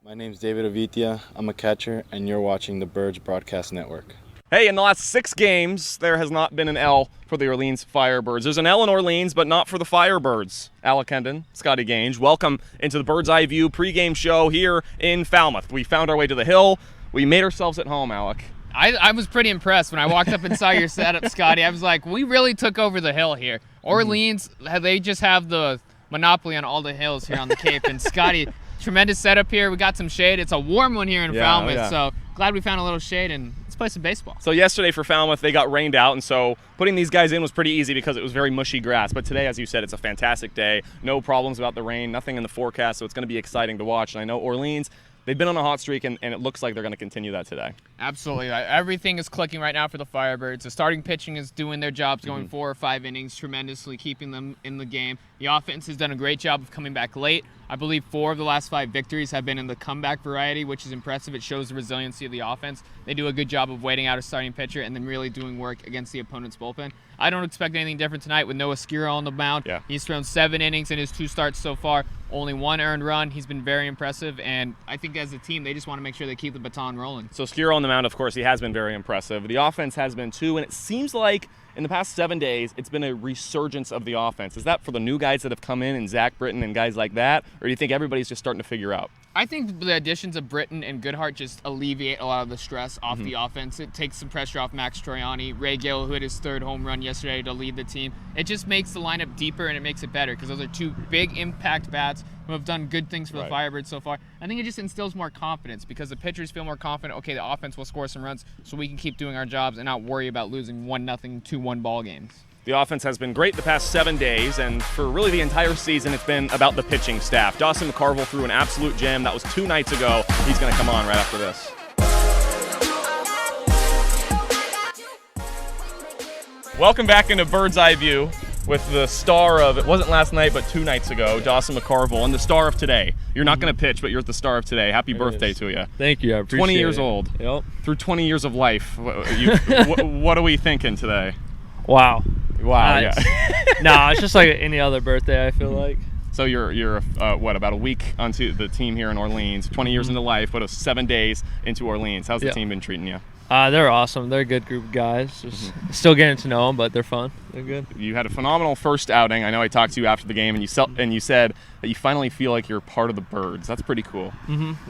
My name's David Avitia. I'm a catcher, and you're watching the Birds Broadcast Network. Hey, in the last 6 games, there has not been an L for the Orleans Firebirds. There's an L in Orleans, but not for the Firebirds. Alec Hendon, Scotty Gange, welcome into the Bird's Eye View pregame show here in Falmouth. We found our way to the hill. We made ourselves at home, Alec. I was pretty impressed when I walked up and saw your setup, Scotty. I was like, we really took over the hill here. Orleans, they just have the monopoly on all the hills here on the Cape. And Scotty, tremendous setup here. We got some shade. It's a warm one here in Falmouth, so glad we found a little shade and let's play some baseball. So yesterday for Falmouth, they got rained out, and so putting these guys in was pretty easy because it was very mushy grass. But today, as you said, it's a fantastic day. No problems about the rain, nothing in the forecast, so it's going to be exciting to watch. And I know Orleans, they've been on a hot streak, and it looks like they're going to continue that today. Absolutely. Everything is clicking right now for the Firebirds. The starting pitching is doing their jobs, going 4 or 5 innings, tremendously keeping them in the game. The offense has done a great job of coming back late. I believe 4 of the last 5 victories have been in the comeback variety, which is impressive. It shows the resiliency of the offense. They do a good job of waiting out a starting pitcher and then really doing work against the opponent's bullpen. I don't expect anything different tonight with Noah Skira on the mound. Yeah. He's thrown 7 innings in his 2 starts so far, only 1 earned run. He's been very impressive, and I think as a team, they just want to make sure they keep the baton rolling. So Skira on the mound, of course, he has been very impressive. The offense has been too, and it seems like in the past 7 days, it's been a resurgence of the offense. Is that for the new guys that have come in and Zach Britton and guys like that, or do you think everybody's just starting to figure out? I think the additions of Britton and Goodhart just alleviate a lot of the stress off the offense. It takes some pressure off Max Troiani. Ray Gill, who hit his 3rd home run yesterday to lead the team. It just makes the lineup deeper and it makes it better because those are 2 big impact bats who have done good things for the Firebirds so far. I think it just instills more confidence because the pitchers feel more confident. Okay, the offense will score some runs so we can keep doing our jobs and not worry about losing 1-0, 2-1 ball games. The offense has been great the past 7 days, and for really the entire season, it's been about the pitching staff. Dawson McCarville threw an absolute gem. That was 2 nights ago. He's going to come on right after this. Welcome back into Bird's Eye View with the star of, it wasn't last night, but 2 nights ago, Dawson McCarville, and the star of today. You're not going to pitch, but you're the star of today. Happy birthday to you. Thank you. I appreciate it. 20 years old. Yep. Through 20 years of life. What are we thinking today? Wow. Wow, yeah. Nah, it's just like any other birthday, I feel like. So you're about a week onto the team here in Orleans, 20 years into life, but 7 days into Orleans. How's the team been treating you? They're awesome. They're a good group of guys. Just still getting to know them, but they're fun. They're good. You had a phenomenal first outing. I know I talked to you after the game, and you said that you finally feel like you're part of the Birds. That's pretty cool.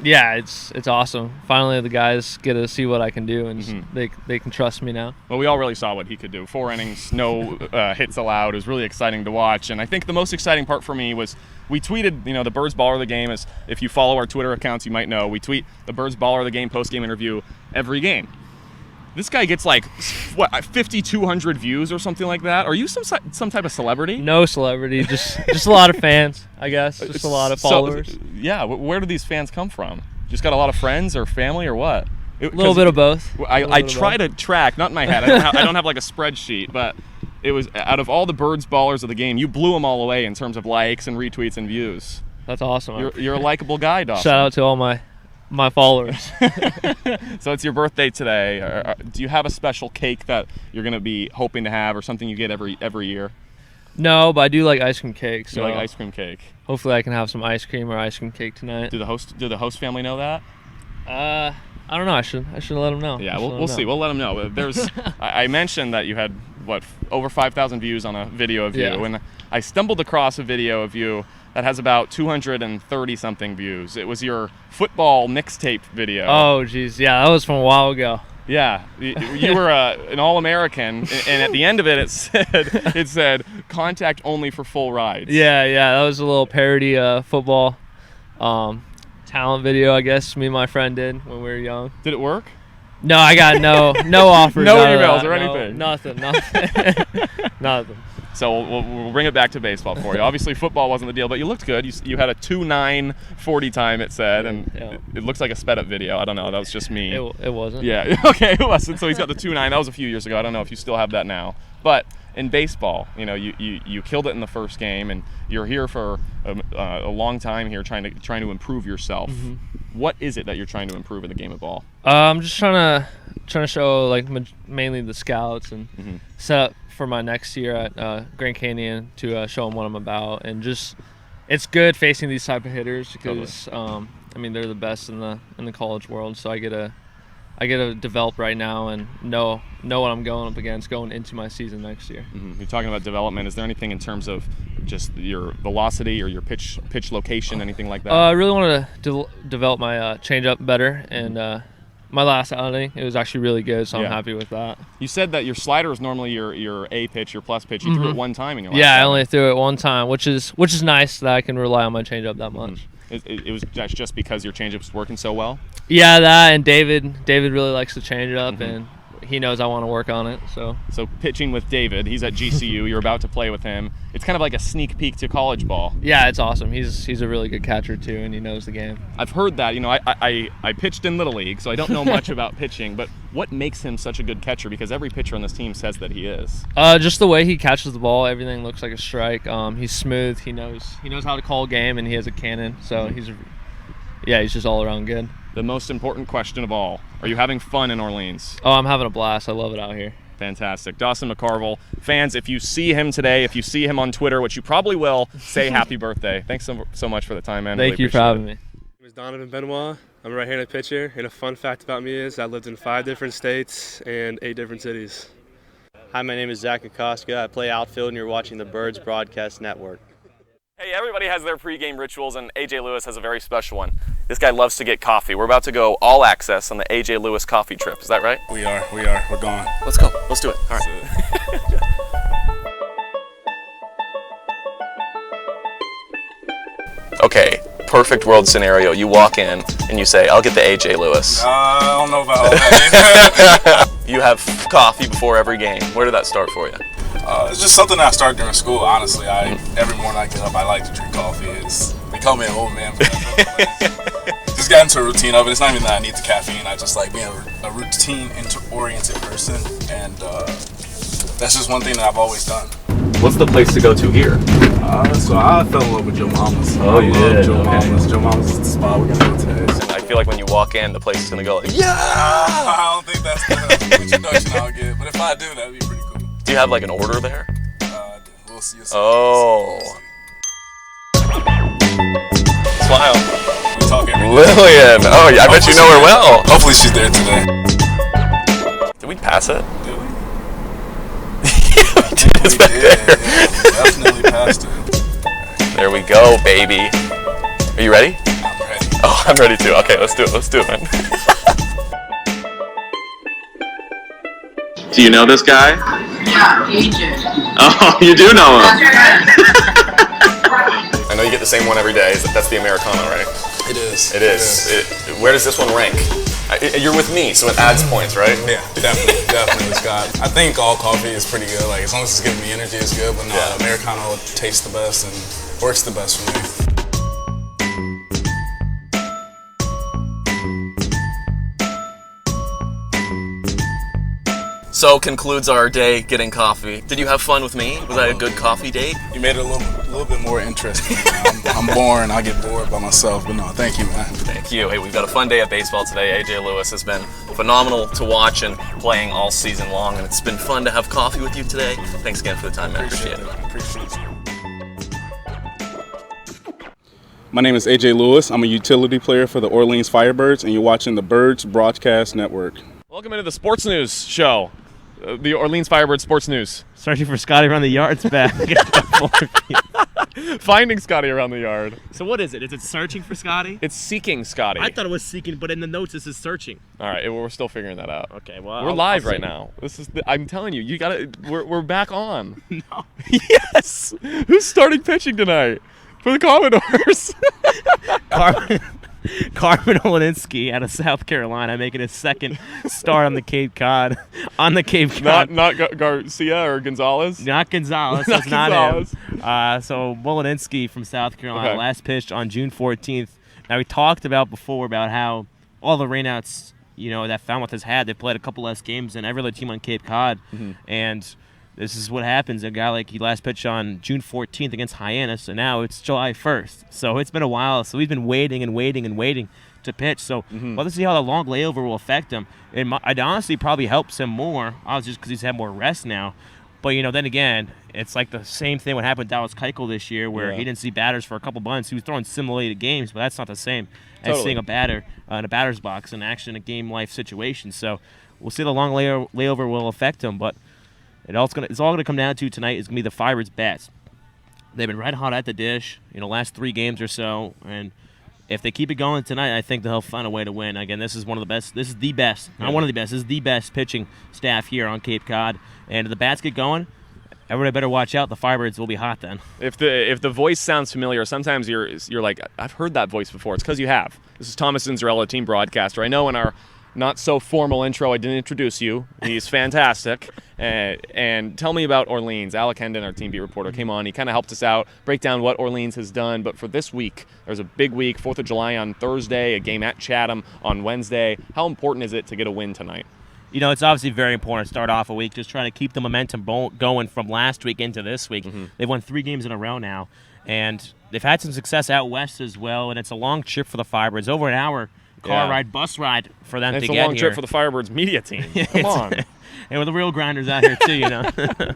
Yeah, it's awesome. Finally, the guys get to see what I can do, and they can trust me now. Well, we all really saw what he could do. 4 innings, no hits allowed. It was really exciting to watch, and I think the most exciting part for me was we tweeted, the Birds Baller of the Game. As if you follow our Twitter accounts, you might know we tweet the Birds Baller of the Game post-game interview every game. This guy gets like, 5,200 views or something like that? Are you some type of celebrity? No celebrity, just a lot of fans, I guess. Just a lot of followers. Where do these fans come from? Just got a lot of friends or family or what? A little bit of both. I try to track, not in my head. I don't have like a spreadsheet, but it was out of all the Birds Ballers of the game, you blew them all away in terms of likes and retweets and views. That's awesome. You're a likable guy, Dawson. Shout out to all my followers. So it's your birthday today. Do you have a special cake that you're going to be hoping to have or something you get every year? No, but I do like ice cream cake. So you like ice cream cake? Hopefully I can have some ice cream or ice cream cake tonight. Do the host family know that? I don't know. I should let them know. Yeah, we'll see. We'll let them know. There's I mentioned that you had over 5,000 views on a video of you, and I stumbled across a video of you that has about 230 something views. It was your football mixtape video. Oh, geez. Yeah, that was from a while ago. Yeah, you were an All-American, and at the end of it, it said contact only for full rides. Yeah, that was a little parody football talent video, I guess me and my friend did when we were young. Did it work? No, I got no offers. No emails or anything. Nothing. Nothing. So we'll bring it back to baseball for you. Obviously, football wasn't the deal, but you looked good. You had a 2.940 time, it said, and it looks like a sped-up video. I don't know. That was just me. It wasn't. Yeah. Okay, it wasn't. So he's got the 2.9. That was a few years ago. I don't know if you still have that now. But in baseball, you killed it in the first game, and you're here for a long time here trying to improve yourself. What is it that you're trying to improve in the game of ball? I'm just trying to show like mainly the scouts and set up for my next year at Grand Canyon to show them what I'm about, and just it's good facing these type of hitters because I mean, they're the best in the college world. So I get to develop right now and know what I'm going up against going into my season next year. You're talking about development. Is there anything in terms of just your velocity or your pitch location, anything like that? I really wanted to develop my changeup better, and my last outing, it was actually really good, so I'm happy with that. You said that your slider is normally your A pitch, your plus pitch. You threw it one time in your last I outing. only threw it one time, which is nice that I can rely on my changeup that much. It was just because your changeup's working so well? Yeah, that, and David really likes the changeup, and he knows I want to work on it. So pitching with David, he's at GCU. You're about to play with him. It's kind of like a sneak peek to college ball. Yeah, it's awesome. He's a really good catcher too, and he knows the game. I've heard that. I pitched in Little League, so I don't know much about pitching. But what makes him such a good catcher? Because every pitcher on this team says that he is. Just the way he catches the ball, everything looks like a strike. He's smooth. He knows how to call a game, and he has a cannon. So he's just all around good. The most important question of all: are you having fun in Orleans? Oh, I'm having a blast. I love it out here. Fantastic. Dawson McCarville. Fans, if you see him today, if you see him on Twitter, which you probably will, say happy birthday. Thanks so much for the time, man. Thank you for having me. My name is Donovan Benoit. I'm a right-handed pitcher, and a fun fact about me is I lived in 5 different states and 8 different cities. Hi, my name is Zach Akoska. I play outfield, and you're watching the Birds Broadcast Network. Hey, everybody has their pregame rituals, and AJ Lewis has a very special one. This guy loves to get coffee. We're about to go all access on the AJ Lewis coffee trip. Is that right? We are. We're going. Let's go. Let's do it. All right. Okay, perfect world scenario. You walk in and you say, I'll get the AJ Lewis. I don't know about all that. You have coffee before every game. Where did that start for you? It's just something that I start during school, honestly. Every morning I get up, I like to drink coffee. They call me an old man. Just got into a routine of it. It's not even that I need the caffeine. I just like being a routine-oriented person. And that's just one thing that I've always done. What's the place to go to here? So I fell in love with Joe Mama's. Oh, you did? Joe Okay. Mama's. Joe Mama's is the spot we're going to go today. And I feel like when you walk in, the place is going to go like, yeah! I don't think that's the introduction I'll get. But if I do, that'd be pretty cool. Do you have like an order there? We'll see. Oh. Smile. We talk every day. Lillian. Oh, yeah, I bet you know her well. Hopefully she's there today. Did we pass it? Did we? It's back there. Yeah, we definitely passed it. There we go, baby. Are you ready? I'm ready. Oh, I'm ready too. Okay, let's do it, man. Do you know this guy? Yeah, AJ. Oh, you do know him. That's I know you get the same one every day. That's the Americano, right? It is. It is. Where does this one rank? You're with me, so it adds points, right? Yeah, definitely, Scott. I think all coffee is pretty good. Like, as long as it's giving me energy, it's good. But no, Yeah. Americano tastes the best and works the best for me. So concludes our day getting coffee. Did you have fun with me? Was that a good coffee date? You made it a little bit more interesting. I'm boring. I get bored by myself. But no, thank you, man. Thank you. Hey, we've got a fun day at baseball today. AJ Lewis has been phenomenal to watch and playing all season long, and it's been fun to have coffee with you today. Thanks again for the time, man. Appreciate it. Appreciate you. My name is AJ Lewis. I'm a utility player for the Orleans Firebirds, and you're watching the Birds Broadcast Network. Welcome into the Sports News Show, the Orleans Firebirds Sports News. Searching for Scotty around the yard's back. Finding Scotty around the yard. So what is it? Is it searching for Scotty? It's seeking Scotty. I thought it was seeking, but in the notes it says searching. All right, we're still figuring that out. Okay, well We're I'll live see. right now. I'm telling you, you gotta. We're back on. No. Yes. Who's starting pitching tonight for the Commodores? Carmen Olinsky out of South Carolina making his second start on the Cape Cod. On the Cape Cod. not Garcia or Gonzalez. Not Gonzalez. Not That's not Gonzalez. him. So Molinsky from South Carolina, Okay. last pitched on June 14th. Now we talked about before about how all the rainouts, that Falmouth has had, they played a couple less games than every other team on Cape Cod, and this is what happens. A guy like he last pitched on June 14th against Hyannis, and now it's July 1st. So it's been a while. So we've been waiting to pitch. So we'll have to see how the long layover will affect him. It honestly probably helps him more, just because he's had more rest now. But, then again, it's like the same thing what happened with Dallas Keuchel this year where he didn't see batters for a couple months. He was throwing simulated games, but that's not the same as seeing a batter in a batter's box and actually in a game-life situation. So we'll see the long layover will affect him, but it's all going to come down to tonight is going to be the Firebirds' bats. They've been red hot at the dish, last 3 games or so, and if they keep it going tonight, I think they'll find a way to win. Again, this is one of the best. This is the best. Not one of the best. This is the best pitching staff here on Cape Cod. And if the bats get going, everybody better watch out. The Firebirds will be hot then. If the voice sounds familiar, sometimes you're like, I've heard that voice before. It's because you have. This is Thomas Inzarella, team broadcaster. I know in our not so formal intro, I didn't introduce you. He's fantastic. And tell me about Orleans. Alec Hendon, our team beat reporter, came on. He kind of helped us out, break down what Orleans has done. But for this week, there's a big week, 4th of July on Thursday, a game at Chatham on Wednesday. How important is it to get a win tonight? It's obviously very important to start off a week, just trying to keep the momentum going from last week into this week. They've won 3 games in a row now, and they've had some success out west as well, and it's a long trip for the Firebirds, over an hour ride, bus ride for them to get here. It's a long trip for the Firebirds media team. Come on. And with the real grinders out here too,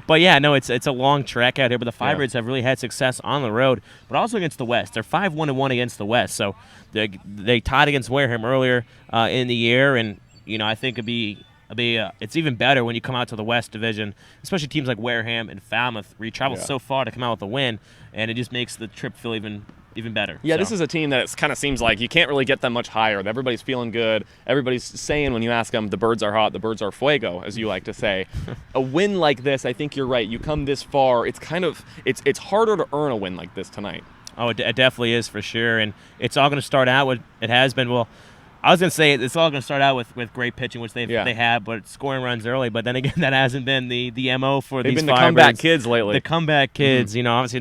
But yeah, no, it's a long trek out here. But the Firebirds have really had success on the road, but also against the West. They're 5-1-1 against the West, so they tied against Wareham earlier in the year, and I think it's even better when you come out to the West Division, especially teams like Wareham and Falmouth, where you travel so far to come out with a win, and it just makes the trip feel even better. Yeah, This is a team that kind of seems like you can't really get them much higher. Everybody's feeling good. Everybody's saying when you ask them, the birds are hot, the birds are fuego, as you like to say. A win like this, I think you're right. You come this far, it's harder to earn a win like this tonight. Oh, it definitely is for sure, and it's all going to start out with it has been well. I was going to say it's all going to start out with great pitching, which they have, but scoring runs early. But then again, that hasn't been the MO for these Firebirds. They've been the comeback kids lately. The comeback kids, obviously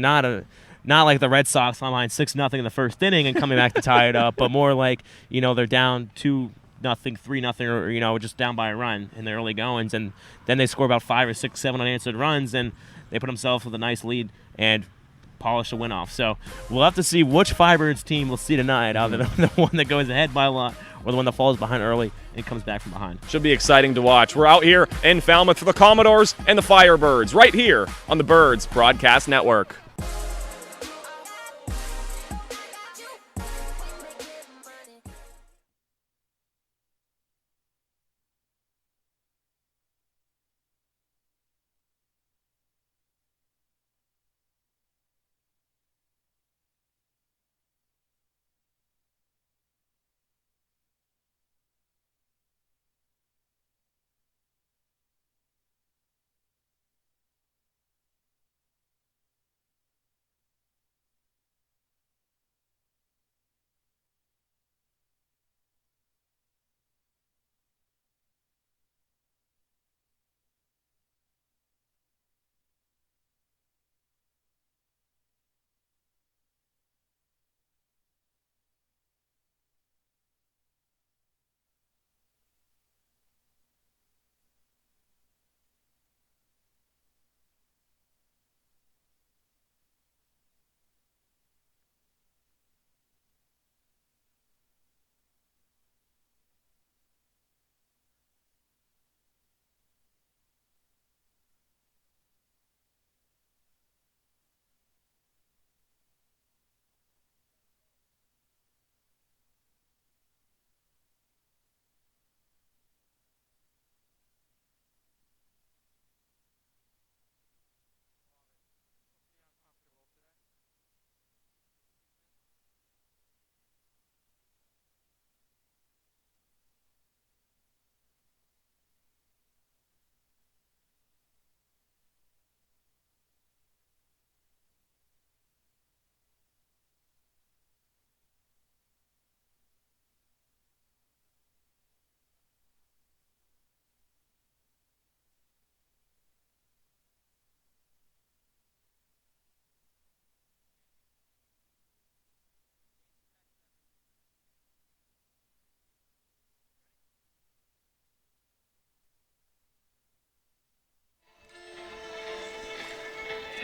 not like the Red Sox behind 6-0 in the first inning and coming back to tie it up, but more like they're down 2-0, 3-0, or just down by a run in the early goings, and then they score about 5 or 6, 7 unanswered runs, and they put themselves with a nice lead and polish a win off. So we'll have to see which Firebirds team we'll see tonight, either the one that goes ahead by a lot or the one that falls behind early and comes back from behind. Should be exciting to watch. We're out here in Falmouth for the Commodores and the Firebirds, right here on the Birds Broadcast Network.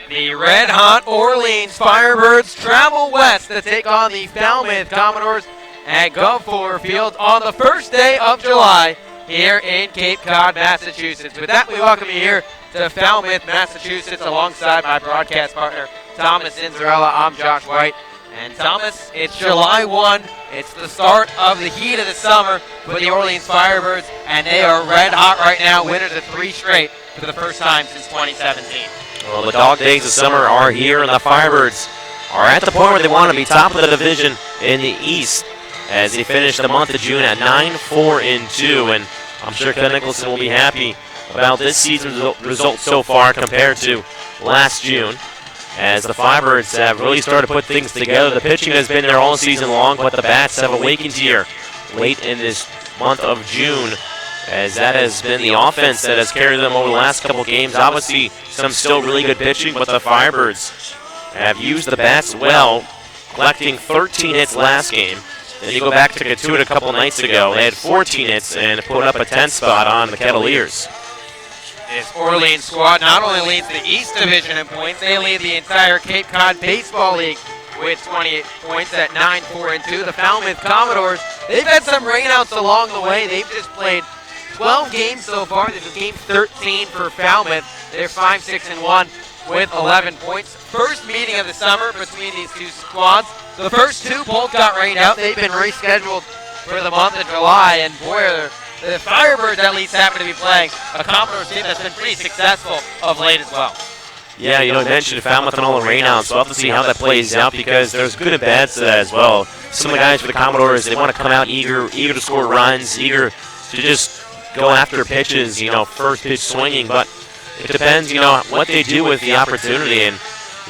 The red-hot Orleans Firebirds travel west to take on the Falmouth Commodores at Gulf Ford Field on the first day of July here in Cape Cod, Massachusetts. With that, we welcome you here to Falmouth, Massachusetts, alongside my broadcast partner, Thomas Inzarella. I'm Josh White. And Thomas, it's July 1. It's the start of the heat of the summer for the Orleans Firebirds, and they are red hot right now, winners of 3 straight for the first time since 2017. Well, the dog days of summer are here, and the Firebirds are at the point where they want to be top of the division in the East as they finish the month of June at 9-4-2, and I'm sure Ken Nicholson will be happy about this season's result so far compared to last June, as the Firebirds have really started to put things together. The pitching has been there all season long, but the bats have awakened here late in this month of June, as that has been the offense that has carried them over the last couple games. Obviously, some still really good pitching, but the Firebirds have used the bats well, collecting 13 hits last game. Then you go back to Katuitt a couple nights ago. They had 14 hits and put up a 10 spot on the Cavaliers. This Orleans squad not only leads the East Division in points, they lead the entire Cape Cod Baseball League with 28 points at 9-4-2. The Falmouth Commodores, they've had some rainouts along the way. They've just played 12 games so far. This is game 13 for Falmouth. They're 5-6-1 with 11 points. First meeting of the summer between these two squads. The first 2 both got rained out. They've been rescheduled for the month of July, and boy, the Firebirds at least happen to be playing a Commodores team that's been pretty successful of late as well. Yeah, you mentioned Falmouth and all the rainouts, so we'll have to see how that plays out, because there's good and bad to that as well. Some of the guys for the Commodores, they want to come out eager to score runs, eager to just go after pitches, first pitch swinging, but it depends, what they do with the opportunity. And,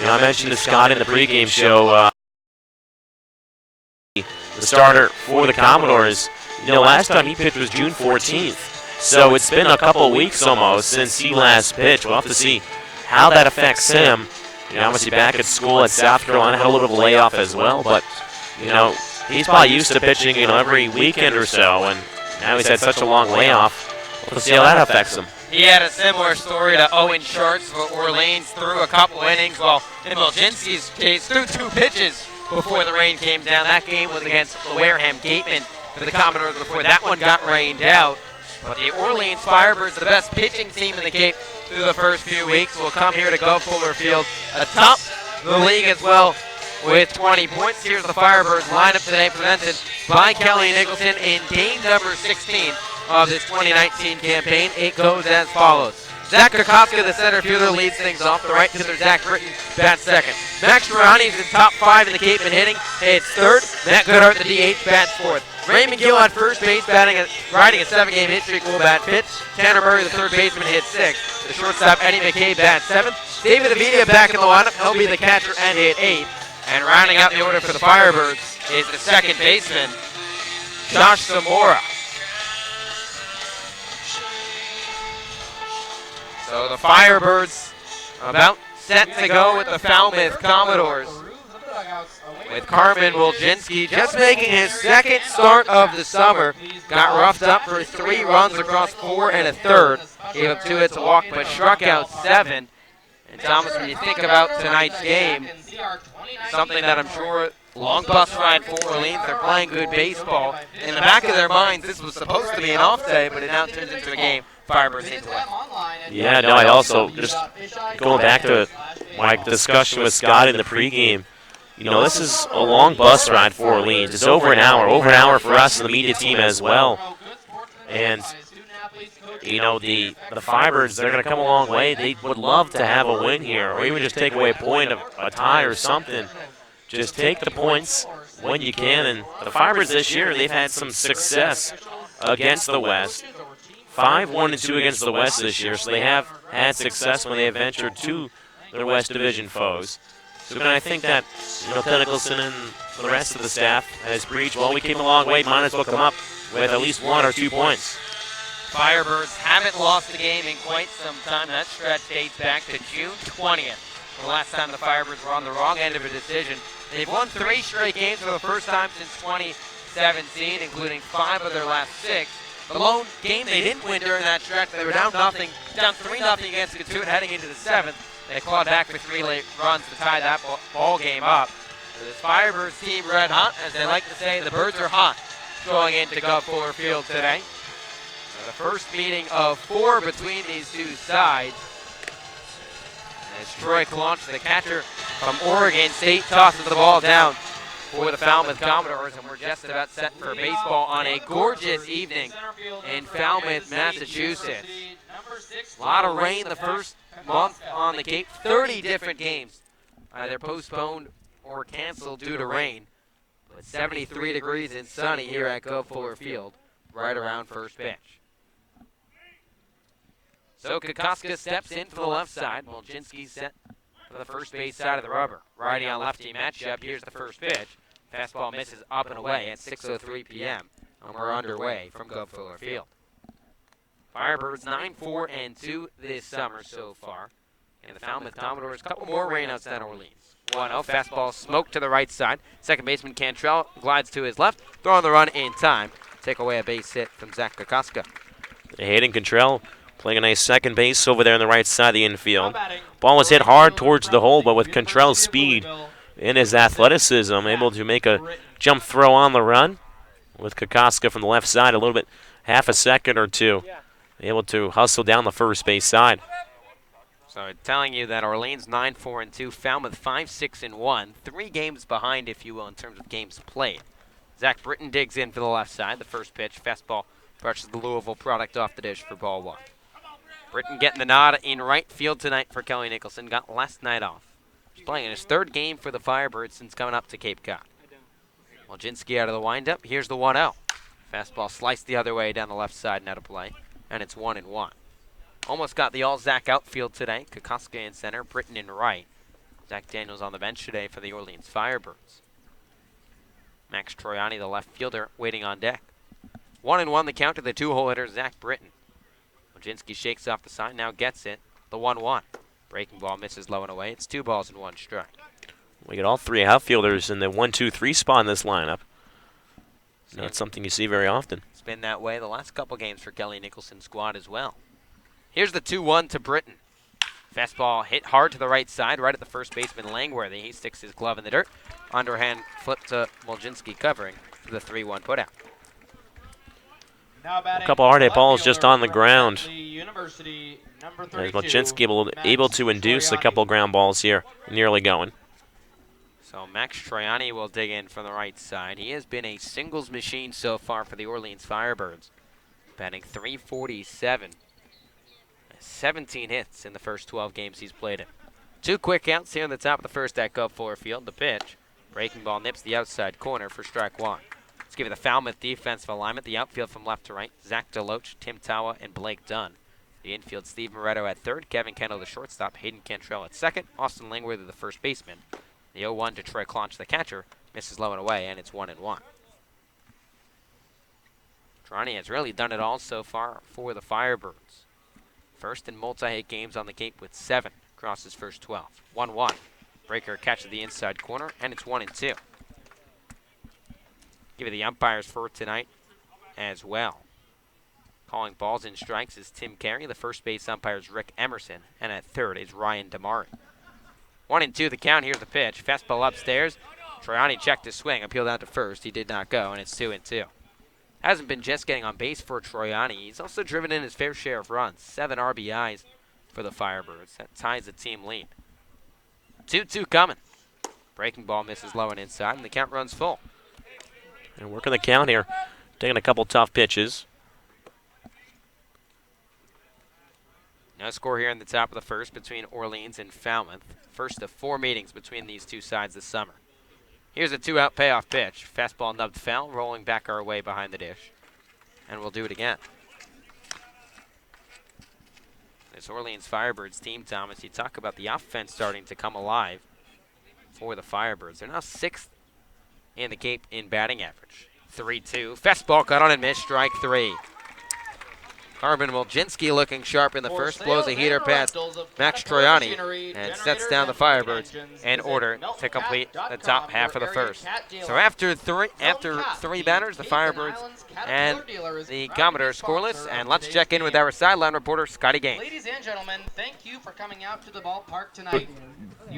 I mentioned to Scott in the pregame show, the starter for the Commodores, last time he pitched was June 14th. So it's been a couple of weeks almost since he last pitched. We'll have to see how that affects him. Obviously back at school at South Carolina, had a little bit of a layoff as well, but, he's probably used to pitching, every weekend or so, and now he's had such a long layoff. We'll see how that affects him. He had a similar story to Owen Sharks for Orleans, threw a couple innings, while in Milczynski's case, threw 2 pitches before the rain came down. That game was against Wareham Gateman for the Commodores before that one got rained out. But the Orleans Firebirds, the best pitching team in the Cape through the first few weeks, will come here to Gulf Fuller Field atop the league as well with 20 points. Here's the Firebirds lineup today, presented by Kelly Nicholson in game number 16 of this 2019 campaign. It goes as follows. Zach Kokoska, the center fielder, leads things off. The right fielder, Zach Britton, bats second. Max Troiani is in top 5 in the Cape in hitting, hits third. Matt Goodhart, the DH, bats fourth. Ray McGill at first base, riding a 7-game hit streak, will bat fifth. Tanner Murray, the third baseman, hits sixth. The shortstop, Eddie McCabe, bats seventh. David Avila back in the lineup. He'll be the catcher and hit eighth. And rounding out the order for the Firebirds is the second baseman, Josh Zamora. So the Firebirds about set to go with the Falmouth Commodores, with Carmen Wilczynski just making his second start of the summer. Got roughed up for 3 runs across 4 1/3. Gave up 2 hits, a walk, but struck out 7. And Thomas, when you think about tonight's game, something that I'm sure long bus ride for Orleans, they're playing good baseball. In the back of their minds, this was supposed to be an off day, but it now turns into a game Firebirds need to win. Yeah, no, I also, just going back to my discussion with Scott in the pregame, this is a long bus ride for Orleans. It's over an hour for us and the media team as well. And, the Firebirds, they're going to come a long way. They would love to have a win here, or even just take away a point of a tie or something. Just take the points when you can. And the Firebirds this year, they've had some success against the West. 5-1-2 against the West this year, so they have had success when they have ventured to their West Division foes. So I think that, Ken Nicholson and the rest of the staff has preached, well, we came a long way, might as well come up with at least 1 or 2 points. Firebirds haven't lost a game in quite some time. That stretch dates back to June 20th, the last time the Firebirds were on the wrong end of a decision. They've won 3 straight games for the first time since 2017, including 5 of their last 6. The lone game they didn't win during that stretch, they were down 3-0 against Katuitt heading into the 7th. They clawed back for 3 late runs to tie that ball game up. This Firebirds team red hot, as they like to say, the birds are hot going into Gulf Fuller Field today. The first meeting of 4 between these two sides. As Troy Claunch, the catcher from Oregon State, tosses the ball down for the Falmouth Commodores, and we're just about set for baseball on a gorgeous evening in Falmouth, Massachusetts. A lot of rain the first month on the Cape. 30 different games either postponed or canceled due to rain. But 73 degrees and sunny here at Gov Fuller Field, right around first pitch. So Kokoska steps in for the left side. Molczynski's set for the first base side of the rubber. Righty on lefty matchup. Here's the first pitch. Fastball misses up and away at 6:03 p.m. And we're underway from Gov Fuller Field. Firebirds 9-4-2 this summer so far. And the Falmouth Commodores, a couple more rainouts than Orleans. 1-0, fastball smoked to the right side. Second baseman Cantrell glides to his left, throwing the run in time. Take away a base hit from Zach Kokoska. Hayden Cantrell playing a nice second base over there on the right side of the infield. Ball was hit hard towards the hole, but with Cantrell's speed and his athleticism, able to make a jump throw on the run. With Kokoska from the left side, a little bit, half a second or two, able to hustle down the first base side. So telling you that Orleans 9-4-2, Falmouth 5-6-1, 3 games behind, if you will, in terms of games played. Zach Britton digs in for the left side. The first pitch, fastball, brushes the Louisville product off the dish for ball 1. Britton getting the nod in right field tonight for Kelly Nicholson. Got last night off. He's playing in his 3rd game for the Firebirds since coming up to Cape Cod. Molczynski out of the windup. Here's the 1-0. Fastball sliced the other way down the left side and out of play, and it's 1-1. Almost got the all-Zach outfield today. Kokoska in center, Britton in right. Zach Daniels on the bench today for the Orleans Firebirds. Max Troiani, the left fielder, waiting on deck. 1-1 the count to the 2-hole hitter, Zach Britton. Molczynski shakes off the sign, now gets it. The 1-1. Breaking ball misses low and away. It's 2 balls and 1 strike. We get all 3 outfielders in the 1-2-3 spot in this lineup. Not something you see very often. It's been that way the last couple games for Kelly Nicholson's squad as well. Here's the 2-1 to Britton. Fastball hit hard to the right side, right at the first baseman Langworthy. He sticks his glove in the dirt. Underhand flip to Molczynski covering for the 3-1 putout. A couple hard hit balls just on the ground. As Molczynski able to induce a couple ground balls here in the early going. So Max Troiani will dig in from the right side. He has been a singles machine so far for the Orleans Firebirds, batting .347. 17 hits in the first 12 games he's played in. 2 quick outs here in the top of the first at Gov Fuller Field. The pitch. Breaking ball nips the outside corner for strike 1. Let's give you the Falmouth defensive alignment. The outfield from left to right. Zach DeLoach, Tim Tawa, and Blake Dunn. The infield, Steve Moretto at 3rd. Kevin Kendall, the shortstop. Hayden Cantrell at 2nd. Austin Langworthy, the first baseman. The 0-1 to Troy Claunch, the catcher. Misses low and away, and it's 1-1. Trani has really done it all so far for the Firebirds. First in multi-hit games on the Cape with 7 across his first 12. 1-1. Breaker catches the inside corner, and it's 1-2. Give you the umpires for tonight as well. Calling balls and strikes is Tim Carey. The first base umpire is Rick Emerson, and at 3rd is Ryan Damari. 1-2 the count. Here's the pitch. Fastball upstairs. Troiani checked his swing, appealed out to 1st. He did not go, and it's 2-2. Hasn't been just getting on base for Troiani. He's also driven in his fair share of runs. 7 RBIs for the Firebirds. That ties the team lead. 2-2 coming. Breaking ball misses low and inside, and the count runs full. And working the count here. Taking a couple tough pitches. No score here in the top of the first between Orleans and Falmouth. First of 4 meetings between these two sides this summer. Here's a 2-out payoff pitch. Fastball nubbed foul, rolling back our way behind the dish. And we'll do it again. This Orleans Firebirds team, Thomas, you talk about the offense starting to come alive for the Firebirds. They're now 6th in the Cape in batting average. 3-2. Fastball cut on and missed, strike 3. Carbon Molczynski looking sharp in the first, blows a heater past Max Troiani and sets down the Firebirds in order to complete the top half of the first. So after three batters, the Firebirds and the Commodores scoreless, and let's check in with our sideline reporter, Scotty Gaines. Ladies and gentlemen, thank you for coming out to the ballpark tonight.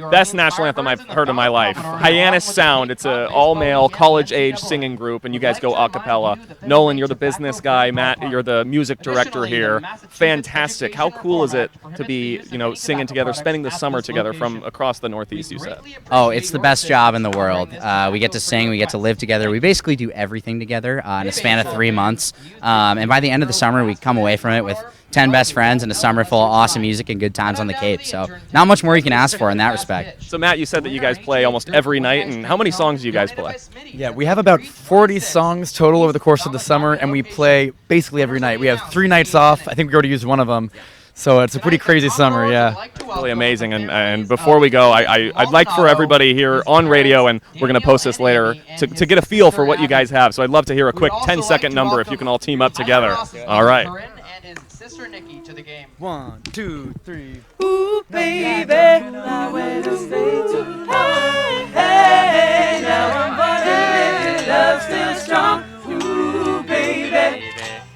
Best national anthem I've heard in my life. Hyannis Sound. It's an all-male, college-age singing group, and you guys go a cappella. Nolan, you're the business guy. Matt, you're the music director here. Fantastic. How cool is it to be, singing together, spending the summer together from across the Northeast, you said? Oh, it's the best job in the world. We get to sing, we get to live together. We basically do everything together in a span of 3 months. And by the end of the summer, we come away from it with 10 best friends and a summer full of awesome music and good times on the Cape. So not much more you can ask for in that respect. So Matt, you said that you guys play almost every night, and how many songs do you guys play? Yeah, we have about 40 songs total over the course of the summer, and we play basically every night. We have 3 nights off. I think we already used one of them. So it's a pretty crazy summer, yeah. Really amazing. And before we go, I'd like for everybody here on radio, and we're going to post this later, to get a feel for what you guys have. So I'd love to hear a quick 10-second number if you can all team up together. All right. Sister Nikki to the game. 1, 2, 3. Ooh, baby, I went to stay too high. Hey, now I'm falling, love still strong. Ooh, baby,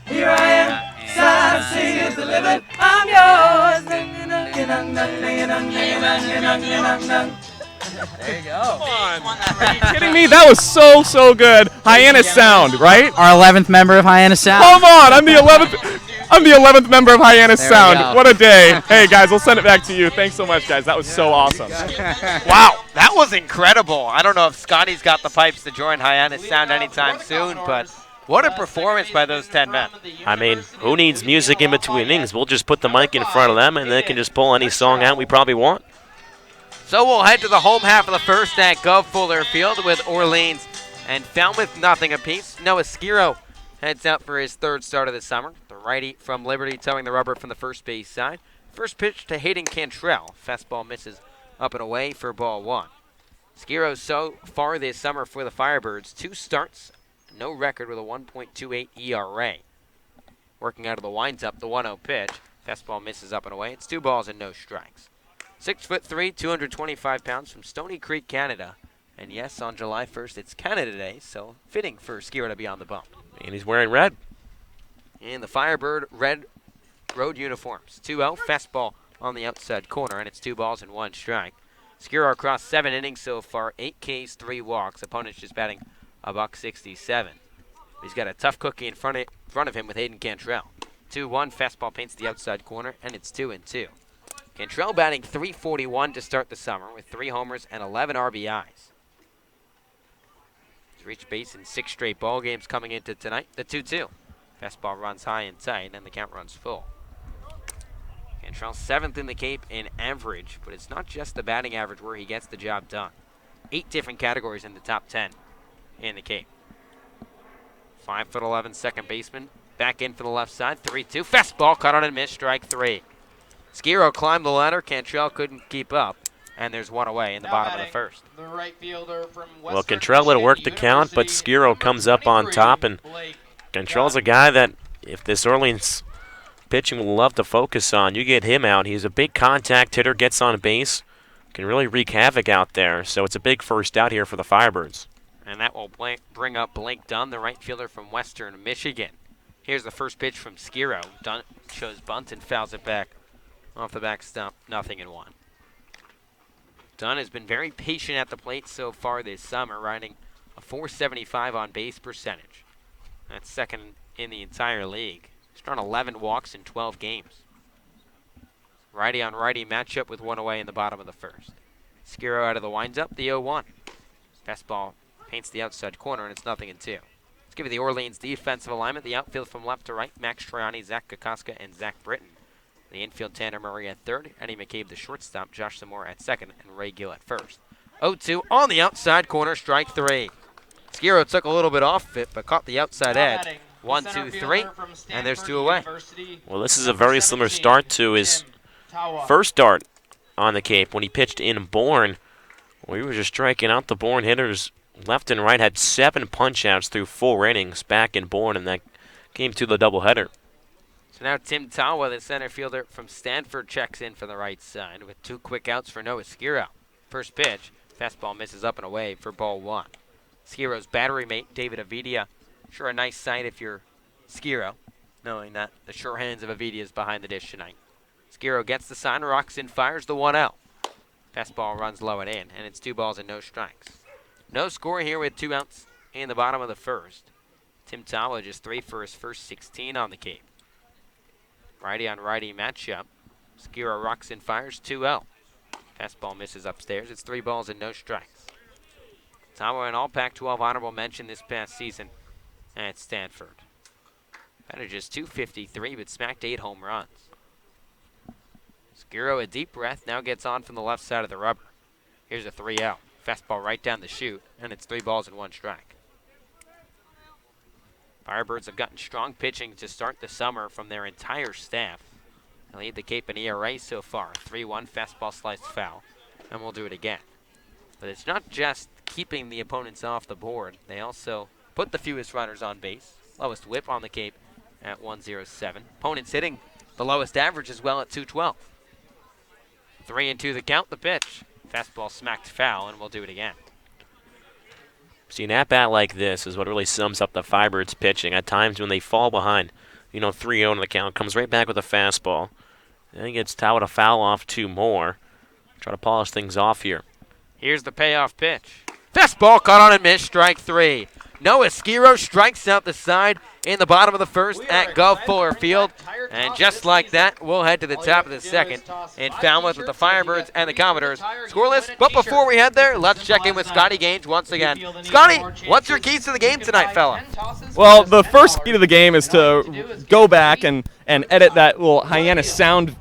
here I am, side singers delivered. I'm yours. There you go. Are you kidding me? That was so good. Hyannis Sound, right? Our 11th member of Hyannis Sound. Come on, I'm the 11th member of Hyannis Sound. What a day. Hey, guys, we'll send it back to you. Thanks so much, guys. That was so awesome. Wow, that was incredible. I don't know if Scotty's got the pipes to join Hyannis Sound anytime soon, but what a performance by those 10 men. I mean, who needs music in between innings? We'll just put the mic in front of them, and they can just pull any song out we probably want. So we'll head to the home half of the first at Gov Fuller Field with Orleans and Falmouth nothing apiece. Noah Skiro heads out for his 3rd start of the summer. The righty from Liberty towing the rubber from the first base side. First pitch to Hayden Cantrell. Fastball misses up and away for ball 1. Skiro so far this summer for the Firebirds, 2 starts, no record with a 1.28 ERA. Working out of the windup, the 1-0 pitch. Fastball misses up and away. It's 2 balls and no strikes. 6'3", 225 pounds from Stony Creek, Canada. And yes, on July 1st, it's Canada Day, so fitting for Skiro to be on the bump. And he's wearing red. And the Firebird red road uniforms. 2-0, fastball on the outside corner, and it's 2 balls and 1 strike. Skiro across 7 innings so far, 8 Ks, 3 walks. Opponent's just batting $167. He's got a tough cookie in front of him with Hayden Cantrell. 2-1, fastball paints the outside corner, and it's 2-2. Cantrell batting .341 to start the summer with 3 homers and 11 RBIs. He's reached base in 6 straight ball games coming into tonight. The 2-2. Fastball runs high and tight, and the count runs full. Cantrell 7th in the Cape in average, but it's not just the batting average where he gets the job done. 8 different categories in the top 10 in the Cape. 5'11" second baseman. Back in for the left side. 3-2. Fastball caught on and missed. Strike 3. Skiro climbed the ladder. Cantrell couldn't keep up. And there's 1 away in the bottom of the first. The right fielder from Well, Cantrell let it work the count, but Skiro comes up on top. And Cantrell's a guy that, if this Orleans pitching will love to focus on, you get him out. He's a big contact hitter, gets on base, can really wreak havoc out there. So it's a big first out here for the Firebirds. And that will bring up Blake Dunn, the right fielder from Western Michigan. Here's the first pitch from Skiro. Dunn shows bunt and fouls it back off the back stump, 0-1. Dunn has been very patient at the plate so far this summer, riding a .475 on base percentage. That's 2nd in the entire league. He's drawn 11 walks in 12 games. Righty on righty matchup with 1 away in the bottom of the first. Skiro out of the windup, the 0-1. Fastball paints the outside corner, and it's 0-2. Let's give you the Orleans defensive alignment. The outfield from left to right, Max Troiani, Zach Kokoska, and Zach Britton. The infield, Tanner Murray at 3rd, Eddie McCabe the shortstop, Josh Zamora at 2nd, and Ray Gill at 1st. 0-2 on the outside corner, strike 3. Skiro took a little bit off it, but caught the outside edge. 1-2-3, and there's 2 away. Well, this is a very similar start to his first start on the Cape when he pitched in Bourne. We were just striking out the Bourne hitters left and right, had 7 punch-outs through 4 innings back in Bourne, and that came to the doubleheader. So now Tim Tawa, the center fielder from Stanford, checks in for the right side with 2 quick outs for Noah Skiro. First pitch, fastball misses up and away for ball 1. Skiro's battery mate, David Avidia. Sure a nice sight if you're Skiro, knowing that the sure hands of Avidia is behind the dish tonight. Skiro gets the sign, rocks in, fires the 1-0. Fastball runs low and in, and it's 2 balls and no strikes. No score here with 2 outs in the bottom of the first. Tim Tawa just 3 for his first 16 on the Cape. Righty on righty matchup. Skira rocks and fires 2-0. Fastball misses upstairs. It's 3 balls and no strikes. Tawa an all Pac-12 honorable mention this past season at Stanford. Batted just 253, but smacked 8 home runs. Skiro, a deep breath, now gets on from the left side of the rubber. Here's a 3-0. Fastball right down the chute, and it's 3 balls and 1 strike. Firebirds have gotten strong pitching to start the summer from their entire staff. They lead the Cape in ERA so far. 3-1 fastball sliced foul, and we'll do it again. But it's not just keeping the opponents off the board. They also put the fewest runners on base. Lowest whip on the Cape at 107. Opponents hitting the lowest average as well at 212. 3-2 the count, the pitch. Fastball smacked foul, and we'll do it again. See, an at-bat like this is what really sums up the Firebirds pitching. At times when they fall behind, 3-0 in the count, comes right back with a fastball. Then gets Tawa to foul off 2 more. Try to polish things off here. Here's the payoff pitch. Fastball caught on and missed, strike 3. Noah Skiro strikes out the side in the bottom of the first at Gov Fuller Field. And just like that, we'll head to the top of the second in Falmouth with the Firebirds and the Commodores. Scoreless, but before we head there, let's check in with Scotty Gaines once again. Scotty, what's your keys to the game tonight, fella? Well, the first key to the game is to go back and edit that little Hyannis sound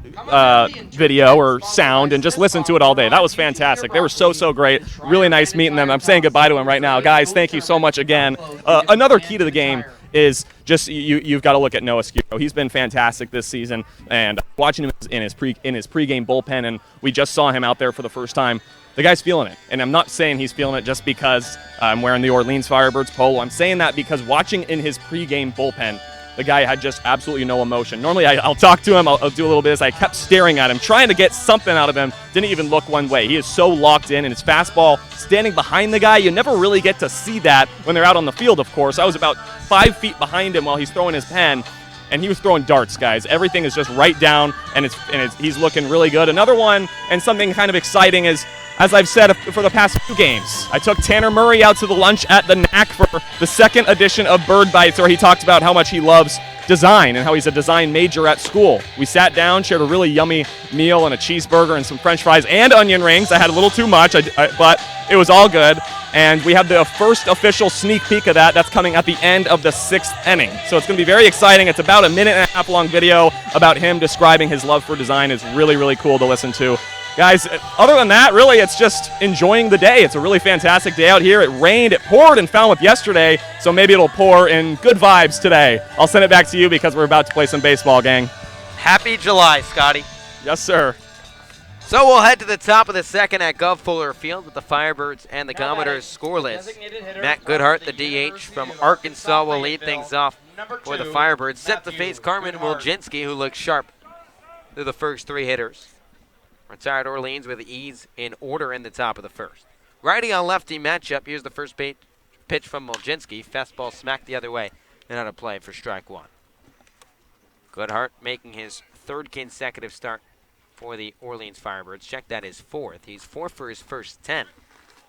video or sound and just listen to it all day. That was fantastic. They were so great. Really nice meeting them. I'm saying goodbye to them right now. Guys, thank you so much again. Another key to the game is just you've got to look at Noah Skiro. He's been fantastic this season, and watching him in his pregame bullpen, and we just saw him out there for the first time. The guy's feeling it, and I'm not saying he's feeling it just because I'm wearing the Orleans Firebirds polo. I'm saying that because watching in his pregame bullpen, the guy had just absolutely no emotion. Normally, I'll talk to him, I'll do a little bit. I kept staring at him, trying to get something out of him. Didn't even look one way. He is so locked in, and his fastball standing behind the guy. You never really get to see that when they're out on the field, of course. I was about 5 feet behind him while he's throwing his pen, and he was throwing darts, guys. Everything is just right down, and he's looking really good. Another one, and something kind of exciting is, as I've said for the past 2 games, I took Tanner Murray out to the lunch at the NAC for the 2nd edition of Bird Bites, where he talked about how much he loves design and how he's a design major at school. We sat down, shared a really yummy meal and a cheeseburger and some french fries and onion rings. I had a little too much, but it was all good. And we have the first official sneak peek of that. That's coming at the end of the 6th inning. So it's going to be very exciting. It's about a 1.5-minute long video about him describing his love for design. It's really cool to listen to. Guys, other than that, really, it's just enjoying the day. It's a really fantastic day out here. It rained, it poured in Falmouth yesterday, so maybe it'll pour in good vibes today. I'll send it back to you because we're about to play some baseball, gang. Happy July, Scotty. Yes, sir. So we'll head to the top of the second at Gov Fuller Field with the Firebirds and the Commodores scoreless. Matt Goodhart, the DH from Arkansas, will lead things off for the Firebirds. Set to face Carmen Wilczynski, who looks sharp through the first 3 hitters. Retired Orleans with ease in order in the top of the first. Righty on lefty matchup. Here's the first pitch from Wilczynski. Fastball smacked the other way and out of play for strike 1. Goodhart making his 3rd consecutive start for the Orleans Firebirds. Check that, his 4th. He's 4 for his first 10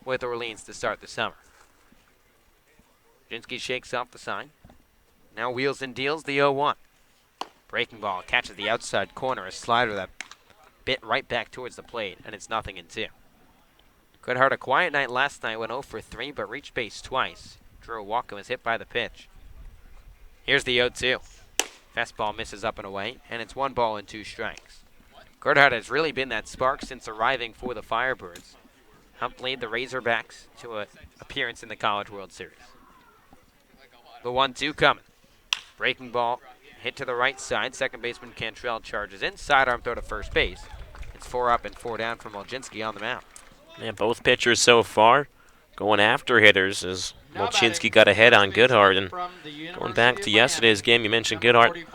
with Orleans to start the summer. Wilczynski shakes off the sign. Now wheels and deals the 0-1. Breaking ball catches the outside corner. A slider that bit right back towards the plate, and it's 0-2. Goodhart, a quiet night last night, went 0 for 3, but reached base twice. Drew a walk and was hit by the pitch. Here's the 0-2. Fastball misses up and away, and it's 1 ball and 2 strikes. Goodhart has really been that spark since arriving for the Firebirds. Helped lead the Razorbacks to an appearance in the College World Series. The 1-2 coming. Breaking ball hit to the right side. Second baseman Cantrell charges in. Sidearm throw to first base. It's 4 up and 4 down from Wilczynski on the mound. Yeah, both pitchers so far going after hitters as Wilczynski got ahead on Goodhart. And going back to yesterday's game, you mentioned Goodhart.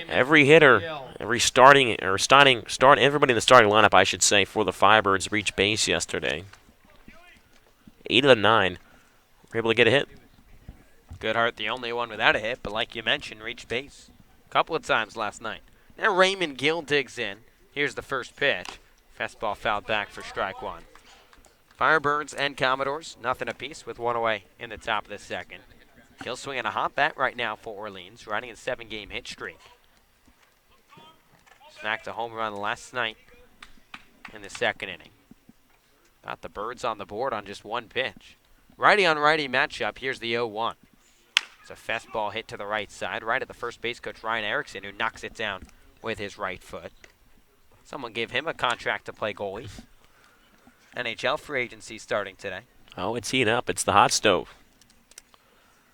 Every hitter, everybody in the starting lineup, I should say, for the Firebirds reached base yesterday. 8 of the 9 were able to get a hit. Goodhart, the only one without a hit, but like you mentioned, reached base a couple of times last night. Now Raymond Gill digs in. Here's the first pitch. Fastball fouled back for strike one. Firebirds and Commodores, nothing apiece with one away in the top of the second. Gill swinging a hot bat right now for Orleans, riding a 7-game hit streak. Smacked a home run last night in the second inning. Got the Birds on the board on just one pitch. Righty on righty matchup. Here's the 0-1. It's a fastball hit to the right side, right at the first base coach Ryan Erickson, who knocks it down with his right foot. Someone gave him a contract to play goalie. NHL free agency starting today. Oh, it's heating up. It's the hot stove.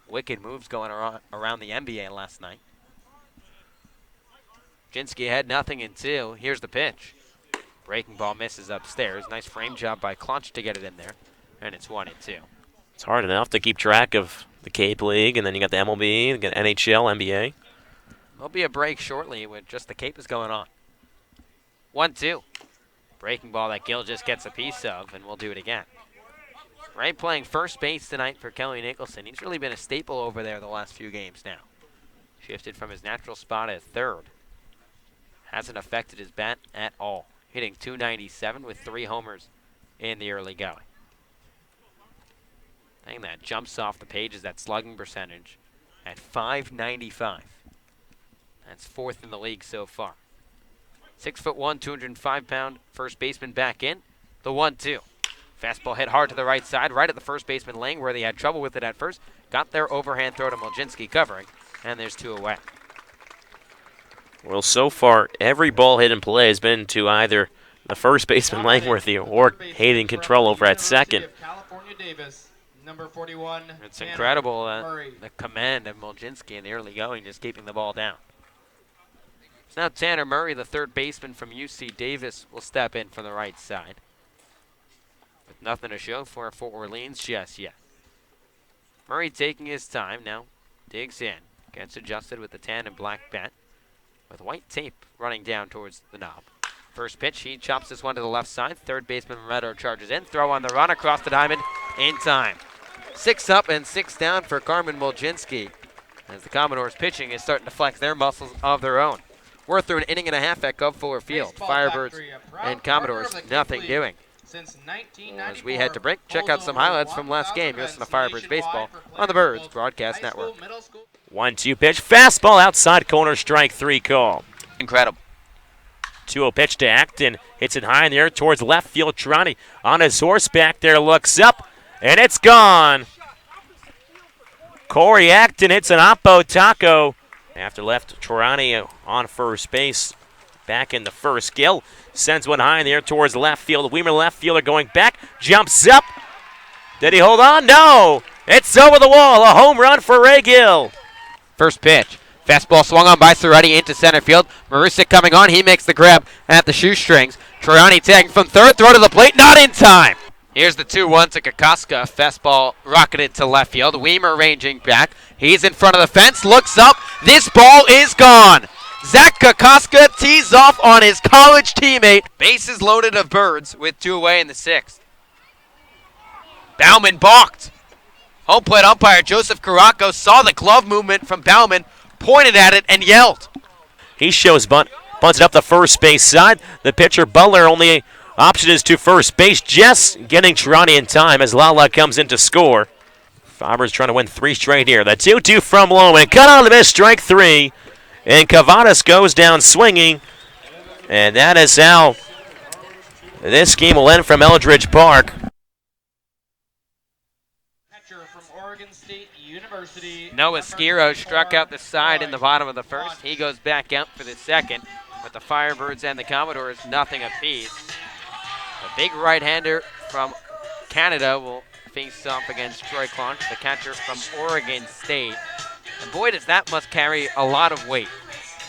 Wicked moves going around the NBA last night. Jinsky had nothing in 2. Here's the pitch. Breaking ball misses upstairs. Nice frame job by Clunch to get it in there. And it's 1-2. It's hard enough to keep track of the Cape League, and then you got the MLB, you got NHL, NBA. There'll be a break shortly with just the Cape is going on. 1-2. Breaking ball that Gill just gets a piece of, and we'll do it again. Ray playing first base tonight for Kelly Nicholson. He's really been a staple over there the last few games now. Shifted from his natural spot at third. Hasn't affected his bat at all. Hitting .297 with 3 homers in the early going. Thing that jumps off the page is that slugging percentage at .595. That's 4th in the league so far. 6'1", 205-pound first baseman back in. The 1-2. Fastball hit hard to the right side, right at the first baseman lane where they had trouble with it at first. Got their overhand throw to Muljinsky covering, and there's 2 away. Well, so far, every ball hit in play has been to either the first baseman Langworthy or Hayden Control over at second. Number 41. It's incredible, the command of Muljinsky in the early going, just keeping the ball down. So now Tanner Murray, the third baseman from UC Davis, will step in from the right side. With nothing to show for Orleans just yet. Murray taking his time now, digs in, gets adjusted with the tan and black bat, with white tape running down towards the knob. First pitch, he chops this one to the left side. Third baseman Moretto charges in, throw on the run across the diamond in time. 6 up and 6 down for Carmen Muljinsky, as the Commodores pitching is starting to flex their muscles of their own. We're through an inning and a half at Gov Fuller Field. Firebirds and Commodores, nothing doing. As we head to break, check out some highlights from last game. You're listening to Firebirds Baseball on the Birds Broadcast Network. 1-2 pitch, fastball outside corner, strike 3 call. Incredible. 2-0 pitch to Acton, hits it high in the air towards left field. Trani on his horse back there, looks up, and it's gone. Corey Acton hits an oppo taco. After left, Trani on first base, back in the first. Gill sends one high in the air towards left field. Weimer, left fielder, going back, jumps up. Did he hold on? No. It's over the wall. A home run for Ray Gill. First pitch. Fastball swung on by Cerretti into center field. Marusic coming on. He makes the grab at the shoestrings. Troiani tagging from third. Throw to the plate. Not in time. Here's the 2-1 to Kokoska. Fastball rocketed to left field. Weimer ranging back. He's in front of the fence. Looks up. This ball is gone. Zach Kokoska tees off on his college teammate. Bases loaded of Birds with 2 away in the 6th. Bauman balked. Home plate umpire Joseph Caraco saw the glove movement from Bauman, pointed at it, and yelled. He shows bunts it up the first base side. The pitcher Butler only option is to first base, just getting Trani in time as Lala comes in to score. Firebirds trying to win 3 straight here. The 2-2 from Loman, cut on the miss, strike 3. And Cavadas goes down swinging. And that is how this game will end from Eldridge Park. Noah Skiro struck out the side in the bottom of the first. He goes back out for the second. With the Firebirds and the Commodores, nothing apiece. A big right-hander from Canada will face off against Troy Clonch, the catcher from Oregon State. And boy, does that must carry a lot of weight.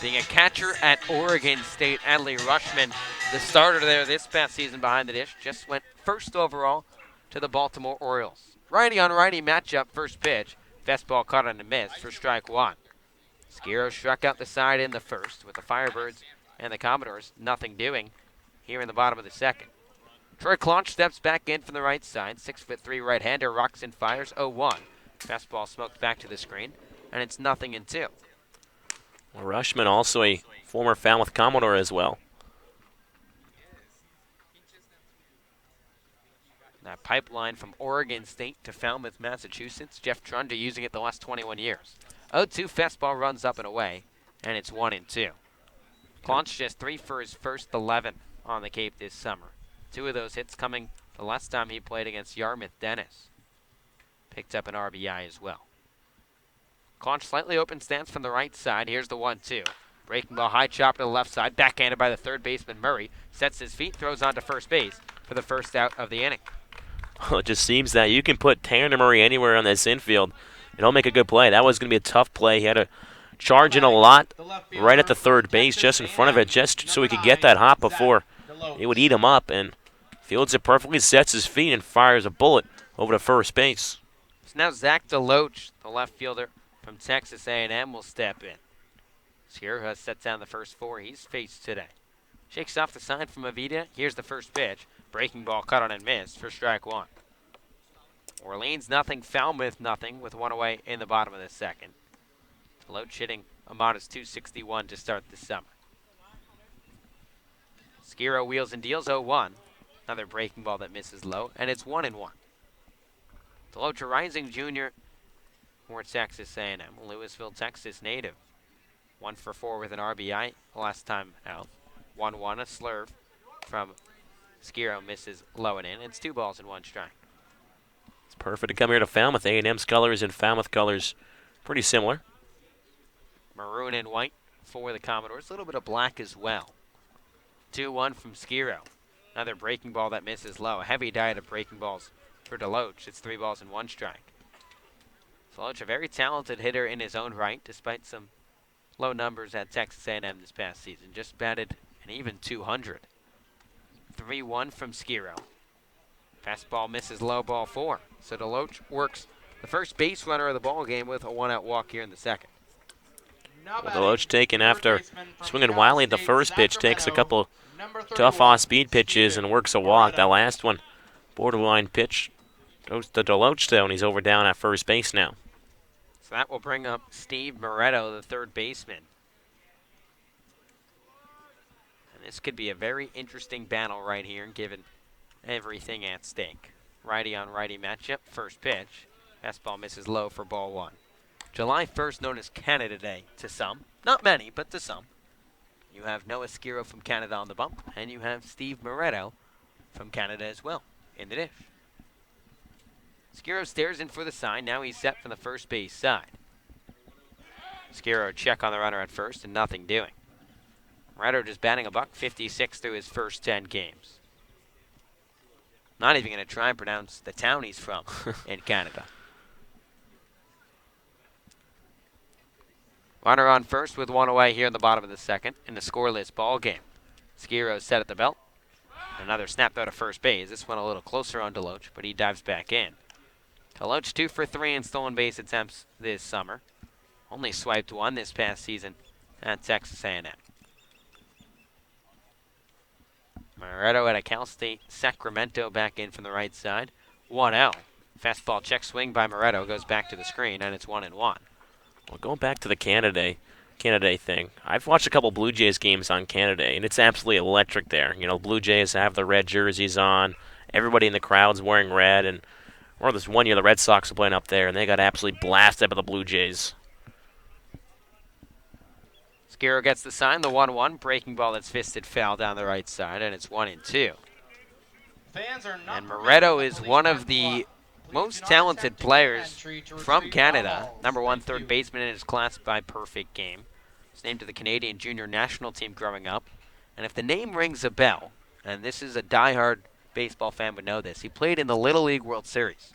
Being a catcher at Oregon State, Adley Rushman, the starter there this past season behind the dish, just went first overall to the Baltimore Orioles. Righty on righty matchup, first pitch. Fastball caught on the miss for strike 1. Skiro struck out the side in the first with the Firebirds and the Commodores, nothing doing here in the bottom of the second. Troy Clonch steps back in from the right side. 6'3" right-hander rocks and fires 0-1. Fastball smoked back to the screen, and it's 0-2. Rushman also a former Falmouth Commodore as well. That pipeline from Oregon State to Falmouth, Massachusetts. Jeff Trunda using it the last 21 years. 0-2 fastball runs up and away, and it's 1-2. Claunch just 3 for his first 11 on the Cape this summer. 2 of those hits coming the last time he played against Yarmouth Dennis. Picked up an RBI as well. Claunch slightly open stance from the right side. Here's the 1-2. Breaking ball, high chop to the left side. Backhanded by the third baseman Murray. Sets his feet, throws on to first base for the first out of the inning. Well, it just seems that you can put Tanner Murray anywhere on this infield and he'll make a good play. That was going to be a tough play. He had to charge in a lot right at the third base, just in front of it, just so he could get that hop before it would eat him up. And fields it perfectly, sets his feet, and fires a bullet over to first base. So now Zach DeLoach, the left fielder from Texas A&M, will step in. Sierra sets down the first 4 he's faced today. Shakes off the sign from Avita. Here's the first pitch. Breaking ball cut on and missed for strike 1. Orleans nothing, Falmouth nothing, with 1 away in the bottom of the second. DeLoach hitting a modest .261 to start the summer. Skiro wheels and deals 0-1. Another breaking ball that misses low, and it's 1-1. DeLoach, a rising junior for Texas A&M, Louisville, Texas native. 1 for 4 with an RBI last time out. 1-1, a slurve from Skiro, misses low and in. It's 2 balls and 1 strike. It's perfect to come here to Falmouth. A&M's colors and Falmouth colors pretty similar. Maroon and white for the Commodores. A little bit of black as well. 2-1 from Skiro. Another breaking ball that misses low. A heavy diet of breaking balls for DeLoach. It's 3 balls and 1 strike. DeLoach, a very talented hitter in his own right, despite some low numbers at Texas A&M this past season. Just batted an even 200. 3-1 from Skiro. Fastball misses low, ball 4. So DeLoach works the first base runner of the ball game with a 1-out walk here in the second. Well, DeLoach taken after swinging wildly at the first pitch, takes a couple tough off-speed pitches and works a walk. That last one, borderline pitch, goes to DeLoach though, and he's over down at first base now. So that will bring up Steve Moretto, the third baseman. And this could be a very interesting battle right here, given everything at stake. Righty on righty matchup, first pitch. Fastball misses low for ball 1. July 1st, known as Canada Day to some. Not many, but to some. You have Noah Skiro from Canada on the bump, and you have Steve Moretto from Canada as well in the dish. Skiro stares in for the sign. Now he's set from the first base side. Skiro check on the runner at first and nothing doing. Moretto just batting a .156 through his first 10 games. Not even going to try and pronounce the town he's from in Canada. Runner on first with 1 away here in the bottom of the second in the scoreless ball game. Skiro set at the belt. Another snap throw to first base. This one a little closer on DeLoach, but he dives back in. DeLoach 2 for 3 in stolen base attempts this summer. Only swiped 1 this past season at Texas A&M. Moretto at a Cal State Sacramento back in from the right side. 1-0. Fastball check swing by Moretto goes back to the screen, and it's 1-1. Well, going back to the Canada Day thing, I've watched a couple Blue Jays games on Canada Day, and it's absolutely electric there. You know, Blue Jays have the red jerseys on. Everybody in the crowd's wearing red, and or this one year the Red Sox were playing up there, and they got absolutely blasted by the Blue Jays. Skiro gets the sign, the 1-1. Breaking ball that's fisted foul down the right side, and it's 1-2. And Moretto is one of the most talented players from Canada. Number 1 third baseman in his class by perfect game. He's named to the Canadian junior national team growing up. And if the name rings a bell, and this is a diehard baseball fan would know this, he played in the Little League World Series.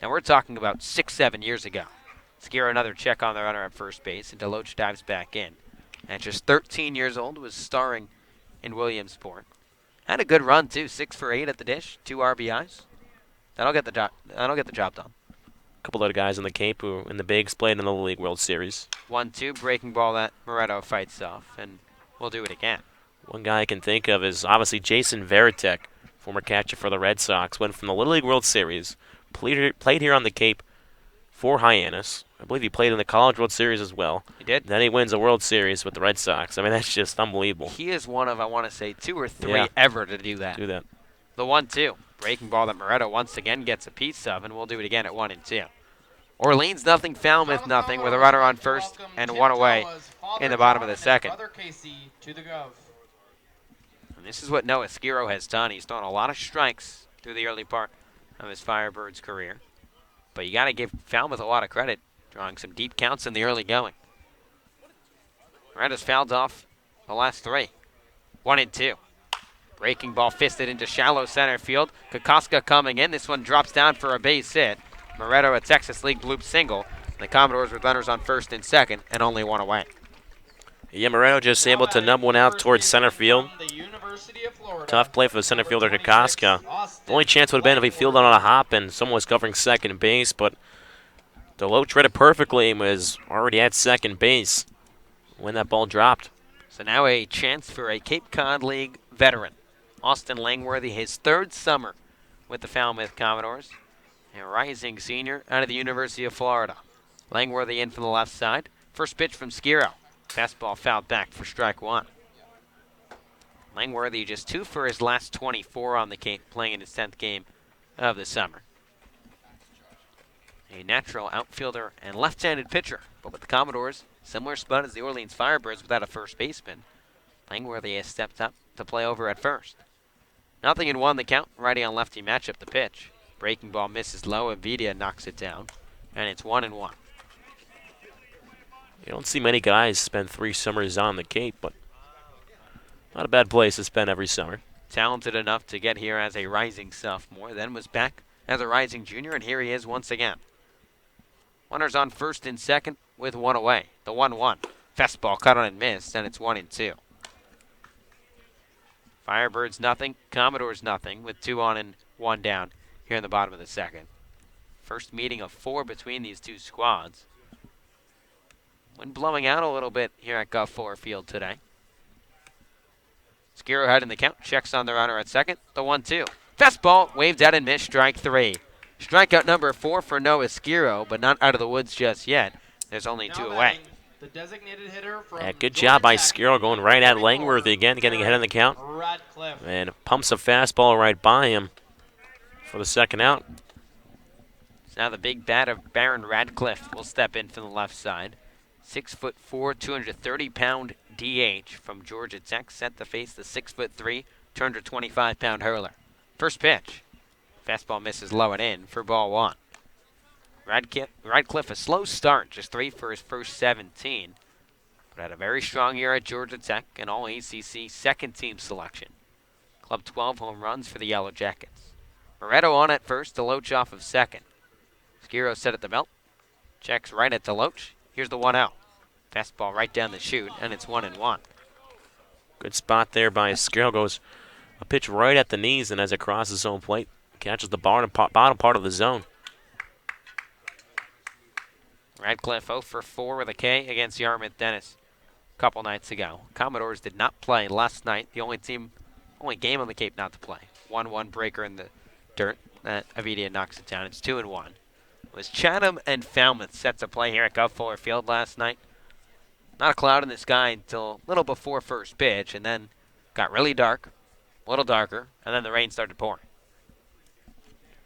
And we're talking about 6-7 years ago. Skiro another check on the runner at first base, and DeLoach dives back in. At just 13 years old, was starring in Williamsport. Had a good run too, 6 for 8 at the dish, 2 RBIs. That'll get the job done. A couple other guys in the Cape who in the Bigs played in the League World Series. 1-2, breaking ball that Moretto fights off, and we'll do it again. One guy I can think of is obviously Jason Varitek, former catcher for the Red Sox. Went from the Little League World Series, played here on the Cape for Hyannis. I believe he played in the College World Series as well. He did. Then he wins a World Series with the Red Sox. I mean, that's just unbelievable. He is one of, I want to say, 2 or 3 ever to do that. Do that. The 1-2. Breaking ball that Moretto once again gets a piece of, and we'll do it again at 1-2. Orleans nothing, Falmouth nothing, with a runner on first and one away in the bottom of the second. And this is what Noah Skiro has done. He's thrown a lot of strikes through the early part of his Firebirds career. But you got to give Falmouth a lot of credit, drawing some deep counts in the early going. Moretto's fouled off the last 3. 1-2. Breaking ball fisted into shallow center field. Kokoska coming in. This one drops down for a base hit. Moretto, a Texas League bloop single. The Commodores with runners on first and second and only one away. Yeah, Moretto just able to nub one out towards center field. Tough play for the center fielder, Kokoska. The only chance would have been if he fielded on a hop and someone was covering second base, but Deloach read it perfectly and was already at second base when that ball dropped. So now a chance for a Cape Cod League veteran. Austin Langworthy, his 3rd summer with the Falmouth Commodores. A rising senior out of the University of Florida. Langworthy in from the left side. First pitch from Skiro. Fastball fouled back for strike 1. Langworthy just 2 for his last 24 on the Cape, playing in his 10th game of the summer. A natural outfielder and left-handed pitcher, but with the Commodores, similar spot as the Orleans Firebirds without a first baseman. Langworthy has stepped up to play over at first. 0-1 the count, righty on lefty matchup the pitch. Breaking ball misses low, and Vidia knocks it down, and it's 1-1. You don't see many guys spend 3 summers on the Cape, but not a bad place to spend every summer. Talented enough to get here as a rising sophomore, then was back as a rising junior, and here he is once again. Runners on first and second with one away. The 1-1. Fastball cut on and missed, and it's 1-2. Firebirds nothing, Commodores nothing, with 2 on and 1 down here in the bottom of the second. First meeting of 4 between these two squads. Wind blowing out a little bit here at Gulf Fuller Field today. Skiro head in the count, checks on the runner at second. The 1-2. Fastball waved out and missed, strike 3. Strikeout number 4 for Noah Skiro, but not out of the woods just yet. There's only 2 away. The designated hitter from Yeah, good job by Skiro going right at Langworthy again, getting ahead in the count. And pumps a fastball right by him for the second out. So now the big bat of Baron Radcliffe will step in from the left side. 6'4", 230-pound DH from Georgia Tech, set to face the 6'3", 225-pound hurler. First pitch. Fastball misses low and in for ball 1. Radcliffe, a slow start, just 3 for his first 17, but had a very strong year at Georgia Tech, an all-ACC second-team selection. Club 12 home runs for the Yellow Jackets. Moretto on at first, Deloach off of second. Skiro set at the belt, checks right at Deloach. Here's the 1-0. Fastball right down the chute, and it's 1-1. Good spot there by Skiro. Goes a pitch right at the knees, and as it crosses home plate, catches the bottom part of the zone. Radcliffe 0 for 4 with a K against Yarmouth Dennis a couple nights ago. Commodores did not play last night. The only game on the Cape not to play. 1-1 breaker in the dirt. Avidia knocks it down. It's 2-1. It was Chatham and Falmouth set to play here at Gulf Fuller Field last night. Not a cloud in the sky until a little before first pitch, and then got really dark, a little darker, and then the rain started pouring.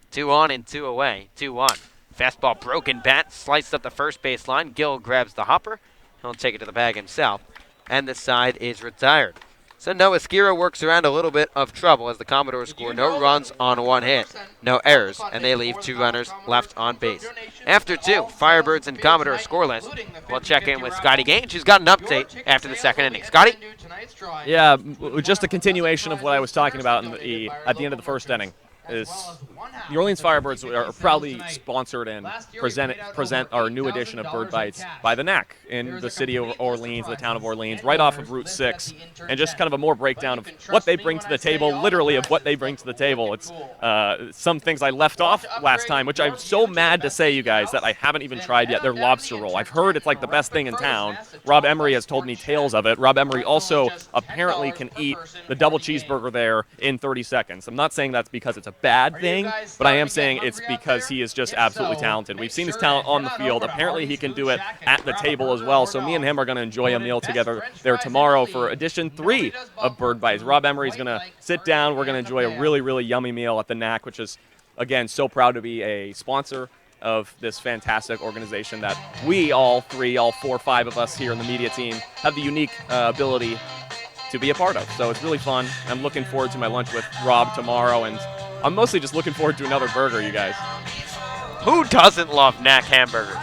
2 on and 2 away. 2-1. Fastball broken bat, sliced up the first base line. Gill grabs the hopper. He'll take it to the bag himself, and the side is retired. So Noah Skiro works around a little bit of trouble as the Commodores score no runs on 1 hit, no errors, and they leave 2 runners left on base. After 2, Firebirds and Commodores scoreless. We'll check in with Scotty Gage, who's got an update after the second inning. Scotty? Yeah, just a continuation of what I was talking about at the end of the first inning. Is the Orleans Firebirds are proudly sponsored and present our new edition of Bird Bites by the Knack in the city of Orleans, the town of Orleans, right off of Route 6, and just kind of a more breakdown of what they bring to the table, literally of what they bring to the table. It's some things I left off last time, which I'm so mad to say, you guys, that I haven't even tried yet. Their lobster roll. I've heard it's like the best thing in town. Rob Emery has told me tales of it. Rob Emery also apparently can eat the double cheeseburger there in 30 seconds. I'm not saying that's because it's a bad thing, but I am saying it's because he is just absolutely talented. We've seen his talent on the field. Apparently he can do it at the table as well, so me and him are going to enjoy a meal together there tomorrow for edition 3 of Bird Bites. Rob Emery's going to sit down. We're going to enjoy a really, really yummy meal at the Knack, which is, again, so proud to be a sponsor of this fantastic organization that we all 4, 5 of us here in the media team have the unique ability to be a part of. So it's really fun. I'm looking forward to my lunch with Rob tomorrow, and I'm mostly just looking forward to another burger, you guys. Who doesn't love Knack hamburgers?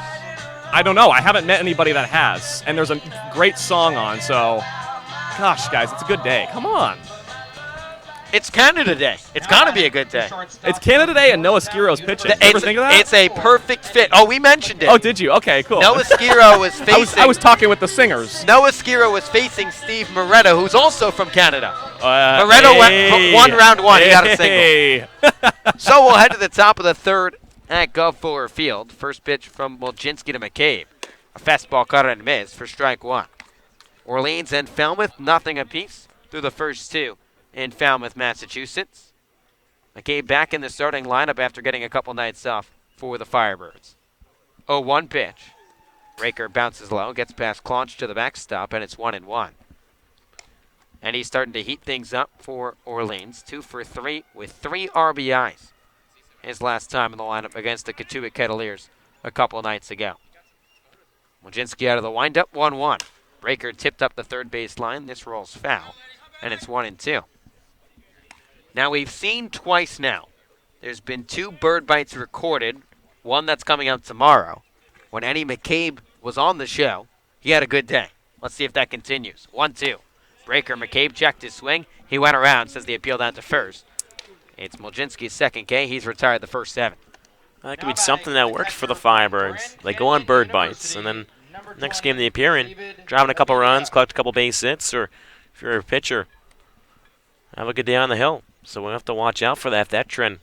I don't know. I haven't met anybody that has, and there's a great song on, so gosh, guys, it's a good day. Come on. It's Canada Day. It's got to be a good day. It's Canada Day and Noah Skiro's pitching. Did you ever think of that? It's a perfect fit. Oh, we mentioned it. Oh, did you? Okay, cool. Noah Skiro was facing... I was talking with the singers. Noah Skiro was facing Steve Moretta, who's also from Canada. Moretta won round 1. He got a single. So we'll head to the top of the third at Gov Fuller Field. First pitch from Molczynski to McCabe. A fastball cut and miss for strike 1. Orleans and Falmouth, nothing apiece through the first 2 in Falmouth, Massachusetts. McCabe back in the starting lineup after getting a couple nights off for the Firebirds. 0-1 pitch. Raker bounces low, gets past Claunch to the backstop, and it's 1-1. And he's starting to heat things up for Orleans. 2 for 3 with 3 RBIs. His last time in the lineup against the Katuitt Kettleers a couple nights ago. Molczynski out of the windup, 1-1. Raker tipped up the third base line. This rolls foul, and it's 1-2. Now, we've seen twice now. There's been 2 bird bites recorded, one that's coming out tomorrow. When Eddie McCabe was on the show, he had a good day. Let's see if that continues. 1-2. Breaker, McCabe checked his swing. He went around, says the appeal down to first. It's Molczynski's second K. He's retired the first 7. That could be something that works for the Firebirds. They go on bird bites, and then next game they appear in, driving a couple runs, collect a couple base hits, or if you're a pitcher, have a good day on the hill. So we'll have to watch out for that, if that trend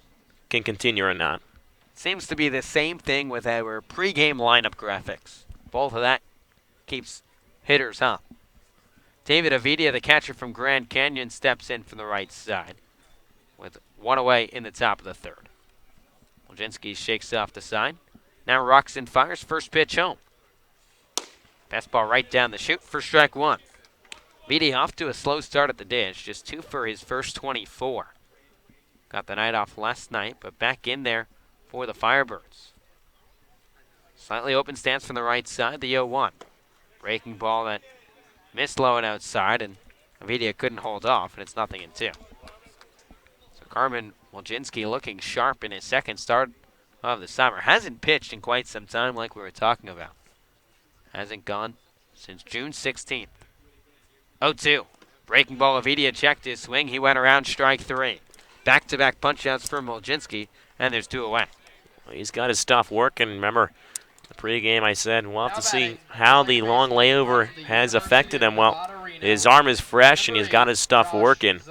can continue or not. Seems to be the same thing with our pregame lineup graphics. Both of that keeps hitters up. David Avidia, the catcher from Grand Canyon, steps in from the right side with 1 away in the top of the third. Molczynski shakes off the side. Now Roxon fires, first pitch home. Fastball right down the chute for strike 1. Beatty off to a slow start at the dish, just 2 for his first 24. Got the night off last night, but back in there for the Firebirds. Slightly open stance from the right side, the 0-1. Breaking ball that missed low and outside, and Avidia couldn't hold off, and it's 0-2. So Carmen Molczynski looking sharp in his second start of the summer. Hasn't pitched in quite some time like we were talking about. Hasn't gone since June 16th. 0-2. Breaking ball, Avidia checked his swing. He went around, strike 3. Back-to-back punch-outs for Molczynski, and there's 2 away. Well, he's got his stuff working. Remember, the pregame I said, we'll have to see how the long layover has affected him. Well, his arm is fresh, and he's got his stuff working.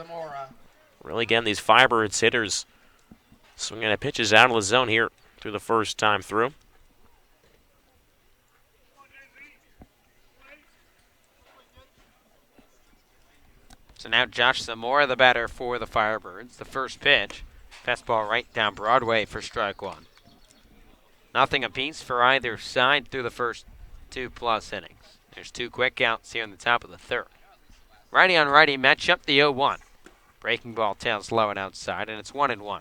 Really getting these Firebirds hitters swinging at pitches out of the zone here through the first time through. So now Josh Zamora, the batter for the Firebirds. The first pitch, fastball right down Broadway for strike 1. 0 apiece for either side through the first 2+ innings. There's 2 quick outs here in the top of the third. Righty on righty matchup, the 0-1. Breaking ball tails low and outside, and it's 1-1.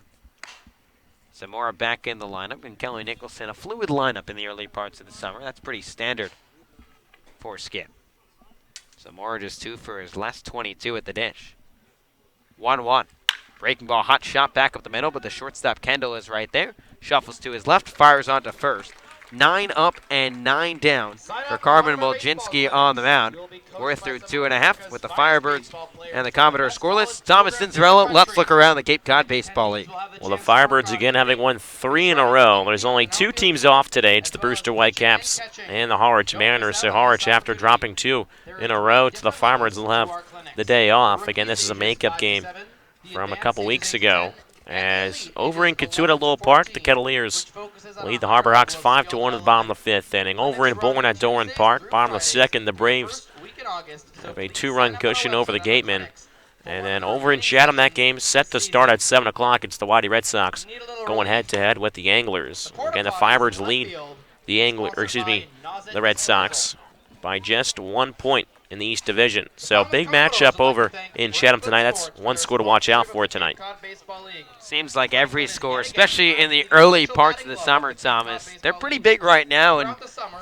Zamora back in the lineup, and Kelly Nicholson, a fluid lineup in the early parts of the summer. That's pretty standard for Skip. Zamora just 2 for his last 22 at the dish. 1-1. Breaking ball, hot shot back up the middle, but the shortstop Kendall is right there. Shuffles to his left, fires on to first. 9 up and 9 down for Carmen Molczynski on the mound. We're through 2.5 with the Firebirds and the Commodores scoreless. Thomas Cinzarello, let's look around the Cape Cod Baseball League. Well, the Firebirds again having won 3 in a row. There's only 2 teams off today. It's the Brewster Whitecaps and the Harwich Mariners. So Harwich, after dropping 2 in a row to the Firebirds, will have the day off. Again, this is a makeup game from a couple weeks ago. As over in Katuitt Park, the Kettleers lead the Harbor Hawks 5-1 at the bottom of the 5th inning. Over in Bourne at Doran Park, bottom of the 2nd, the Braves have a 2-run cushion over the Gatemen And then over in Chatham, that game set to start at 7 o'clock. It's the Whitey Red Sox going head-to-head with the Anglers. Again, the Firebirds lead the Red Sox by just 1 point in the East Division. So big matchup over in Chatham tonight. That's one score to watch out for tonight. Seems like every score, especially in the early parts of the summer, Thomas, they're pretty big right now, and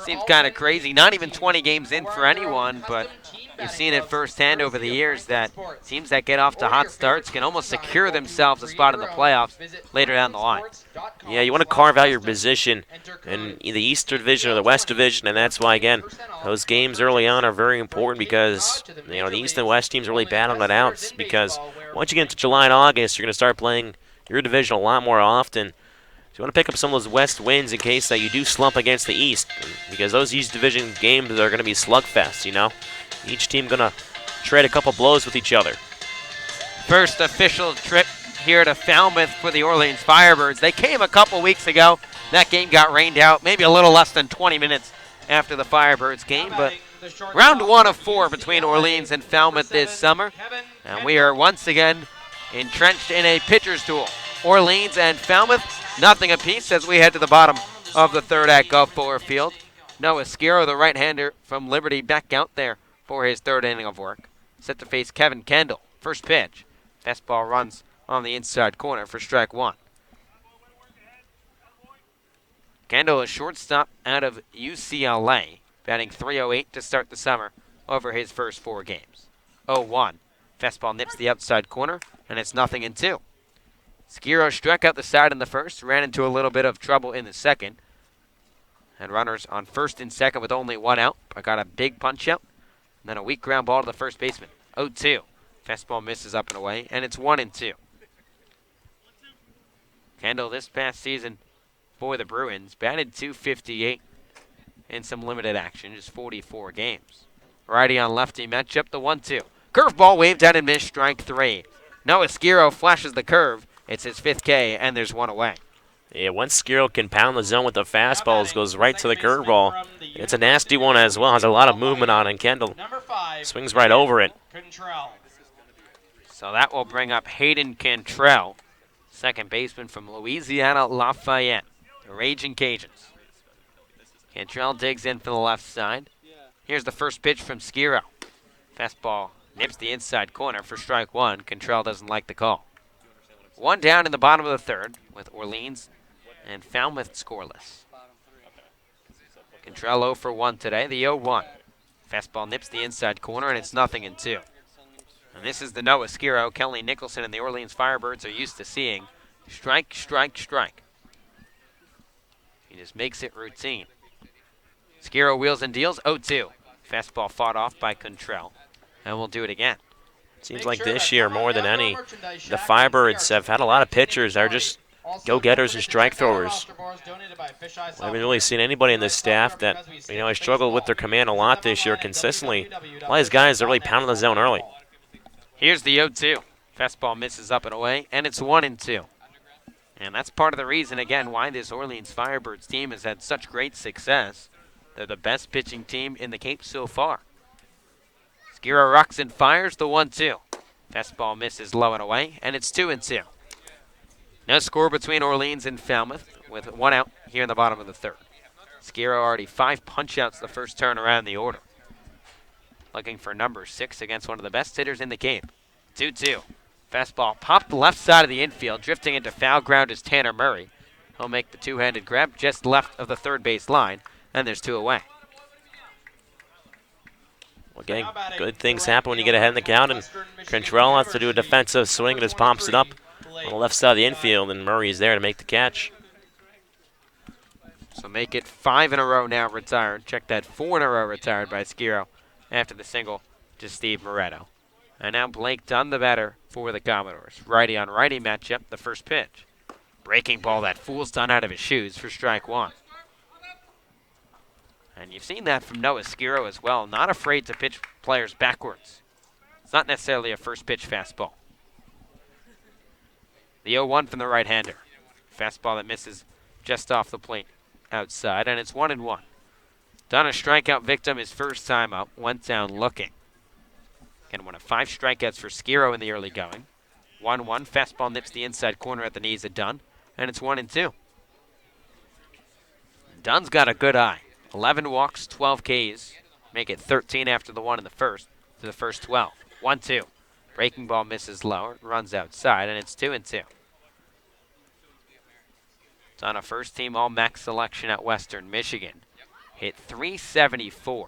seems kind of crazy. Not even 20 games in for anyone, but you've seen it firsthand over the years that teams that get off to hot starts can almost secure themselves a spot in the playoffs later down the line. Yeah, you want to carve out your position in the East Division or the West Division, and that's why, again, those games early on are very important because, you know, the East and West teams are really battling it out because once you get into July and August, you're going to start playing your division a lot more often. So you want to pick up some of those West wins in case that you do slump against the East because those East Division games are going to be slugfests, you know. Each team going to trade a couple blows with each other. First official trip here to Falmouth for the Orleans Firebirds. They came a couple weeks ago. That game got rained out, maybe a little less than 20 minutes after the Firebirds game, but round 1 of 4 between Orleans and Falmouth this summer. And we are once again entrenched in a pitcher's duel. Orleans and Falmouth, nothing apiece as we head to the bottom of the third at Gulf Fuller Field. Noah Skiro, the right-hander from Liberty, back out there for his third inning of work. Set to face Kevin Kendall. First pitch. Fastball runs on the inside corner for strike 1. Kendall, a shortstop out of UCLA, batting .308 to start the summer over his first 4 games. 0-1. Fastball nips the outside corner, and it's 0-2. Skiro struck out the side in the first, ran into a little bit of trouble in the second. Had runners on first and second with only 1 out, but got a big punch out. And then a weak ground ball to the first baseman. 0-2. Fastball misses up and away, and it's 1-2. Kendall this past season for the Bruins batted .258 in some limited action, just 44 games. Righty on lefty matchup, the 1-2. Curveball waved out and missed, strike 3. Noah Skiro flashes the curve. It's his 5th K, and there's 1 away. Yeah, once Skiro can pound the zone with the fastballs, goes right to the curveball. It's a nasty one as well. Has a lot of movement on it, and Kendall swings right over it. So that will bring up Hayden Cantrell, second baseman from Louisiana Lafayette, the Raging Cajuns. Cantrell digs in for the left side. Here's the first pitch from Skiro. Fastball nips the inside corner for strike 1. Cantrell doesn't like the call. 1 down in the bottom of the third with Orleans and Falmouth scoreless. Cantrell 0 for 1 today, the 0-1. Fastball nips the inside corner, and it's 0-2. And this is the Noah Skiro Kelly Nicholson and the Orleans Firebirds are used to seeing. Strike, strike, strike. He just makes it routine. Skiro wheels and deals, 0-2. Fastball fought off by Cantrell, and we'll do it again. Seems like this year, more than any, the Firebirds have had a lot of pitchers that are just go-getters and strike throwers. I haven't really seen anybody in this staff that, you know, has struggled with their command a lot this year consistently. A lot of these guys are really pounding the zone early. Here's the 0-2. Fastball misses up and away, and it's 1-2. And that's part of the reason, again, why this Orleans Firebirds team has had such great success. They're the best pitching team in the Cape so far. Skiro rocks and fires the 1-2. Fastball misses low and away, and it's 2-2. No score between Orleans and Falmouth with 1 out here in the bottom of the third. Skiro already 5 punch-outs the first turn around the order. Looking for number 6 against one of the best hitters in the game. 2-2. Fastball popped left side of the infield. Drifting into foul ground is Tanner Murray. He'll make the two-handed grab just left of the third base line, and there's 2 away. Again, good things happen when you get ahead in the count, and Cantrell has to do a defensive swing and just pops it up on the left side of the infield, and Murray's there to make the catch. So make it 5 in a row now retired. Check that, 4 in a row retired by Skiro after the single to Steve Moretto. And now Blake Dunn, the batter for the Commodores. Righty on righty matchup, the first pitch. Breaking ball that fools Dunn out of his shoes for strike 1. And you've seen that from Noah Skiro as well. Not afraid to pitch players backwards. It's not necessarily a first pitch fastball. The 0-1 from the right-hander. Fastball that misses just off the plate outside, and it's 1-1. Dunn a strikeout victim his first time up. Went down looking. Again, one of 5 strikeouts for Skiro in the early going. 1-1. Fastball nips the inside corner at the knees of Dunn, and it's 1-2. Dunn's got a good eye. 11 walks, 12 Ks. Make it 13 after the 1 in the first to the first 12. 1-2. Breaking ball misses low, runs outside, and it's 2-2. It's on a first-team All-MAC selection at Western Michigan. Hit .374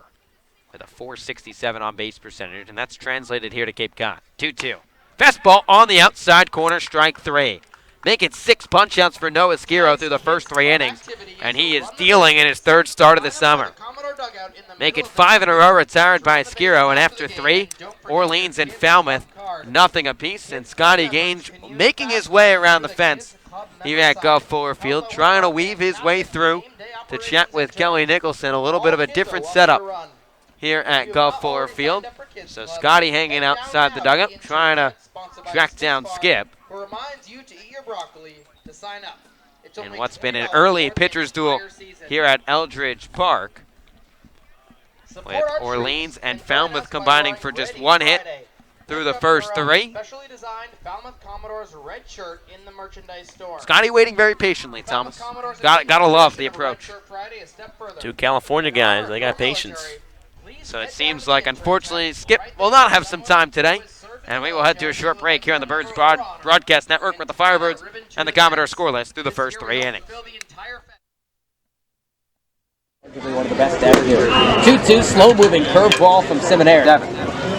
with a .467 on-base percentage, and that's translated here to Cape Cod. 2-2. Fastball on the outside corner, strike 3. Make it 6 punch-outs for Noah Skiro through the first 3 innings, and he is dealing in his 3rd start of the summer. Make it 5 in a row retired by Skiro, and after 3, Orleans and Falmouth, nothing apiece, and Scotty Gaines making his way around the fence here at Gulf Fuller Field, trying to weave his way through to chat with Kelly Nicholson. A little bit of a different setup here at Gulf Fuller Field. So Scotty hanging outside the dugout, trying to track down Skip. In what's been an early pitcher's duel here at Eldridge Park, with Orleans and Falmouth combining for just 1 hit through the first 3. Scotty waiting very patiently, Thomas. Gotta love the approach. 2 California guys, they got patience. So it seems like, unfortunately, Skip will not have some time today. And we will head to a short break here on the Birds Broadcast Network with the Firebirds and the Commodore scoreless through the first 3 innings. One of the best ever here. 2-2, slow-moving curveball from Seminaire.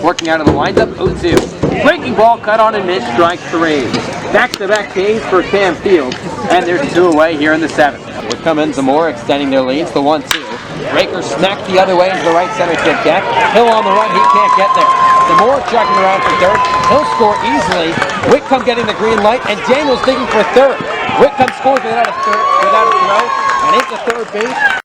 Working out of the windup, 0-2. Breaking ball, cut on and missed, strike 3. Back-to-back Ks for Cam Fields, and there's 2 away here in the 7th. Would come in Zamora extending their leads, the 1-2. Breaker smacked the other way into the right center tip deck. Hill on the run, he can't get there. Zamora checking around for 3rd. He'll score easily. Whitcomb getting the green light, and Daniels digging for 3rd. Whitcomb scores without a throw, and into 3rd base.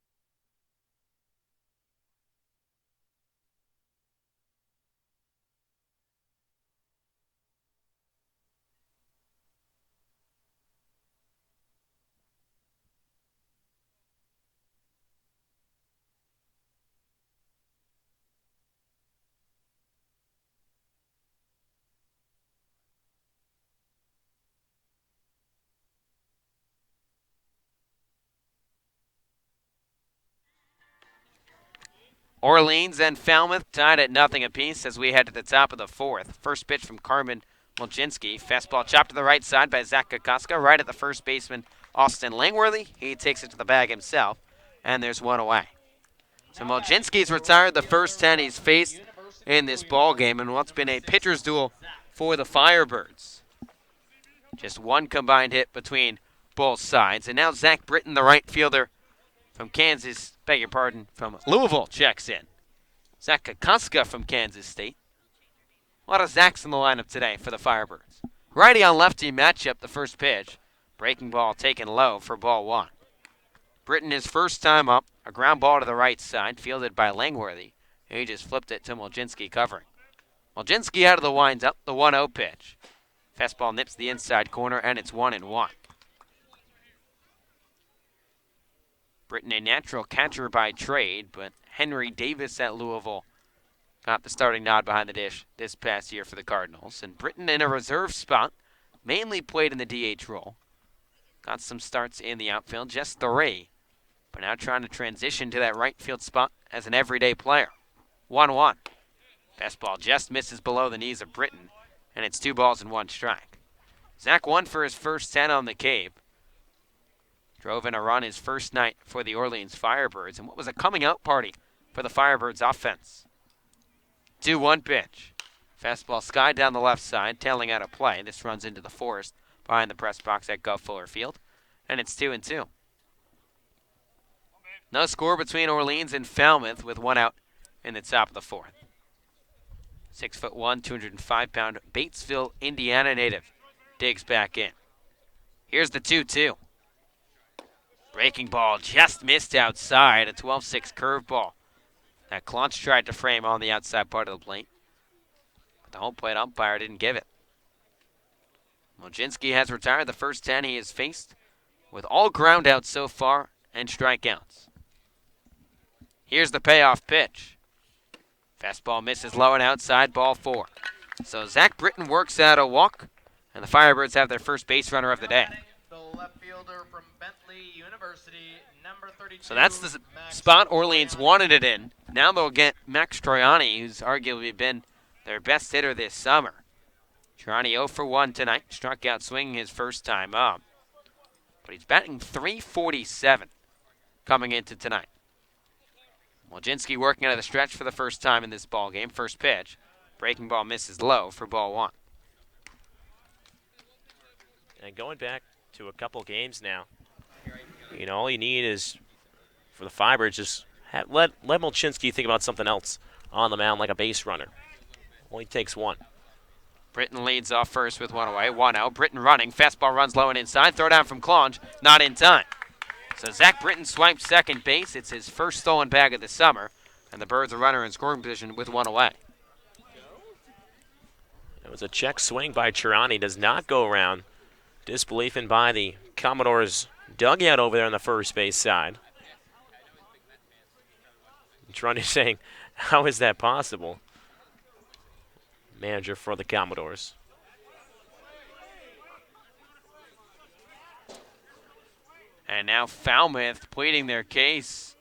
Orleans and Falmouth tied at nothing apiece as we head to the top of the 4th. First pitch from Carmen Mulchinski. Fastball chopped to the right side by Zach Kokoska, right at the first baseman, Austin Langworthy. He takes it to the bag himself, and there's 1 away. So Mulchinski's retired the first 10 he's faced in this ball game in what's been a pitcher's duel for the Firebirds. Just 1 combined hit between both sides. And now Zach Britton, the right fielder from Kansas, from Louisville, checks in. Zach Kokoska from Kansas State. A lot of Zachs in the lineup today for the Firebirds. Righty on lefty matchup, the first pitch. Breaking ball taken low for ball 1. Britton, his first time up, a ground ball to the right side, fielded by Langworthy. He just flipped it to Mulchinski covering. Mulchinski out of the windup, the 1-0 pitch. Fastball nips the inside corner, and it's 1-1. Britton, a natural catcher by trade, but Henry Davis at Louisville got the starting nod behind the dish this past year for the Cardinals. And Britton in a reserve spot, mainly played in the DH role. Got some starts in the outfield, just 3. But now trying to transition to that right field spot as an everyday player. 1-1. Fastball just misses below the knees of Britton, and it's 2 balls and 1 strike. Zach won for his first 10 on the Cape. Drove in a run his first night for the Orleans Firebirds, and what was a coming-out party for the Firebirds offense. 2-1 pitch. Fastball skied down the left side, tailing out of play. This runs into the forest behind the press box at Gulf Fuller Field, and it's 2-2. No score between Orleans and Falmouth with 1 out in the top of the 4th. 6'1", 205-pound Batesville, Indiana native digs back in. Here's the 2-2. Breaking ball just missed outside, a 12-6 curveball that Klontz tried to frame on the outside part of the plate. But the home plate umpire didn't give it. Mulchinski has retired the first 10 he has faced with all groundouts so far and strikeouts. Here's the payoff pitch. Fastball misses low and outside, ball 4. So Zach Britton works out a walk, and the Firebirds have their first base runner of the day. So that's the spot Orleans wanted it in. Now they'll get Max Troiani, who's arguably been their best hitter this summer. Troiani 0 for 1 tonight, struck out swinging his first time up. But he's batting .347 coming into tonight. Wojcinski working out of the stretch for the first time in this ball game. First pitch. Breaking ball misses low for ball 1. And going back to a couple games now, all you need is for the Firebirds, just let Wojcinski think about something else on the mound, like a base runner. Only takes one. Britton leads off first with 1 away. 1 out. Britton running. Fastball runs low and inside. Throw down from Klonge. Not in time. So Zach Britton swipes second base. It's his first stolen bag of the summer. And the Birds are runner in scoring position with 1 away. It was a check swing by Troiani. Does not go around. Disbelief in by the Commodores dugout over there on the first base side. Troiani saying, how is that possible? Manager for the Commodores. And now Falmouth pleading their case.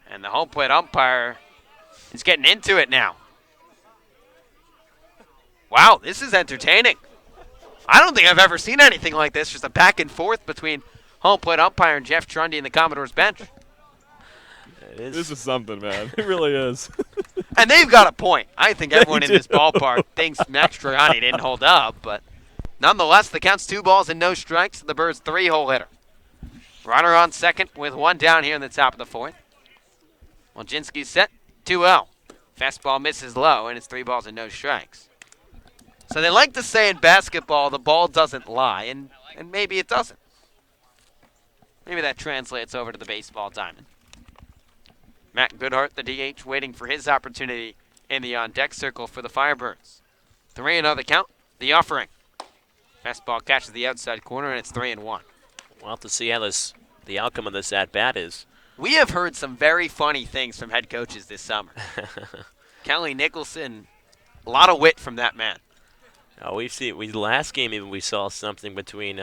And the home plate umpire is getting into it now. Wow, this is entertaining. I don't think I've ever seen anything like this. Just a back and forth between home plate umpire and Jeff Trundy and the Commodores bench. This is something, man. It really is. And they've got a point. I think everyone in this ballpark thinks Max Troiani didn't hold up, but nonetheless, the count's 2 balls and no strikes. The Birds 3-hole hitter. Runner on second with 1 down here in the top of the 4th. Wojcinski's set, 2-0. Fastball misses low, and it's 3 balls and no strikes. So they like to say in basketball, the ball doesn't lie, and maybe it doesn't. Maybe that translates over to the baseball diamond. Matt Goodhart, the DH, waiting for his opportunity in the on-deck circle for the Firebirds. 3-0 the count, the offering. Fastball catches the outside corner, and it's 3-1. We'll have to see how the outcome of this at-bat is. We have heard some very funny things from head coaches this summer. Kelly Nicholson, a lot of wit from that man. We've seen last game even we saw something between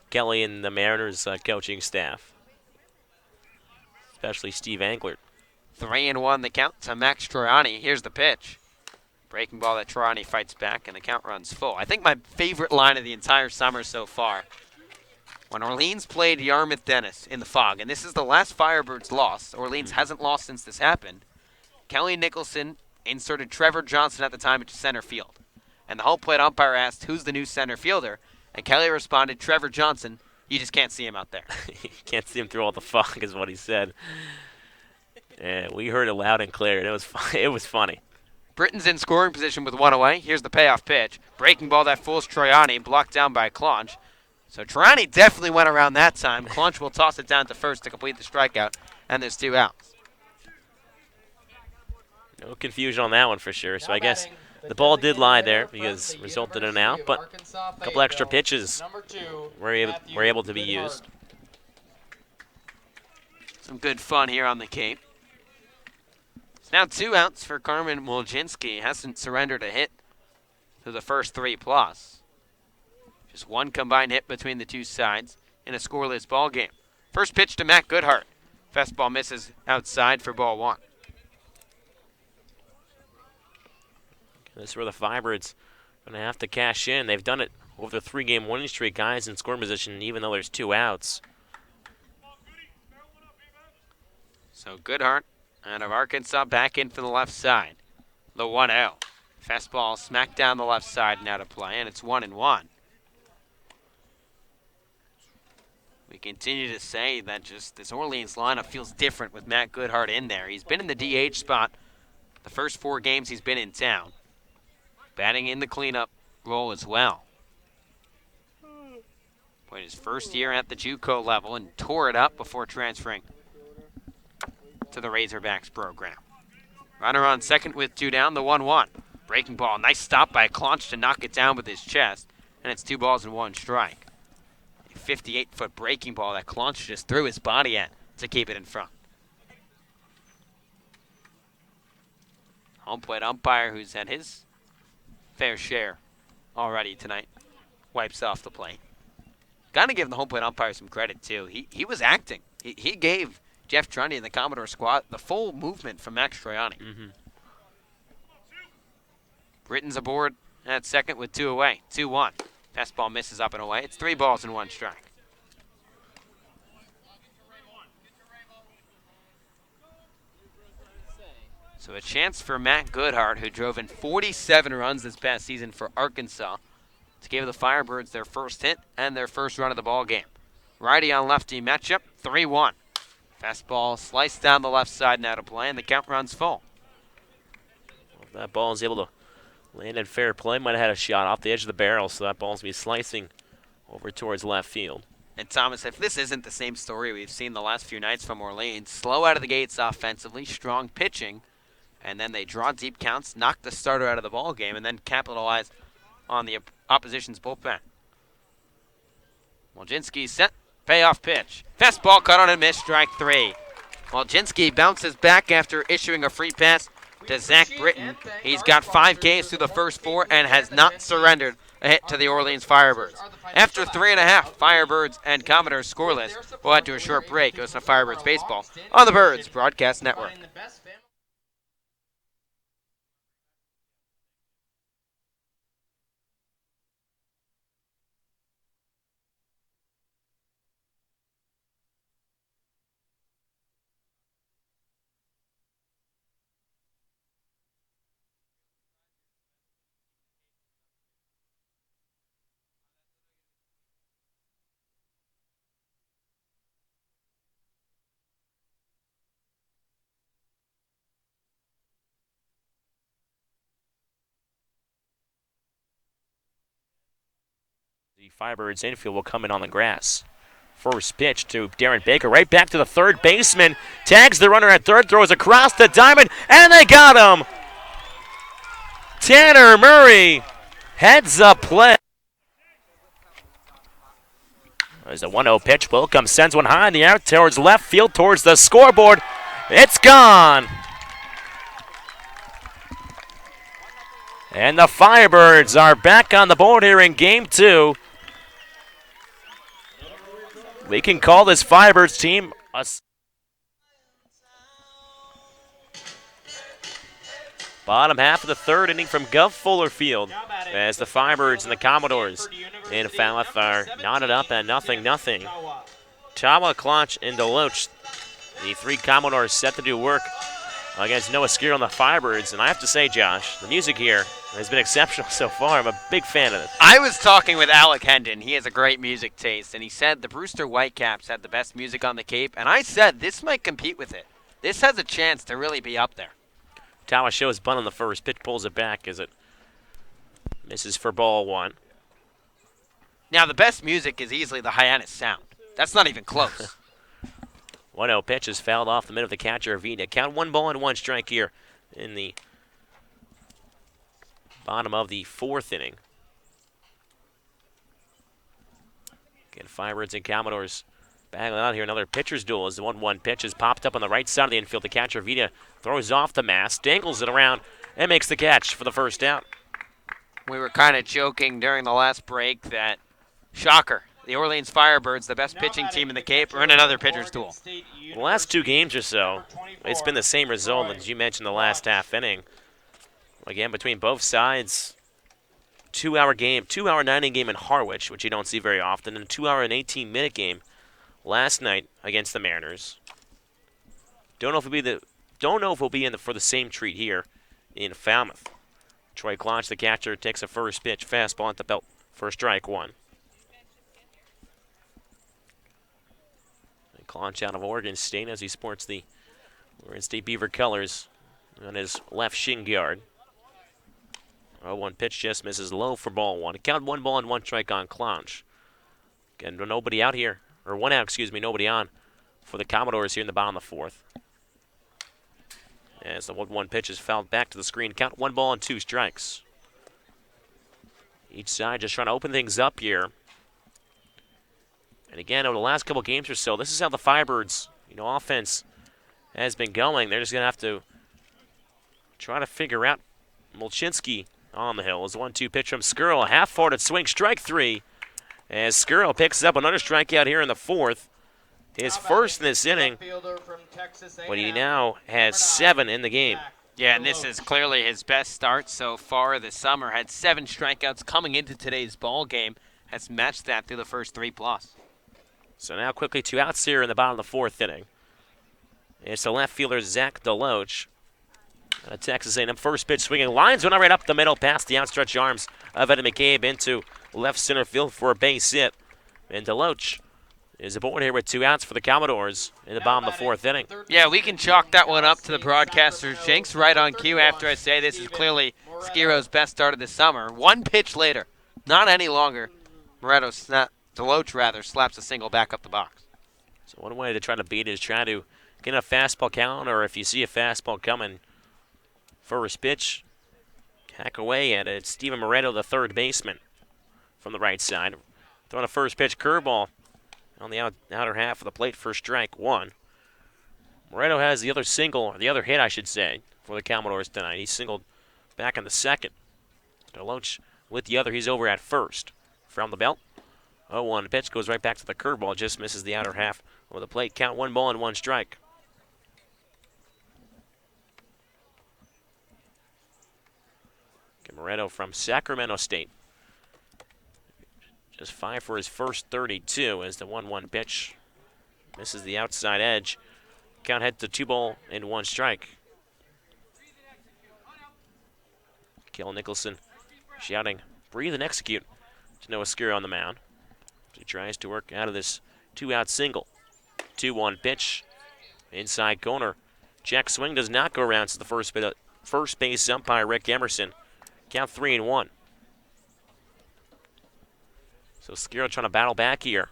Kelly and the Mariners coaching staff, especially Steve Anglert. 3-1 the count to Max Troiani. Here's the pitch. Breaking ball that Troiani fights back, and the count runs full. I think my favorite line of the entire summer so far, when Orleans played Yarmouth Dennis in the Fog, and this is the last Firebirds loss. Orleans hasn't lost since this happened. Kelly Nicholson inserted Trevor Johnson at the time into center field. And the home plate umpire asked, who's the new center fielder? And Kelly responded, Trevor Johnson. You just can't see him out there. You can't see him through all the fog is what he said. Yeah, we heard it loud and clear, and it was funny. Britton's in scoring position with 1 away. Here's the payoff pitch. Breaking ball that fools Troiani, blocked down by Klonge. So Troiani definitely went around that time. Klonge will toss it down to first to complete the strikeout, and there's 2 outs. No confusion on that one for sure. So I guess the ball did lie there because it resulted in an out, but a couple extra pitches were able to be used. Some good fun here on the Cape. It's now 2 outs for Carmen Wojcinski. Hasn't surrendered a hit through the first 3+. Just 1 combined hit between the 2 sides in a scoreless ball game. First pitch to Matt Goodhart. Fastball misses outside for ball 1. This is where the Firebirds are going to have to cash in. They've done it over the 3-game winning streak, guys in scoring position, even though there's 2 outs. So Goodhart out of Arkansas back in for the left side. The 1-0. Fastball smacked down the left side and out of play, and it's 1-1. We continue to say that just this Orleans lineup feels different with Matt Goodhart in there. He's been in the DH spot the first 4 games he's been in town. Batting in the cleanup role as well. Played his first year at the JUCO level and tore it up before transferring to the Razorbacks program. Runner on second with 2 down, the 1-1. Breaking ball, nice stop by Klonge to knock it down with his chest, and it's 2 balls and 1 strike. A 58-foot breaking ball that Klonge just threw his body at to keep it in front. Home plate umpire, who's had his fair share already tonight, wipes off the plate. Got to give the home plate umpire some credit, too. He was acting. He gave Jeff Trundy and the Commodore squad the full movement from Max Troiani. Britton's aboard at second with 2 away. 2-1. Fastball misses up and away. It's 3 balls and 1 strike. So a chance for Matt Goodhart, who drove in 47 runs this past season for Arkansas, to give the Firebirds their first hit and their first run of the ball game. Righty on lefty matchup, 3-1. Fastball sliced down the left side and out of play, and the count runs full. If that ball is able to land in fair play, might have had a shot off the edge of the barrel, so that ball's going to be slicing over towards left field. And Thomas, if this isn't the same story we've seen the last few nights from Orleans, slow out of the gates offensively, strong pitching, and then they draw deep counts, knock the starter out of the ball game, and then capitalize on the opposition's bullpen. Wojcinski set, payoff pitch. Fastball cut on and missed, strike 3. Wojcinski bounces back after issuing a free pass to Zach Britton. He's got 5 Ks through the first 4 and has not surrendered a hit to the Orleans Firebirds. After 3.5, Firebirds and Commodores scoreless. We'll head to a short break. It was Firebirds baseball on the Birds Broadcast Network. The Firebirds infield will come in on the grass. First pitch to Darren Baker, right back to the third baseman. Tags the runner at third, throws across the diamond, and they got him! Tanner Murray, heads up play. There's a 1-0 pitch. Wilcom sends one high in the air towards left field, towards the scoreboard. It's gone! And the Firebirds are back on the board here in Game 2. We can call this Firebirds team a bottom half of the third inning from Gov Fuller Field, as the Firebirds and the Commodores in Falmouth are knotted up at 0-0. Tawa, Klotch, and Deloach, the 3 Commodores set to do work against Noah Skier on the Firebirds. And I have to say, Josh, the music here has been exceptional so far. I'm a big fan of this. I was talking with Alec Hendon. He has a great music taste, and he said the Brewster Whitecaps had the best music on the Cape, and I said this might compete with it. This has a chance to really be up there. Tawa shows bunt on the first pitch, pulls it back as it misses for ball 1. Now, the best music is easily the Hyannis Sound. That's not even close. 1-0 pitch is fouled off the mid of the catcher, Avina. Count 1 ball and 1 strike here in the bottom of the 4th inning. Again, Firebirds and Commodores battling out here. Another pitcher's duel as the 1-1 pitch is popped up on the right side of the infield. The catcher, Avina, throws off the mask, dangles it around, and makes the catch for the first out. We were kind of joking during the last break that, shocker, the Orleans Firebirds, the best pitching team in the Cape, are in another pitcher's duel. The last 2 games or so, it's been the same result as you mentioned the last half inning. Again, between both sides, 2-hour game, 2-hour 9-inning game in Harwich, which you don't see very often, and a 2-hour and 18-minute game last night against the Mariners. Don't know if we'll be in for the same treat here in Falmouth. Troy Klotch, the catcher, takes a first pitch fastball at the belt for strike 1. Klotch out of Oregon State as he sports the Oregon State Beaver colors on his left shin guard. 0-1 pitch just misses low for ball 1. Count 1 ball and 1 strike on Klotch. Again, nobody out here, or 1 out, excuse me, nobody on for the Commodores here in the bottom of the 4th. As the 1-1 pitch is fouled back to the screen. Count 1 ball and 2 strikes. Each side just trying to open things up here. And again, over the last couple games or so, this is how the Firebirds, offense has been going. They're just going to have to trying to figure out Molchinski on the hill. Is 1-2 pitch from Skrull. Half-hearted swing, strike 3. As Skrull picks up another strikeout here in the 4th. His first in this inning, but he now has 7 in the game. Yeah, and this is clearly his best start so far this summer. Had 7 strikeouts coming into today's ball game. Has matched that through the first 3+. So now quickly 2 outs here in the bottom of the 4th inning. It's the left fielder, Zach Deloach. Texas A&M first pitch swinging. Lines one right up the middle past the outstretched arms of Eddie McCabe into left center field for a base hit. And Deloach is aboard here with 2 outs for the Commodores in the bottom of the 4th inning. Yeah, we can chalk that one up to the broadcasters. Jenks right on cue after I say this is clearly Skiro's best start of the summer. 1 pitch later, not any longer, Deloach slaps a single back up the box. So one way to try to beat it is try to get a fastball count, or if you see a fastball coming, first pitch, hack away at it. Steven Moretto, the third baseman, from the right side. Throwing a first pitch curveball on the outer half of the plate for strike 1. Moretto has the other single, or the other hit, I should say, for the Commodores tonight. He singled back in the 2nd. Deloach with the other. He's over at first. From the belt. 0-1 pitch goes right back to the curveball. Just misses the outer half of the plate. Count 1 ball and 1 strike. Moretto from Sacramento State. Just 5 for his first 32 as the 1-1 pitch misses the outside edge. Count head to 2 ball and 1 strike. Kellen Nicholson shouting, breathe and execute to Noah Skuro on the mound. He tries to work out of this 2-out single. 2-1 pitch. Inside corner. Jack swing does not go around to the first base umpire, Rick Emerson. Count 3-1. So Skuro trying to battle back here.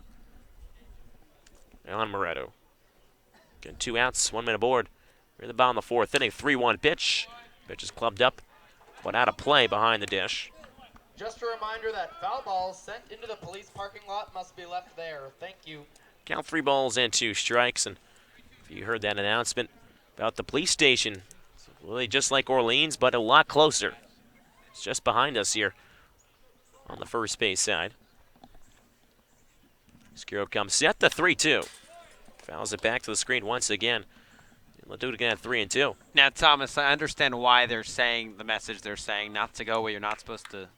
On Moretto. Getting 2 outs, 1 man aboard. We're in the bottom of the 4th inning. 3-1 pitch. Pitch is clubbed up, but out of play behind the dish. Just a reminder that foul balls sent into the police parking lot must be left there. Thank you. Count 3 balls and 2 strikes. And if you heard that announcement about the police station, it's really just like Orleans, but a lot closer. It's just behind us here on the first base side. Skuro comes set to 3-2. Fouls it back to the screen once again. They'll do it again at 3-2. Now, Thomas, I understand why they're saying the message they're saying, not to go where you're not supposed to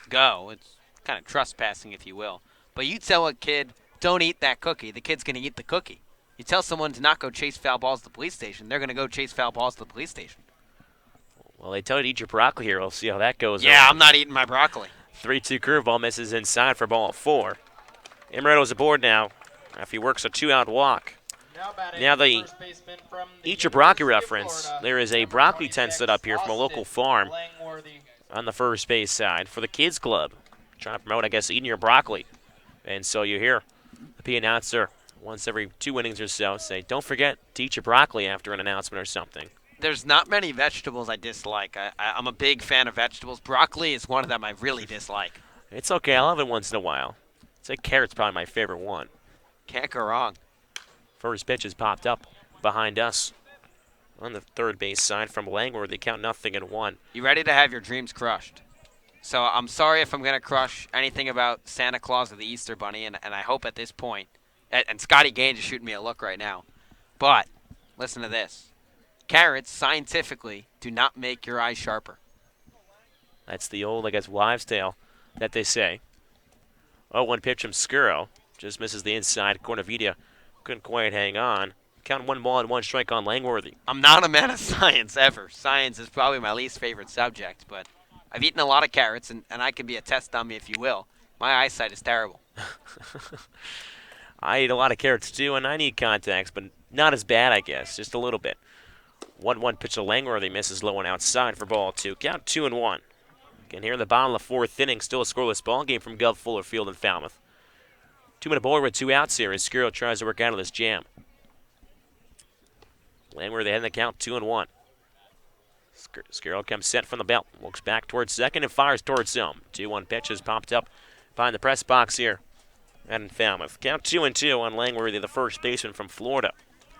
go. It's kind of trespassing, if you will. But you tell a kid, don't eat that cookie. The kid's going to eat the cookie. You tell someone to not go chase foul balls at the police station, they're going to go chase foul balls at the police station. Well, they tell you to eat your broccoli here. We'll see how that goes. Yeah, I'm not eating my broccoli. 3-2 curveball misses inside for ball 4. Amaretto's aboard now after he works a 2-out walk. Now the Eat Your Broccoli reference. There is a broccoli tent set up here from a local farm on the first base side for the kids club. Trying to promote, I guess, eating your broccoli. And so you hear the P announcer once every 2 innings or so say, don't forget to eat your broccoli after an announcement or something. There's not many vegetables I dislike. I'm a big fan of vegetables. Broccoli is one of them I really dislike. It's okay. I'll have it once in a while. I'd say carrot's probably my favorite one. Can't go wrong. First pitch has popped up behind us on the third base side from Langworthy. Count 0-1. You ready to have your dreams crushed? So I'm sorry if I'm going to crush anything about Santa Claus or the Easter Bunny, and I hope at this point, and Scotty Gaines is shooting me a look right now, but listen to this. Carrots, scientifically, do not make your eyes sharper. That's the old, I guess, wives' tale that they say. 0-1 pitch from Skuro. Just misses the inside. Cornavidia couldn't quite hang on. Count 1 ball and 1 strike on Langworthy. I'm not a man of science ever. Science is probably my least favorite subject, but I've eaten a lot of carrots, and I can be a test dummy if you will. My eyesight is terrible. I eat a lot of carrots too, and I need contacts, but not as bad, I guess. Just a little bit. 1-1 pitch to Langworthy, misses low and outside for ball 2. Count 2-1. Again, here in the bottom of the 4th inning, still a scoreless ball game from Gov Fuller Field in Falmouth. 2-minute ball with 2 outs here as Skuro tries to work out of this jam. Langworthy heading the count 2-1. Skuro comes set from the belt, looks back towards second and fires towards home. 2-1 pitch is popped up behind the press box here in Falmouth. Count 2-2 on Langworthy, the first baseman from Florida.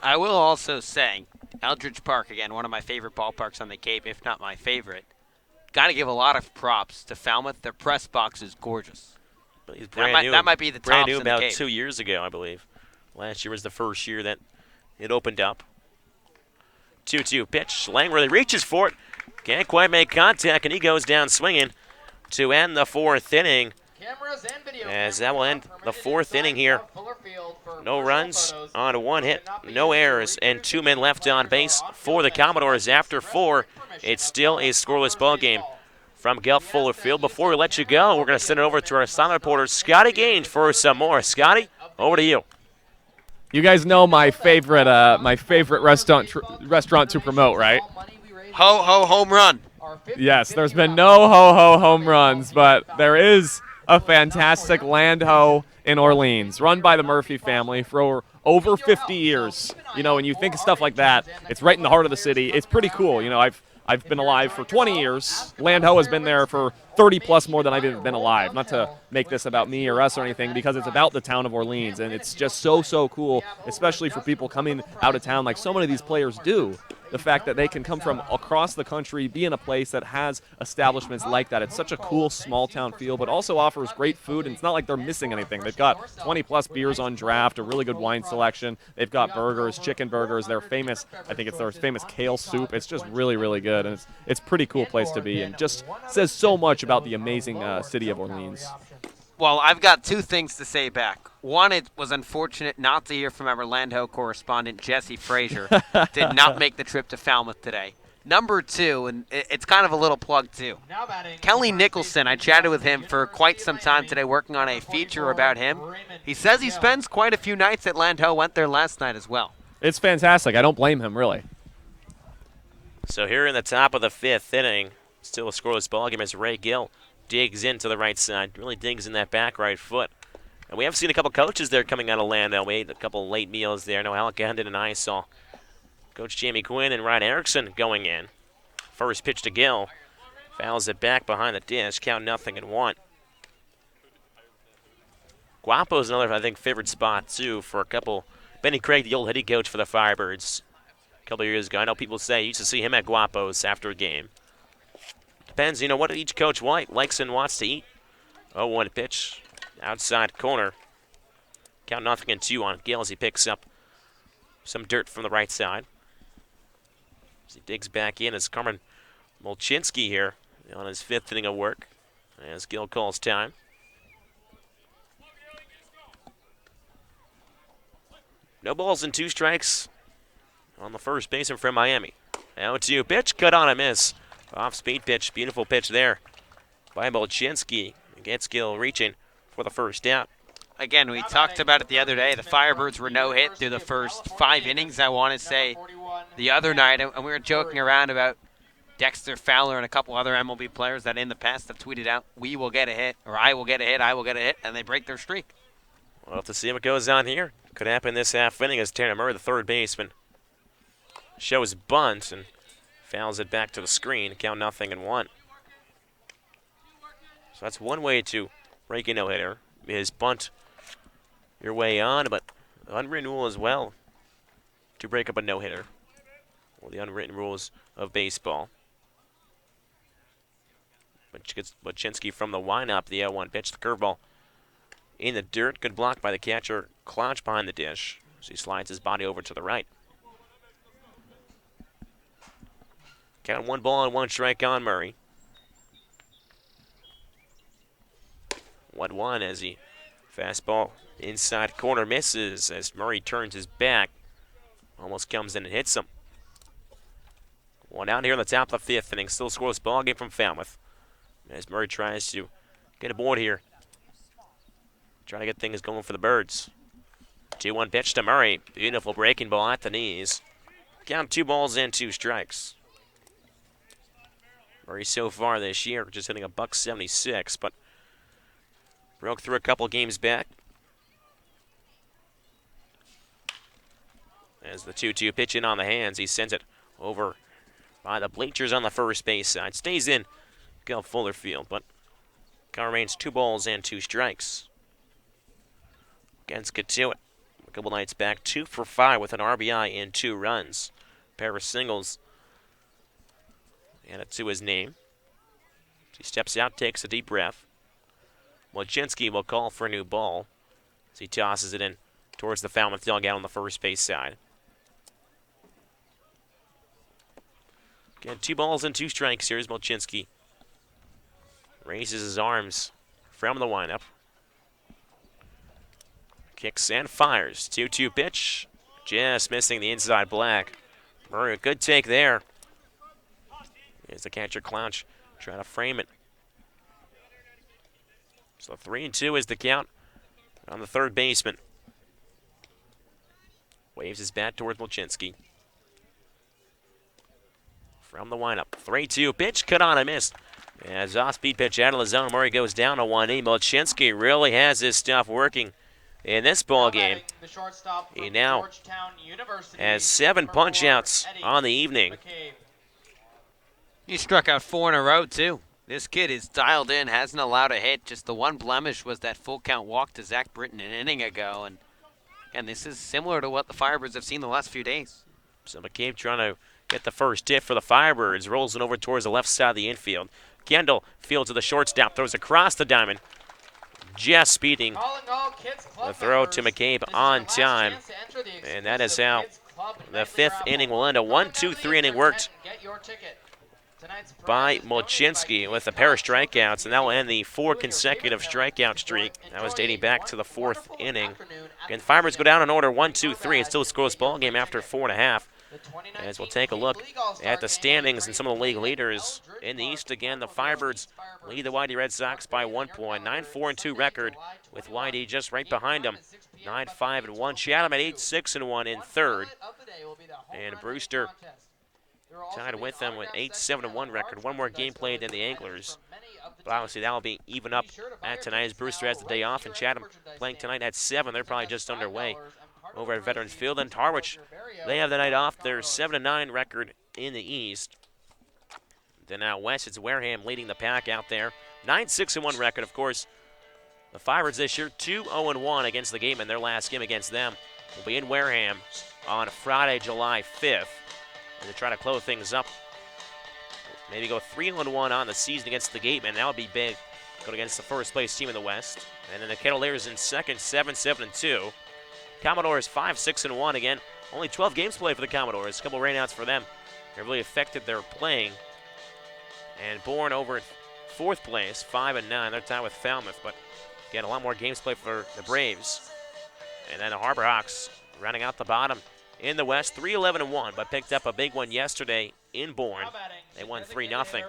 I will also say, Eldridge Park, again, one of my favorite ballparks on the Cape, if not my favorite. Got to give a lot of props to Falmouth. Their press box is gorgeous. But he's brand new. That might be the brand tops new in the about Cape. 2 years ago, I believe. Last year was the first year that it opened up. 2-2 pitch. Langworthy reaches for it. Can't quite make contact, and he goes down swinging to end the 4th inning. As that will end the 4th inning here. No runs on 1 hit, no errors, and 2 men left on base for the Commodores. After 4, it's still a scoreless ball game from Guelph Fuller Field. Before we let you go, we're going to send it over to our sound reporter, Scotty Gaines, for some more. Scotty, over to you. You guys know my favorite restaurant to promote, right? Ho ho home run. Yes, there's been no ho-ho home runs, but there is a fantastic Land Ho in Orleans, run by the Murphy family for over 50 years. You know, when you think of stuff like that, it's right in the heart of the city. It's pretty cool. You know, I've been alive for 20 years. Land Ho has been there for 30 plus more than I've even been alive. Not to make this about me or us or anything, because it's about the town of Orleans, and it's just so cool, especially for people coming out of town like so many of these players do. The fact that they can come from across the country, be in a place that has establishments like that. It's such a cool small town feel, but also offers great food, and it's not like they're missing anything. They've got 20 plus beers on draft, a really good wine selection. They've got burgers, chicken burgers. They're famous, I think it's their famous kale soup. It's just really good, and it's a pretty cool place to be, and just says so much about the amazing city of Orleans. Well, I've got 2 things to say back. One, it was unfortunate not to hear from our Land Ho correspondent, Jesse Frazier. Did not make the trip to Falmouth today. Number 2, and it's kind of a little plug too. Kelly Nicholson, I chatted with him for quite some time today working on a feature about him. He says he spends quite a few nights at Land Ho, went there last night as well. It's fantastic. I don't blame him, really. So here in the top of the 5th inning, still a scoreless ball game as Ray Gill digs into the right side, really digs in that back right foot. And we have seen a couple coaches there coming out of Landau. We ate a couple late meals there. No, Alec Hendon and I saw Coach Jamie Quinn and Ryan Erickson going in. First pitch to Gill. Fouls it back behind the dish. Count 0-1. Guapo's another, I think, favorite spot, too, for a couple. Benny Craig, the old hitting coach for the Firebirds a couple of years ago. I know people say you used to see him at Guapo's after a game. Depends, you know, what each coach likes and wants to eat. 0-1 pitch. Outside corner. Count 0-2 on Gill as he picks up some dirt from the right side. As he digs back in, as Carmen Molchinski here on his 5th inning of work. As Gill calls time. No balls and 2 strikes on the first baseman from Miami. 0-2 pitch, cut on a miss. Off-speed pitch, beautiful pitch there by Molchinski. Gets Gill reaching for the first out. Again, we talked about it the other day. The Firebirds were no-hit through the first 5 innings, I want to say, the other night. And we were joking around about Dexter Fowler and a couple other MLB players that in the past have tweeted out, we will get a hit, or I will get a hit, I will get a hit, and they break their streak. We'll have to see what goes on here. Could happen this half inning as Tanner Murray, the third baseman, shows bunt and fouls it back to the screen. Count 0-1. So that's one way to break a no-hitter, is bunt your way on, but unwritten rule as well to break up a no-hitter. Well, the unwritten rules of baseball. But gets Wachinski from the windup, the 0-1 pitch, the curveball in the dirt. Good block by the catcher. Clouch behind the dish as he slides his body over to the right. Count 1 ball and 1 strike on Murray. 1-1 as he fastball inside corner misses as Murray turns his back. Almost comes in and hits him. 1 out here in the top of the 5th inning. Still scoreless ball game from Falmouth. As Murray tries to get aboard here. Trying to get things going for the Birds. 2-1 pitch to Murray. Beautiful breaking ball at the knees. Count 2 balls and 2 strikes. Murray so far this year just hitting a .176, but broke through a couple games back. As the 2-2 pitch in on the hands, he sends it over by the bleachers on the first base side. Stays in Guelph Fuller Field, but count remains 2 balls and 2 strikes. Against Katuitt. a couple nights back, 2 for 5 with an RBI and 2 runs. Pair of singles. And it to his name. He steps out, takes a deep breath. Wojcinski will call for a new ball as he tosses it in towards the Falmouth dugout on the first base side. Again, 2 balls and 2 strikes. Here's Wojcinski. Raises his arms from the windup. Kicks and fires. 2-2 pitch. Just missing the inside black. Murray, a good take there. Here's the catcher Clouch trying to frame it. So 3-2 is the count on the third baseman. Waves his bat towards Wojcinski. From the windup. 3-2 pitch. Cut on and missed. As off-speed pitch out of the zone. Murray goes down to 1-8. Wojcinski really has his stuff working in this ball game. He now has 7 punch-outs on the evening. He struck out 4 in a row, too. This kid is dialed in, hasn't allowed a hit. Just the one blemish was that full count walk to Zach Britton an inning ago. And this is similar to what the Firebirds have seen the last few days. So McCabe trying to get the first hit for the Firebirds. Rolls it over towards the left side of the infield. Kendall fields to the shortstop, throws across the diamond. Just speeding. The throw to McCabe on time. And that is how the 5th inning will end. A 1-2-3 inning worked by Wojcinski with a pair of strikeouts, and that will end the 4 consecutive strikeout streak. That was dating back to the 4th inning. Again, Firebirds go down in order 1-2-3. It's still a scoreless ball game after 4.5. As we'll take a look at the standings and some of the league leaders in the East. Again, the Firebirds lead the YD Red Sox by 1 point. 9-4-2 record with YD just right behind them. 9-5-1. Chatham at 8-6-1 in third. And Brewster tied with them with 8-7-1 record. 1 more game played than the Anglers. But obviously that will be even up at tonight as Brewster has the day off, and Chatham playing tonight at 7. They're probably just underway over at Veterans Field. And Harwich, they have the night off. Their 7-9 record in the East. Then out west, it's Wareham leading the pack out there. 9-6-1 record, of course. The Firebirds this year 2-0-1 against the Gatemen. Their last game against them will be in Wareham on Friday, July 5th. And to try to close things up, maybe go 3-1 on the season against the Gatemen. That would be big. Go against the first place team in the West. And then the Cavaliers in second, 7-7-2. Commodores 5-6-1 again. Only 12 games played for the Commodores. A couple rainouts for them. It really affected their playing. And Bourne over at 4th place, 5-9. They're tied with Falmouth, but again, a lot more games played for the Braves. And then the Harbor Hawks rounding out the bottom in the West, 3-11-1, but picked up a big one yesterday in Bourne. They won 3-0.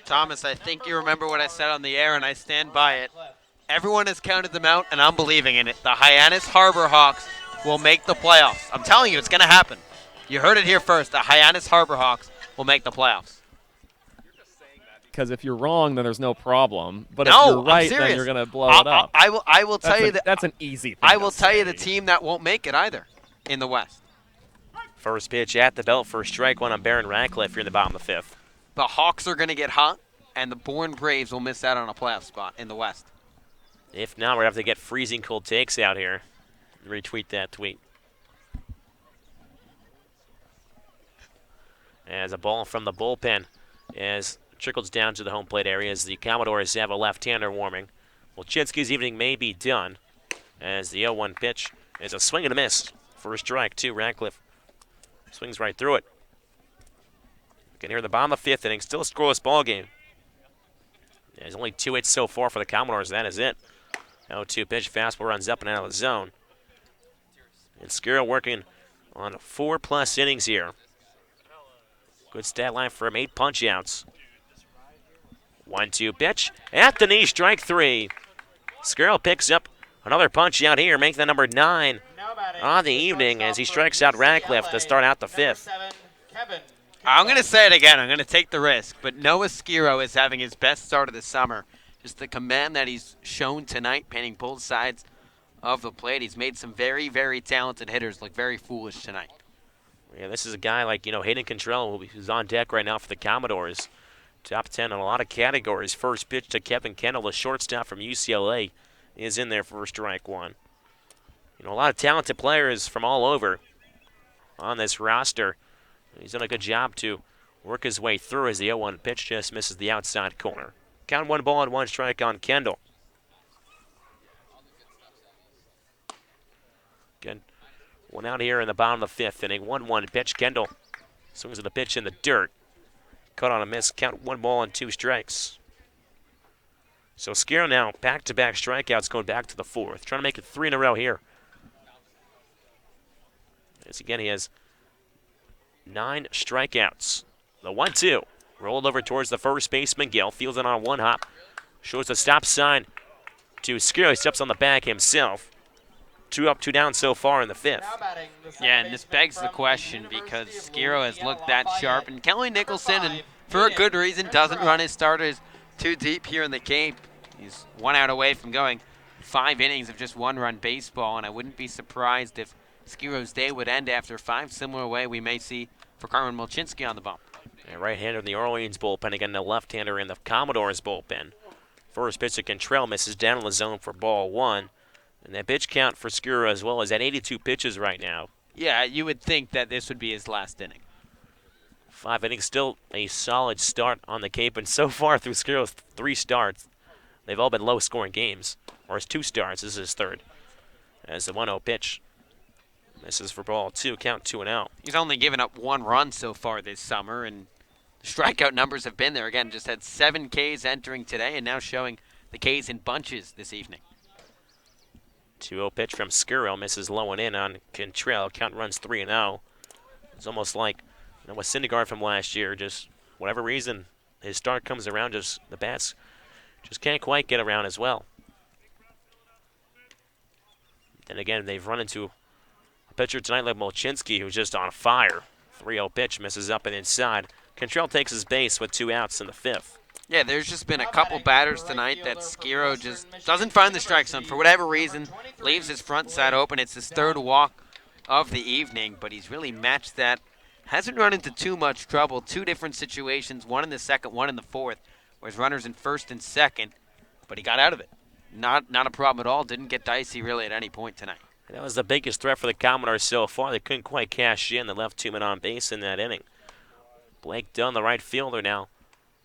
Thomas, I think you remember what I said on the air, and I stand by it. Everyone has counted them out, and I'm believing in it. The Hyannis Harbor Hawks will make the playoffs. I'm telling you, it's going to happen. You heard it here first. The Hyannis Harbor Hawks will make the playoffs. Because if you're wrong, then there's no problem. But no, if you're right, then you're going to blow it up. I will tell you that that's an easy thing I will tell you the team that won't make it either in the West. First pitch at the belt for strike one on Barron Radcliffe here in the bottom of the 5th. The Hawks are going to get hot, and the Bourne Braves will miss out on a playoff spot in the West. If not, we're going to have to get freezing cold takes out here. Retweet that tweet. As a ball from the bullpen as trickles down to the home plate area as the Commodores have a left-hander warming. Wojcinski's evening may be done as the 0-1 pitch is a swing and a miss. First strike to Radcliffe. Swings right through it. Again, here in the bottom of the 5th inning, still a scoreless ball game. There's only 2 hits so far for the Commodores. That is it. 0-2 pitch, fastball runs up and out of the zone. And Skirrell working on 4+ innings here. Good stat line for him, 8 punch-outs. 1-2 pitch at the knee, strike 3. Skirrell picks up another punch-out here, making that number 9 on the evening as he strikes out Radcliffe to start out the 5th. I'm going to say it again. I'm going to take the risk. But Noah Skirrell is having his best start of the summer. Just the command that he's shown tonight, painting both sides of the plate. He's made some very, very talented hitters look very foolish tonight. Yeah, this is a guy like, Hayden Contrell, who's on deck right now for the Commodores. Top 10 in a lot of categories. First pitch to Kevin Kendall, the shortstop from UCLA, is in there for strike 1. A lot of talented players from all over on this roster. He's done a good job to work his way through as the 0-1 pitch just misses the outside corner. Count 1 ball and 1 strike on Kendall. Again, one out here in the bottom of the 5th inning. 1-1 pitch. Kendall swings at the pitch in the dirt. Caught on a miss. Count 1 ball and 2 strikes. So Skiro now back-to-back strikeouts going back to the 4th. Trying to make it 3 in a row here. As again, he has 9 strikeouts. The 1-2. Rolled over towards the first baseman. Gill fields it on 1 hop. Shows the stop sign to Skiro. He steps on the bag himself. 2 up, 2 down so far in the 5th. Yeah, and this begs the question because Skiro has looked that sharp, and Kelly Nicholson, and for a good reason, doesn't run his starters too deep here in the Cape. He's 1 out away from going 5 innings of just 1-run baseball, and I wouldn't be surprised if Skiro's day would end after 5, similar way we may see for Carmen Molchinski on the bump. A right-hander in the Orleans bullpen, again the left-hander in the Commodores bullpen. First pitch to Cantrell misses down in the zone for ball 1. And that pitch count for Skiro as well is at 82 pitches right now. Yeah, you would think that this would be his last inning. 5 innings, still a solid start on the Cape, and so far through Skiro's 3 starts, they've all been low-scoring games. Or his 2 starts, this is his 3rd. As the 1-0 pitch misses for ball 2, count 2-0. He's only given up 1 run so far this summer, and the strikeout numbers have been there. Again, just had 7 Ks entering today, and now showing the Ks in bunches this evening. 2-0 pitch from Skiro misses low and in on Cantrell. Count runs 3-0. It's almost like with Syndergaard from last year, just whatever reason his start comes around, just the bats just can't quite get around as well. Then again, they've run into a pitcher tonight like Molchinski, who's just on fire. 3-0 pitch misses up and inside. Cantrell takes his base with 2 outs in the 5th. Yeah, there's just been a couple batters tonight that Skiro just doesn't find the strike zone for whatever reason, leaves his front side open. It's his 3rd walk of the evening, but he's really matched that. Hasn't run into too much trouble. 2 different situations, 1 in the 2nd, 1 in the 4th, where his runners in 1st and 2nd, but he got out of it. Not a problem at all. Didn't get dicey really at any point tonight. That was the biggest threat for the Commodores so far. They couldn't quite cash in. They left 2 men on base in that inning. Blake Dunn, the right fielder now,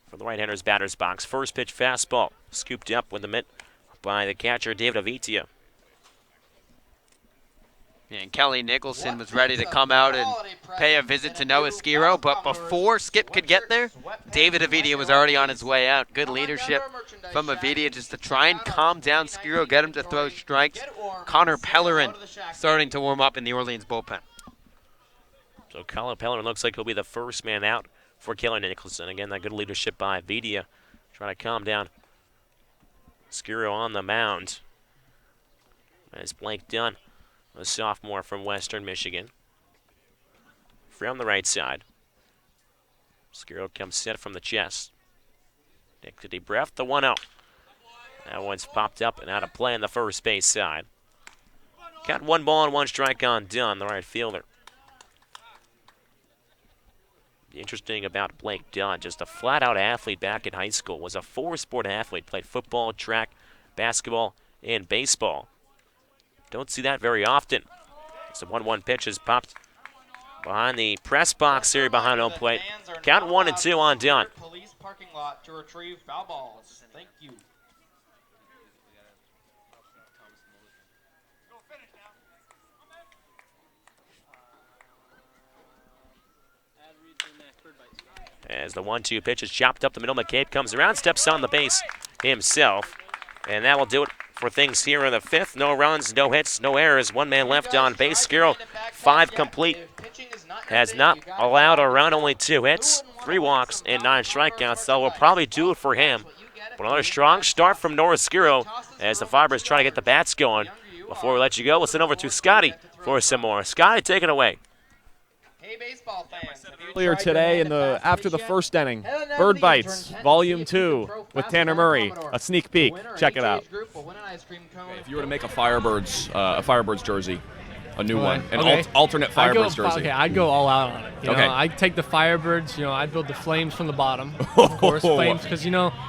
for the right-hander's batter's box. First pitch fastball, scooped up with the mitt by the catcher, David Avitia. And Kelly Nicholson was ready to come out and pay a visit to Noah Skiro, but before Skip could get there, David Avitia was already on his way out. Good leadership from Avitia just to try and calm down Skiro, get him to throw strikes. Connor Pellerin starting to warm up in the Orleans bullpen. So Connor Pellerin looks like he'll be the first man out for Kelly Nicholson. Again, that good leadership by Avitia, trying to calm down Skiro on the mound. As Blake Dunn, a sophomore from Western Michigan, from the right side. Skiro comes set from the chest. Takes a deep breath, the 1-0. That one's popped up and out of play on the first base side. Count 1 ball and 1 strike on Dunn, the right fielder. Interesting about Blake Dunn, just a flat-out athlete back in high school. Was a 4-sport athlete, played football, track, basketball, and baseball. Don't see that very often. So 1-1 pitch is popped behind the press box here behind home plate. Count 1 and 2 on Dunn. Police parking lot to retrieve foul balls. Thank you. As the 1-2 pitch is chopped up the middle, McCabe comes around, steps on the base himself. And that will do it for things here in the 5th. No runs, no hits, no errors. 1 man left on base. Skiro, 5 complete. Has not allowed a run, only 2 hits, 3 walks, and 9 strikeouts. So we'll probably do it for him. But another strong start from Norris Skiro as the Firebirds try to get the bats going. Before we let you go, we'll send over to Scotty for some more. Scotty, take it away. Hey, baseball fans. Earlier today, after the first inning, Bird Bites, Volume 2, with Tanner Murray. A sneak peek. Check it out. If you were to make a Firebirds jersey, a new one, an alternate Firebirds jersey. Okay, I'd go all out on it. You know, I'd take the Firebirds. You know, I'd build the Flames from the bottom. Of course, Flames, because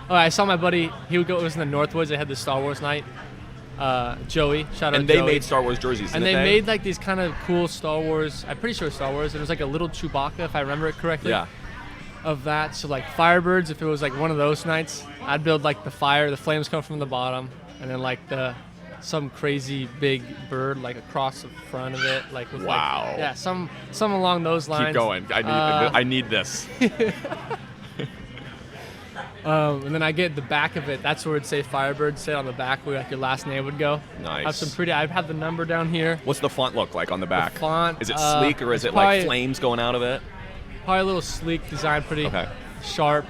I saw my buddy. He would go. It was in the Northwoods. They had the Star Wars night. Joey. Shout out And they Joey. made Star Wars jerseys, And didn't they they? made like these kind of cool Star Wars. I'm pretty sure Star Wars. It was like a little Chewbacca, if I remember it correctly. Yeah. Of that, so like Firebirds, if it was like one of those nights, I'd build like the flames come from the bottom, and then like some crazy big bird like across the front of it, like with Wow. like some along those lines. Keep going. I need this. And then I get the back of it. That's where it'd say Firebird. Say on the back where like your last name would go. Nice. I've had the number down here. What's the font look like on the back? The font. Is it sleek or is it probably, like flames going out of it? Probably a little sleek design, pretty sharp.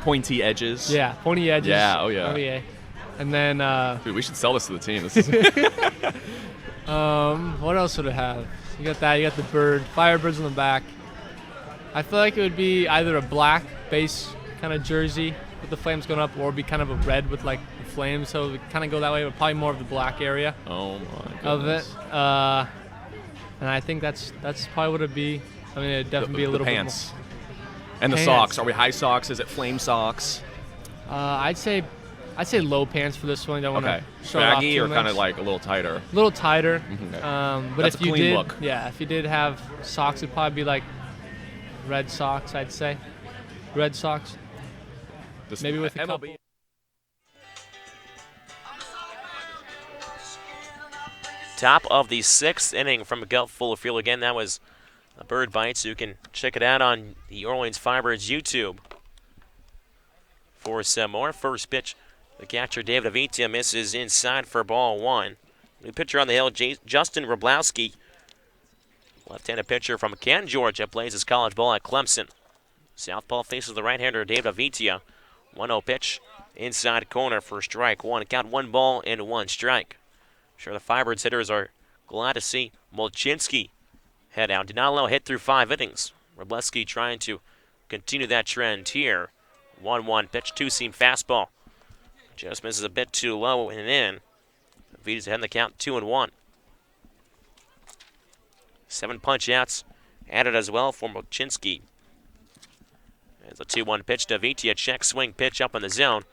Pointy edges. Yeah, pointy edges. Yeah. Oh yeah. Oh yeah. And then. Dude, we should sell this to the team. This is. What else would it have? You got that. You got the bird. Firebirds on the back. I feel like it would be either a black base kind of jersey with the flames going up, or it'd be kind of a red with like the flames. So it kind of go that way, but probably more of the black area. Oh my Of goodness. it. And I think that's probably what it'd be. I mean, it'd definitely be a little pants. bit more. And the Pants. socks. Are we high socks? Is it flame socks? I'd say low pants for this one. Don't want Okay. to show it off Baggy too or kind much. of like a little tighter? A little tighter. Okay. But That's if a you clean did, look. if you did have socks, it'd probably be like red socks. I'd say red socks. Maybe with a couple. Top of the 6th inning from Miguel Fuller Field. Again, that was a bird bite, so you can check it out on the Orleans Firebirds YouTube. For some more, first pitch, the catcher David Avitia misses inside for ball 1. New pitcher on the hill, Justin Wroblewski. Left-handed pitcher from Canton, Georgia, plays his college ball at Clemson. Southpaw faces the right-hander David Avitia. 1-0 pitch, inside corner for strike 1. Count 1 ball and 1 strike. Sure, the Firebirds hitters are glad to see Molchinski head out. Did not allow a hit through 5 innings. Wroblewski trying to continue that trend here. 1-1 pitch, 2-seam fastball. Just misses a bit too low and in. Vita's ahead in the count, 2-1. 7 punch outs added as well for Molchinski. There's a 2-1 pitch to Vitia. Check swing pitch up in the zone.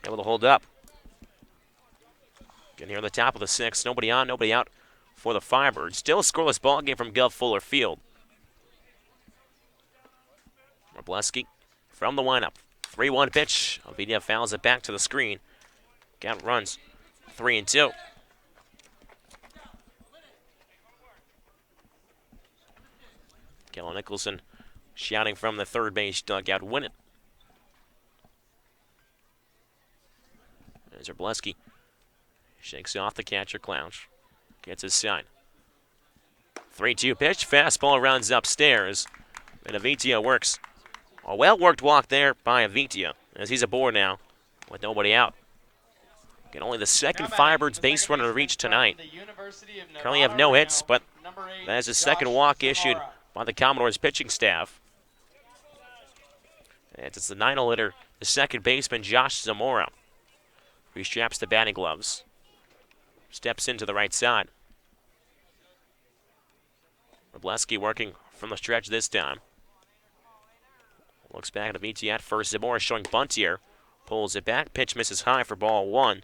Able to hold up. Getting here on the top of the 6th. Nobody on, nobody out for the Firebirds. Still a scoreless ball game from Gov Fuller Field. Wroblewski from the windup. 3-1 pitch. Vitia fouls it back to the screen. Count runs 3-2. Kellen Nicholson shouting from the third base dugout, win it. There's Wroblewski. Shakes off the catcher, Clouch. Gets his sign. 3-2 pitch. Fastball rounds upstairs. And Avitia works. A well-worked walk there by Avitia as he's aboard now with nobody out. Get only the second Firebirds base runner to reach tonight. Currently have no hits, but that is his second walk issued by the Commodores pitching staff. And it's the 9-0 hitter, the second baseman, Josh Zamora. Restraps the batting gloves. Steps into the right side. Wroblewski working from the stretch this time. Looks back at Avitia at first. Zamora showing bunt here. Pulls it back. Pitch misses high for ball 1.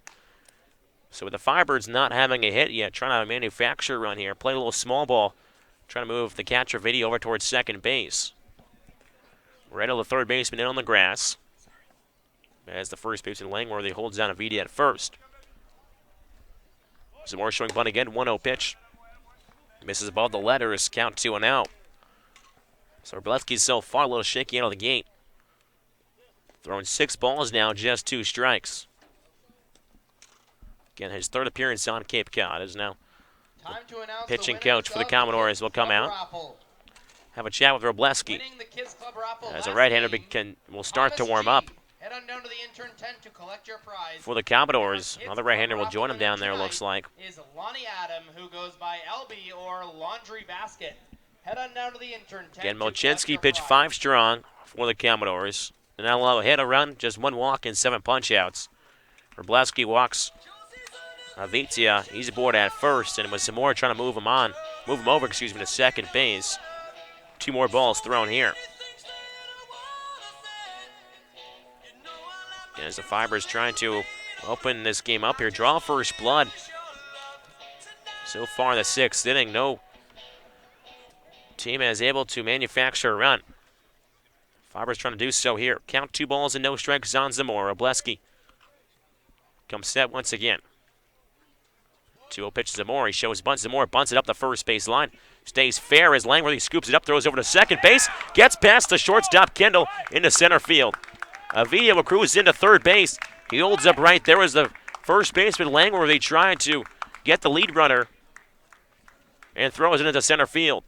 So with the Firebirds not having a hit yet, trying to manufacture a run here. Play a little small ball. Trying to move the catcher Vitti over towards second base. Redo, the third baseman, in on the grass. As the first baseman Langworthy holds down Vitti at first. Zamora showing bunt again. 1-0 pitch. Misses above the letters. Count 2-0. So Wroblewski's so far a little shaky out of the gate. Throwing 6 balls now, just 2 strikes. Again, his third appearance on Cape Cod is now pitching coach for the Commodores will come out. Have a chat with Wroblewski. As a right-hander will start to warm up. Head on down to the intern tent to collect your prize. For the Commodores, another right-hander will join him down there, looks like. Is Lonnie Adam, who goes by LB or Laundry Basket. Head on down to the intern tent. Again, Molchinski pitched 5 strong for the Commodores. And now allow a hit, a run, just 1 walk and 7 punch-outs. Wroblewski walks Avitia. He's aboard at first, and with Zamora trying to move him over, to second base. 2 more balls thrown here. And as the Firebirds trying to open this game up here. Draw first blood. So far in the 6th inning, no team is able to manufacture a run. Firebirds trying to do so here. Count 2 balls and no strikes on Zamora. Obleski comes set once again. 2-0 pitch to Zamora. He shows bunt. Zamora bunts it up the first base line. Stays fair as Langworthy scoops it up, throws over to second base. Gets past the shortstop, Kendall, into center field. Avidia will cruise into third base. He holds up right there as the first baseman, Langworthy, trying to get the lead runner and throws it into center field.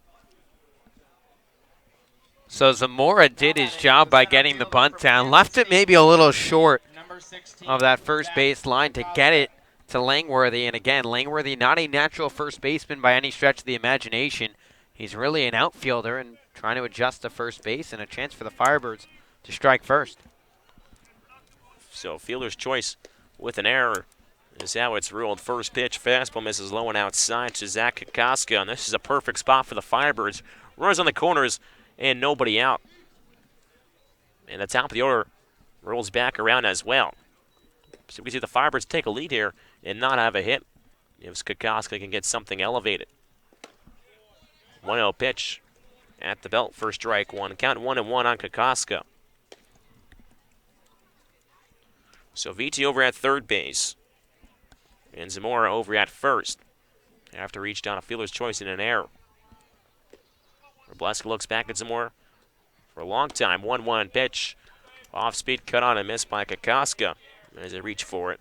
So Zamora did his job by getting the bunt down. Left it maybe a little short of that first base line to get it to Langworthy. And again, Langworthy not a natural first baseman by any stretch of the imagination. He's really an outfielder and trying to adjust to first base, and a chance for the Firebirds to strike first. So fielder's choice with an error is how it's ruled. First pitch, fastball misses low and outside to Zach Kokoska, and this is a perfect spot for the Firebirds. Runners on the corners and nobody out. And the top of the order rolls back around as well. So we can see the Firebirds take a lead here and not have a hit. If Kokoska can get something elevated. 1-0 pitch at the belt for strike one. Count 1-1 on Kokoska. So VT over at third base. And Zamora over at first. After reach down a fielder's choice in an error. Robleski looks back at Zamora for a long time. 1-1 pitch. Off speed, cut on and missed by Kokoska as they reach for it.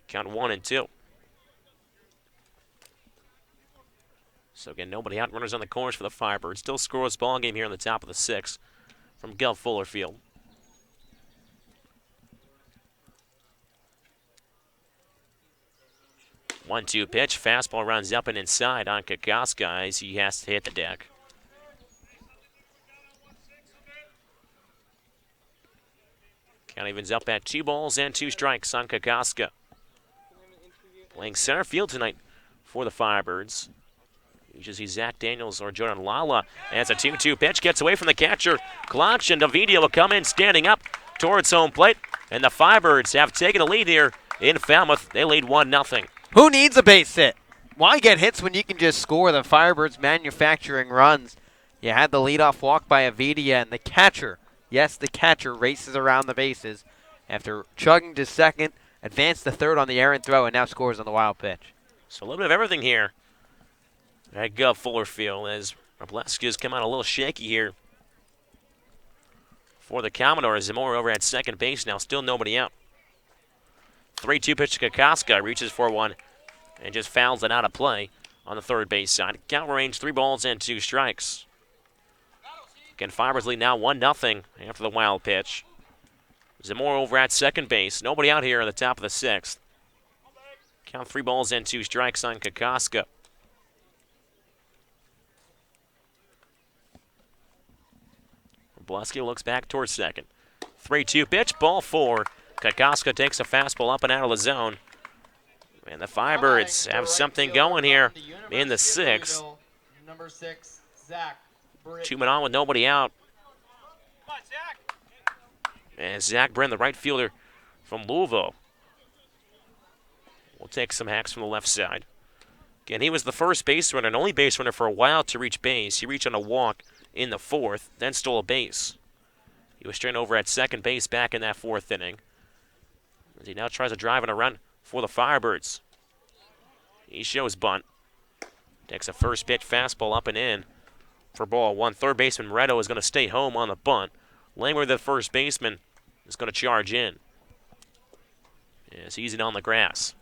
Count 1-2. So again, nobody out. Runners on the corners for the Firebirds. Still scoreless ball game here on the top of the 6th from Gov Fuller Field. One-two pitch. Fastball runs up and inside on Kokoska as he has to hit the deck. Count evens up at 2 balls and 2 strikes on Kokoska. Playing center field tonight for the Firebirds. You should see Zach Daniels or Jordan Lala. And it's a 2-2 pitch. Gets away from the catcher. Klotch, and Davidia will come in standing up towards home plate. And the Firebirds have taken a lead here in Falmouth. They lead 1-0. Who needs a base hit? Why get hits when you can just score? The Firebirds manufacturing runs. You had the leadoff walk by Avidia, and the catcher, yes, the catcher races around the bases after chugging to second, advanced to third on the errant throw, and now scores on the wild pitch. So a little bit of everything here at Gov Fuller Field as Robleski has come out a little shaky here for the Commodores. Zamora over at second base now, still nobody out. 3-2 pitch to Kokoska, reaches for one and just fouls it out of play on the third base side. Count range 3 balls and 2 strikes. Again, Firebirds lead now 1-0 after the wild pitch. Zamora over at second base. Nobody out here at the top of the 6th. Count 3 balls and 2 strikes on Kokoska. Robleski looks back towards second. 3-2 pitch, ball 4. Kokoska takes a fastball up and out of the zone. And the Firebirds have something going here in the 6th. Number 6, Zach. 2 men on with nobody out. And Zach Brin, the right fielder from Louisville, will take some hacks from the left side. Again, he was the first base runner and only base runner for a while to reach base. He reached on a walk in the 4th, then stole a base. He was straight over at second base back in that 4th inning. As he now tries to drive and a run for the Firebirds. He shows bunt. Takes a first pitch fastball up and in for ball 1. Third baseman Reto is going to stay home on the bunt. Langworthy, the first baseman, is going to charge in. As he's in on the grass.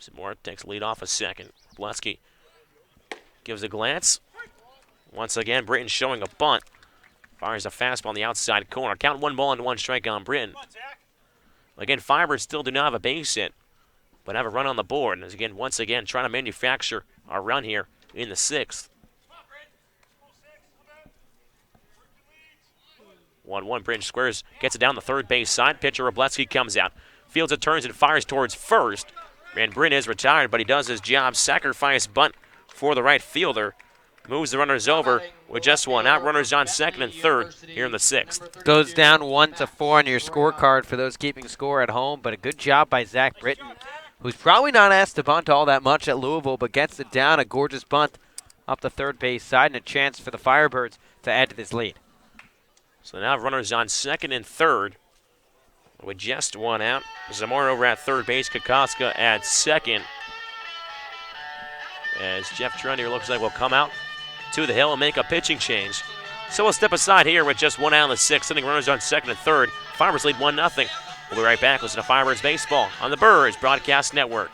Zamora takes lead off a second. Robleski gives a glance. Once again, Britton showing a bunt. Fires a fastball on the outside corner. Count 1 ball and 1 strike on Britton. Again, Firebirds still do not have a base hit, but have a run on the board. And again, once again, trying to manufacture our run here in the 6th. 1-1, Britton squares, gets it down the third base side. Pitcher Robleski comes out. Fields it, turns and fires towards first. And Britton is retired, but he does his job. Sacrifice bunt for the right fielder. moves the runners over with just one out. Runners on second and third here in the 6th. Goes down 1-4 on your scorecard for those keeping score at home, but a good job by Zach Britton, who's probably not asked to bunt all that much at Louisville, but gets it down. A gorgeous bunt up the third base side and a chance for the Firebirds to add to this lead. So now runners on second and third with just one out. Zamora over at third base, Kokoska at second. As Jeff Trunnier looks like will come out to the hill and make a pitching change. So we'll step aside here with just one out in the 6th inning. Runners on second and third. Firebirds lead 1-0. We'll be right back. Listen to Firebirds Baseball on the Birds Broadcast Network.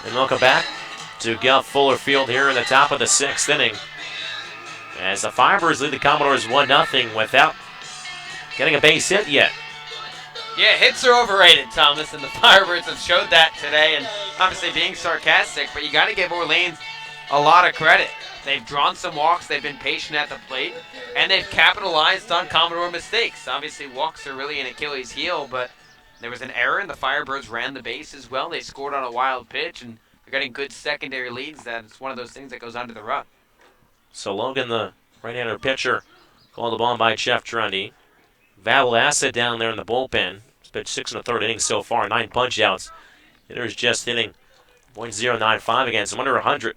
And welcome back to Guelph Fuller Field here in the top of the 6th inning. As the Firebirds lead the Commodores 1-0 without getting a base hit yet. Yeah, hits are overrated, Thomas, and the Firebirds have showed that today, and obviously being sarcastic, but you got to give Orleans a lot of credit. They've drawn some walks, they've been patient at the plate, and they've capitalized on Commodore mistakes. Obviously, walks are really an Achilles heel, but there was an error, and the Firebirds ran the base as well. They scored on a wild pitch, and they're getting good secondary leads. That's one of those things that goes under the rug. So Logan, the right-hander pitcher, called the ball by Jeff Trundy. Valassa down there in the bullpen. He's pitched 6 1/3 innings so far, 9 punch-outs. Hitters just hitting .095 against him, under 100.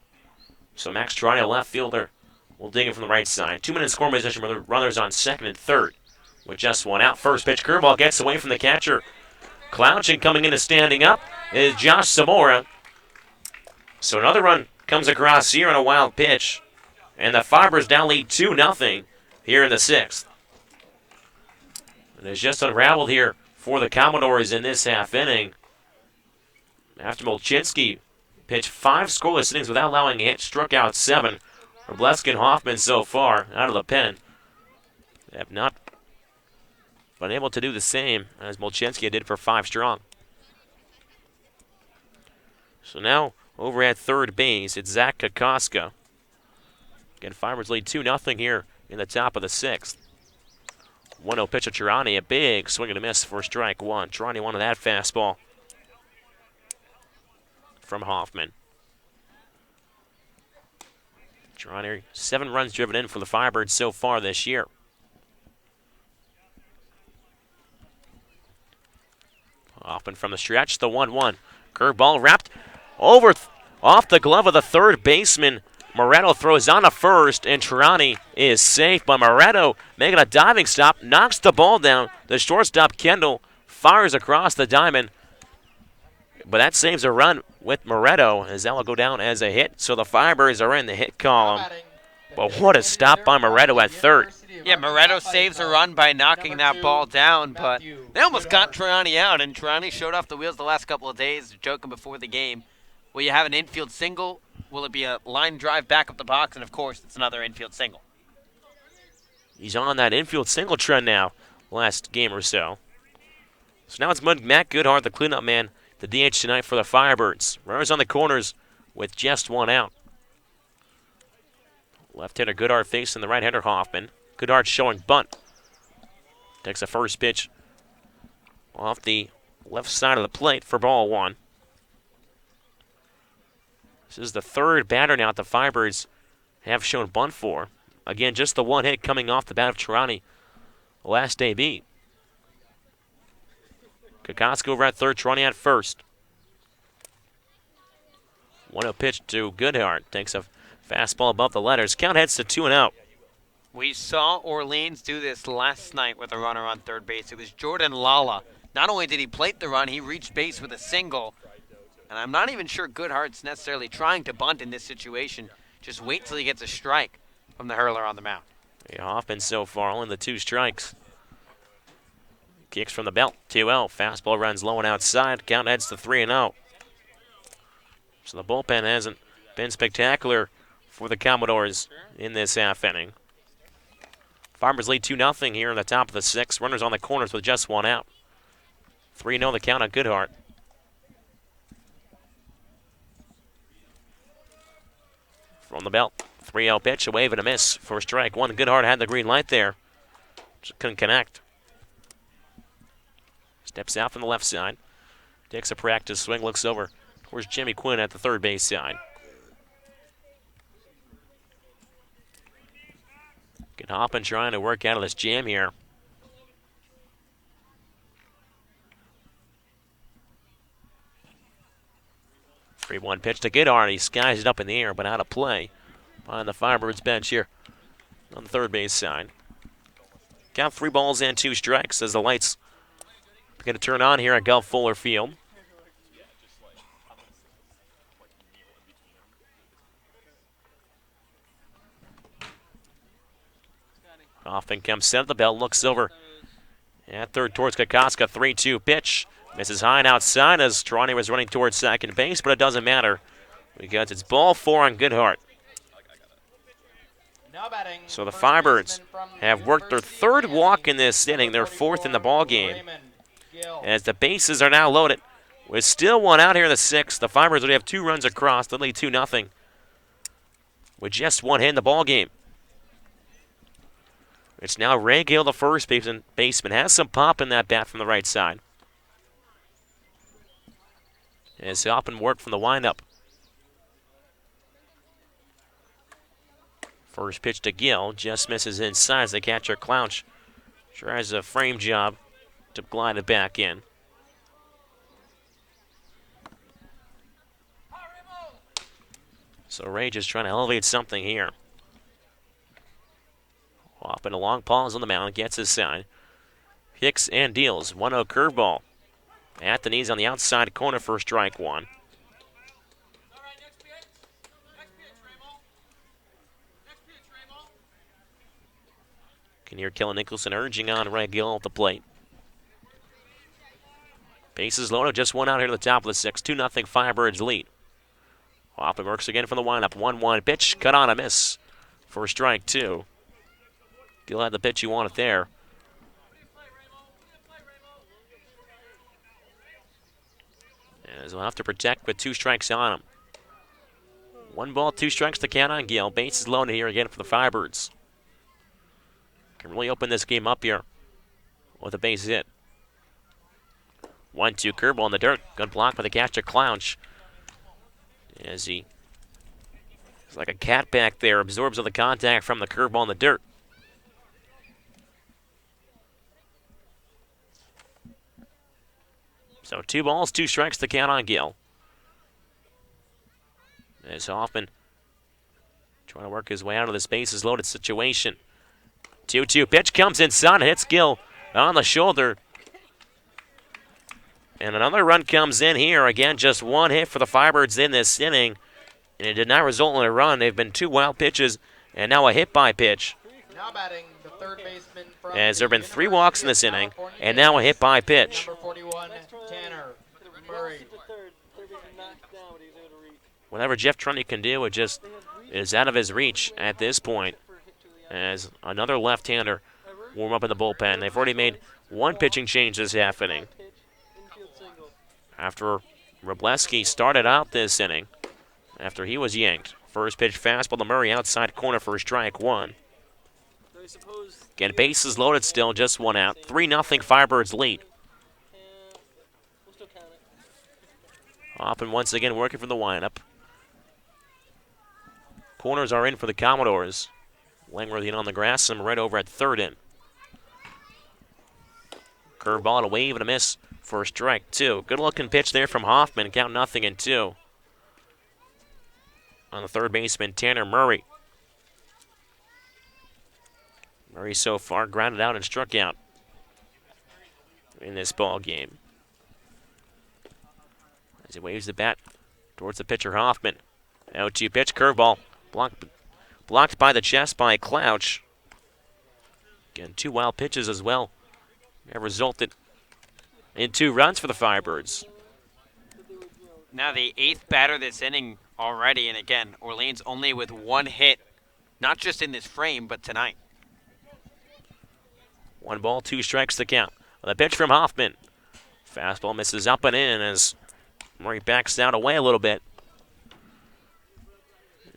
So Max Trundy, a left fielder, will dig in from the right side. 2-minute scoring position for the runners on second and third. With just one out, first pitch curveball gets away from the catcher. Clouching, coming in and standing up is Josh Zamora. So another run comes across here on a wild pitch. And the Firebirds now lead 2-0 here in the 6th. And it's just unraveled here for the Commodores in this half inning. After Molchinski pitched 5 scoreless innings without allowing a hit, struck out 7. Robleski and Hoffman so far out of the pen have not been able to do the same as Molchinski did for 5 strong. So now over at third base, it's Zach Kokoska. Again, Firebirds lead 2-0 here in the top of the 6th. 1-0 pitch to Tirani, a big swing and a miss for strike one. Tirani wanted that fastball from Hoffman. Tirani, 7 runs driven in for the Firebirds so far this year. Hoffman from the stretch, the 1-1. Curveball wrapped over off the glove of the third baseman. Moretto throws on to first, and Tirani is safe, but Moretto making a diving stop, knocks the ball down. The shortstop, Kendall, fires across the diamond, but that saves a run with Moretto, as that will go down as a hit. So the Firebirds are in the hit column, but what a stop by Moretto at third. Yeah, Moretto saves a run by knocking that ball down, but they almost got Tirani out, and Tirani showed off the wheels the last couple of days, joking before the game. Well, you have an infield single, Will it be a line drive back up the box? And, of course, it's another infield single. He's on that infield single trend now, last game or so. So now it's Matt Goodhart, the cleanup man, the DH tonight for the Firebirds. Runners on the corners with just one out. Left-hander Goodhart facing the right-hander Hoffman. Goodhart showing bunt. Takes a first pitch off the left side of the plate for ball one. This is the third batter now the Firebirds have shown bunt for. Again, just the one hit coming off the bat of Tirani last AB. Kokoska over at third, Tirani at first. 1-0 pitch to Goodhart. Takes a fastball above the letters. Count heads to 2-0. We saw Orleans do this last night with a runner on third base. It was Jordan Lala. Not only did he plate the run, he reached base with a single. And I'm not even sure Goodhart's necessarily trying to bunt in this situation. Just wait till he gets a strike from the hurler on the mound. Yeah, Hoffman so far only the 2 strikes. Kicks from the belt, 2-0. Fastball runs low and outside. Count heads to 3-0. So the bullpen hasn't been spectacular for the Commodores in this half inning. Farmers lead 2-0 here in the top of the 6th. Runners on the corners with just one out. 3-0 the count on Goodhart. From the belt, 3-0 pitch, a wave and a miss for strike one. Goodhart had the green light there. Just couldn't connect. Steps out from the left side. Takes a practice swing, looks over towards Jimmy Quinn at the third base side. Get Hoppin trying to work out of this jam here. Three-one pitch to Goodhart. He skies it up in the air, but out of play on the Firebirds bench here on the third base side. Count 3 balls and 2 strikes as the lights begin to turn on here at Gulf Fuller Field. Hoffman comes set at the belt, looks over at third towards Kokoska. 3-2 pitch. Misses high and outside as Tirani was running towards second base, but it doesn't matter because it's ball 4 on Goodhart. So the Firebirds have worked their third walk in this inning, their 4th in the ball game. As the bases are now loaded, with still one out here in the 6th, the Firebirds would have 2 runs across, they lead 2-0 with just one hit in the ball game. It's now Ray Gale, the first baseman, has some pop in that bat from the right side. As Hoffman worked from the windup. First pitch to Gill, just misses inside as the catcher Clouch tries a frame job to glide it back in. So Ray just trying to elevate something here. Hoffman a long pause on the mound, gets his side. Hicks and deals. 1-0 curveball. At the knees on the outside corner for strike one. Can hear Kellen Nicholson urging on Ray Gill at the plate. Bases loaded, just one out here to the top of the 6th. 2-0 Firebirds lead. Hoffman works again from the windup. 1-1 pitch, cut on a miss for strike 2. Gill had the pitch you wanted there. As we'll have to protect with 2 strikes on him. 1 ball, 2 strikes to count on Gill. Bases loaded here again for the Firebirds. Can really open this game up here with a base hit. 1-2 curveball in the dirt. Good block by the catcher Clouch. As he, it's like a cat back there, absorbs all the contact from the curveball in the dirt. So 2 balls, 2 strikes to count on Gill. As Hoffman trying to work his way out of this bases loaded situation. 2-2 pitch comes inside and hits Gill on the shoulder. And another run comes in here. Again, just 1 hit for the Firebirds in this inning. And it did not result in a run. They've been 2 wild pitches and now a hit by pitch. Now batting the third baseman from As there have been 3 walks in this inning and now a hit by pitch. Number 41, Tanner Murray. whatever Jeff Trunny can do, it just is out of his reach at this point. As another left-hander warm up in the bullpen. They've already made one pitching change this half inning. After Robleski started out this inning, after he was yanked. First pitch fastball to Murray outside corner for strike one. Again, bases loaded still, just one out. 3-0 Firebirds lead. Hoffman once again working from the windup. Corners are in for the Commodores. Langworthy on the grass, some right over at third in. Curveball, a wave and a miss for strike two. Good looking pitch there from Hoffman, count 0-2. On the third baseman, Tanner Murray. Murray so far grounded out and struck out in this ball game. As he waves the bat towards the pitcher, Hoffman. 0-2 pitch, curveball. Blocked by the chest by Clouch. Again, two wild pitches as well. That resulted in 2 runs for the Firebirds. Now the 8th batter this inning already, and again, Orleans only with 1 hit, not just in this frame, but tonight. 1 ball, 2 strikes to count. The pitch from Hoffman. Fastball misses up and in as Murray backs down away a little bit.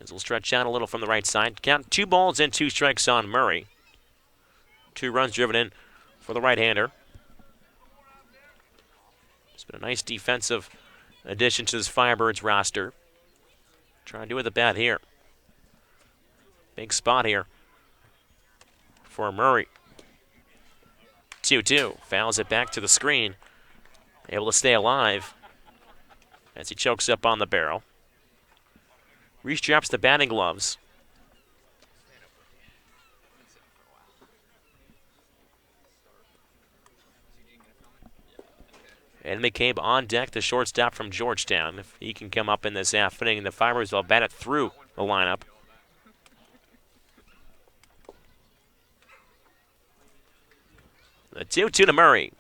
As we'll stretch out a little from the right side. Count 2 balls and 2 strikes on Murray. 2 runs driven in for the right-hander. It's been a nice defensive addition to this Firebirds roster. Trying to do with the bat here. Big spot here for Murray. 2-2. Fouls it back to the screen. Able to stay alive as he chokes up on the barrel. Restraps the batting gloves. And McCabe on deck, the shortstop from Georgetown. If he can come up in this half inning, the Firebirds will bat it through the lineup. The 2-2 to Murray.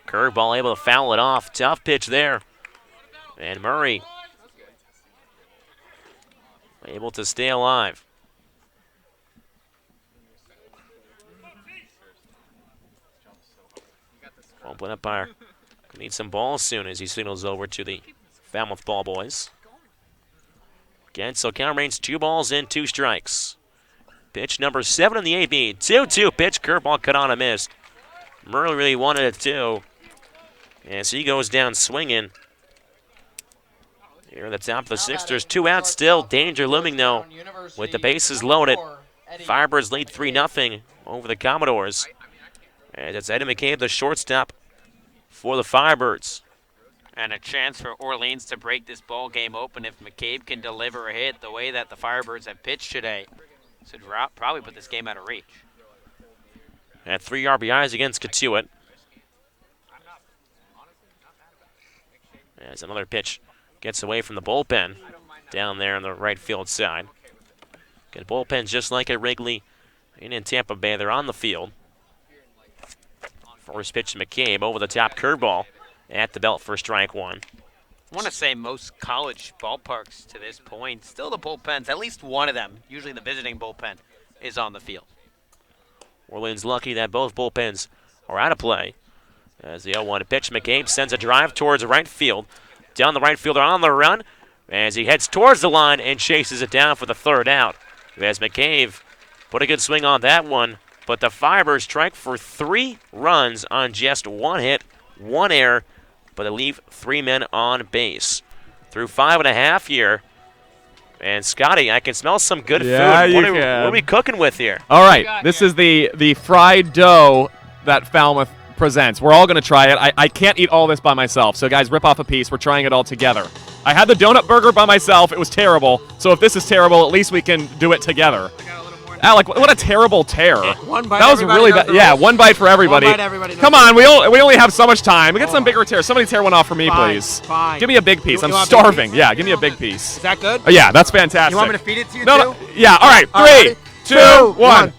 Curveball able to foul it off. Tough pitch there. And Murray able to stay alive. Open umpire need some balls soon as he signals over to the Falmouth ball boys. Again, so count remains 2 balls and 2 strikes. Pitch number 7 in the AB. 2-2 pitch, curveball cut on a miss. Murray really wanted it too. As he goes down swinging. Here at the top of the 6th, there's 2 outs still. Danger looming though with the bases loaded. Firebirds lead 3-0 over the Commodores. And it's Eddie McCabe, the shortstop for the Firebirds. And a chance for Orleans to break this ball game open if McCabe can deliver a hit the way that the Firebirds have pitched today. Should probably put this game out of reach. At 3 RBIs against Katuitt. As another pitch gets away from the bullpen down there on the right field side. Good bullpen just like at Wrigley and in Tampa Bay. They're on the field. First pitch to McCabe, over the top curveball at the belt for strike 1. I want to say most college ballparks to this point, still the bullpens, at least one of them, usually the visiting bullpen, is on the field. Orleans lucky that both bullpens are out of play. As the 0-1 pitch, McCabe sends a drive towards right field. Down the right fielder on the run as he heads towards the line and chases it down for the 3rd out. As McCabe put a good swing on that one, but the Firebirds strike for 3 runs on just 1 hit, 1 error, but they leave 3 men on base. Through 5.5 here. And Scotty, I can smell some good food. What are we cooking with here? All right, this is the fried dough that Falmouth presents. We're all going to try it. I can't eat all this by myself, so guys, rip off a piece. We're trying it all together. I had the donut burger by myself. It was terrible. So if this is terrible, at least we can do it together. Alec, what a terrible tear. One bite. That was really bad. Yeah, 1 bite for everybody. 1 bite, everybody. Come on, we only have so much time. We get some bigger tears. Somebody tear one off for me, please. Fine. Give me a big piece. You I'm want starving. big Yeah, give me a big piece. Is that good? Yeah, that's fantastic. You want me to feed it to you No, too? yeah, all right. 3, 2, 1.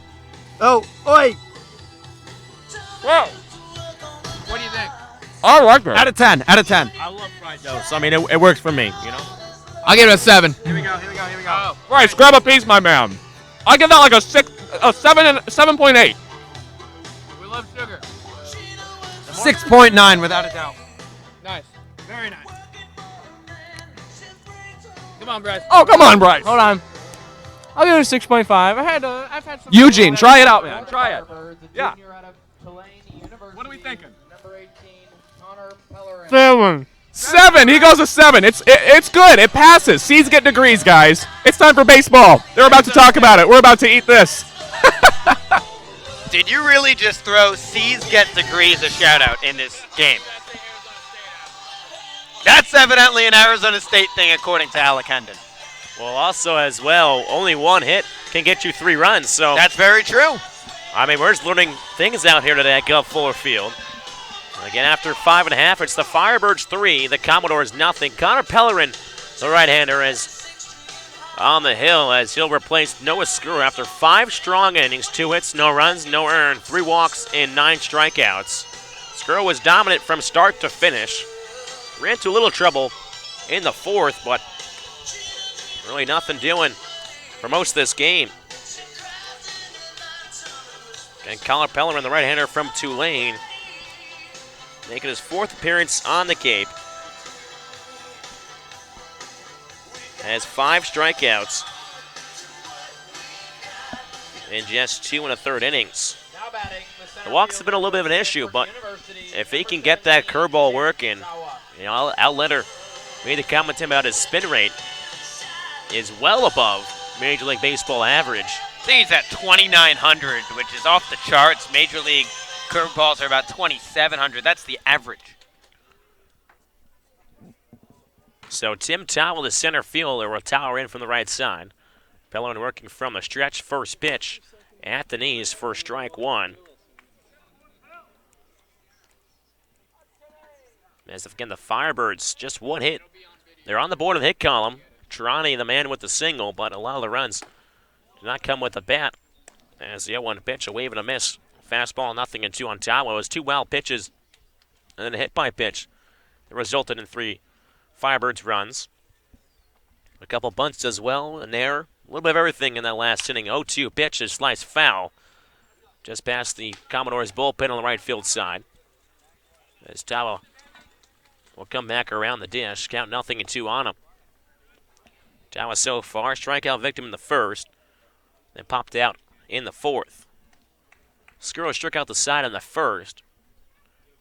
Oh, oi. Whoa. What do you think? I like that. Out of 10. Out of 10. I love fried dough, so I mean, it works for me, you know? I'll give it a 7. Here we go. Bryce, grab a piece, my man. I give that like a 7.8. We love sugar. 6.9 without a doubt. Nice. Very nice. Come on, Bryce. Oh, come on, Bryce. Hold on. I'll give it a 6.5. I've had some. Eugene, try it out, man. Try it. Yeah. What are we thinking? Number 18, Connor Pellerin. 7. 7. He goes a 7. It's good. It passes. C's get degrees, guys. It's time for baseball. They're about to talk about it. We're about to eat this. Did you really just throw C's get degrees a shout out in this game? That's evidently an Arizona State thing, according to Alec Hendon. Well, also as well, only one hit can get you 3 runs. So that's very true. I mean, we're just learning things out here today at Gulf Fuller Field. Again, after 5.5, it's the Firebirds 3, the Commodores nothing. Connor Pellerin, the right-hander, is on the hill as he'll replace Noah Skrull after 5 strong innings, 2 hits, no runs, no earned, 3 walks, and 9 strikeouts. Skrull was dominant from start to finish. Ran into a little trouble in the 4th, but really nothing doing for most of this game. And Connor Pellerin, the right-hander from Tulane, making his 4th appearance on the Cape. Has 5 strikeouts in just 2 1/3 innings. The walks have been a little bit of an issue, but if he can get that curveball working, Outletter made the comment about his spin rate is well above Major League Baseball average. I think he's at 2,900, which is off the charts. Major League curveballs are about 2,700. That's the average. So Tim Towell, the center fielder, will tower in from the right side. Pellerin working from the stretch, first pitch at the knees for strike 1. As again, the Firebirds, just 1 hit. They're on the board of the hit column. Trani, the man with the single, but a lot of the runs do not come with the bat. As the 0-1 pitch, a wave and a miss. Fastball, 0-2 on Towell. It was 2 wild pitches and then a hit by pitch that resulted in 3 Firebirds runs. A couple bunts as well, an error. A little bit of everything in that last inning. 0-2 pitch is sliced foul. Just past the Commodores bullpen on the right field side. As Towell will come back around the dish. Count 0-2 on him. Towell so far, strikeout victim in the 1st. Then popped out in the 4th. Skrull struck out the side in the 1st.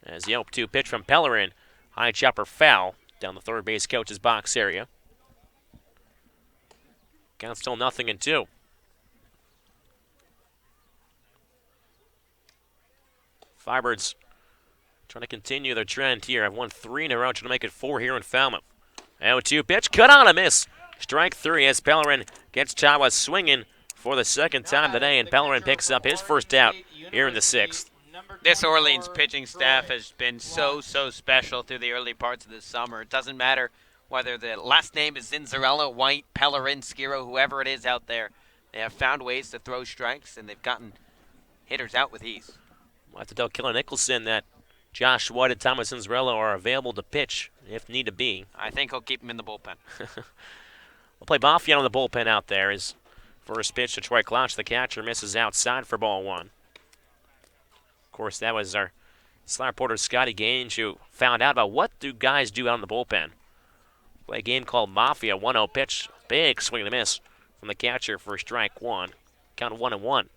As the 0-2 pitch from Pellerin. High chopper foul down the third base coach's box area. Count still 0-2. Firebirds trying to continue their trend here. I've won 3 in a row, trying to make it 4 here in Falmouth. 0-2 pitch, cut on a miss. Strike 3 as Pellerin gets Towell swinging for the 2nd time today, and Pellerin picks up his first out here in the 6th. This Orleans pitching staff has been so special through the early parts of the summer. It doesn't matter whether the last name is Zinzarella, White, Pellerin, Skiro, whoever it is out there. They have found ways to throw strikes, and they've gotten hitters out with ease. We'll have to tell Killer Nicholson that Josh White and Thomas Zinzarella are available to pitch if need to be. I think he'll keep him in the bullpen. We'll play Mafia on the bullpen out there. His first pitch to Troy Clouch, the catcher, misses outside for ball 1. Of course, that was our slot reporter, Scotty Gange, who found out about what do guys do out in the bullpen. Play a game called Mafia, 1-0 pitch, big swing and a miss from the catcher for strike 1. Count 1-1.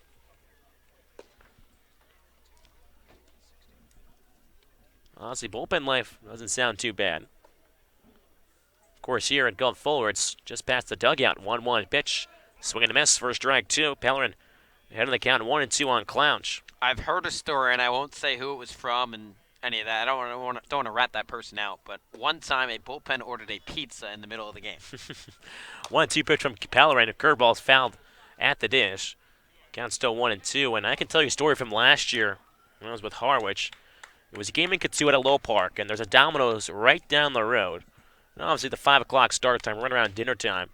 Honestly, bullpen life doesn't sound too bad. Of course, here at Gulf Fuller, it's just past the dugout. 1-1 pitch, swing and a miss for strike 2. Pellerin ahead of the count, 1-2 on Clouch. I've heard a story, and I won't say who it was from and any of that. I don't want to rat that person out, but one time a bullpen ordered a pizza in the middle of the game. 1-2 pitch from Pellerin. A curveball's fouled at the dish. Count still 1-2, and I can tell you a story from last year when I was with Harwich. It was a game in Kitsua at Low Park, and there's a Domino's right down the road. And obviously, the 5 o'clock start time, right around dinner time.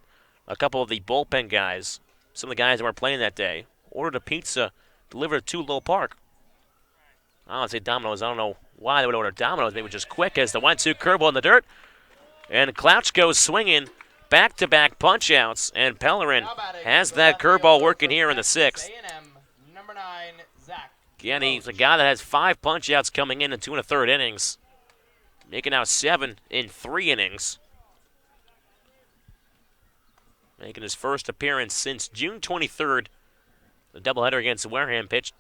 A couple of the bullpen guys, some of the guys that were playing that day, ordered a pizza delivered to Low Park. I don't say Domino's. I don't know why they would order Domino's. Maybe just quick as the 1-2 curveball in the dirt. And Clouch goes swinging. back-to-back punch-outs, and Pellerin has that curveball working here in the 6th. Number 9, Zach. Again, he's a guy that has 5 punch-outs coming in 2 1/3 innings, making out 7 in 3 innings. Making his first appearance since June 23rd. The doubleheader against Wareham pitched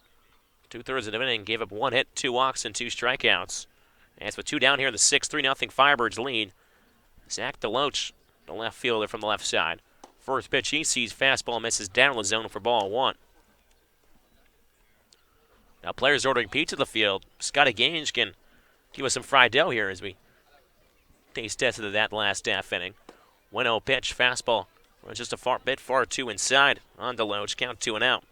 2/3 of the inning, gave up 1 hit, 2 walks, and 2 strikeouts. And it's with 2 down here in the 6th, 3-0 Firebirds lead. Zach DeLoach, the left fielder from the left side. First pitch he sees, fastball misses down the zone for ball 1. Now players ordering pizza to the field. Scotty Gange can give us some fried dough here as we taste tested that last half inning. 1-0 pitch, fastball. Runs just a bit far too inside on DeLoach. Count 2 and out.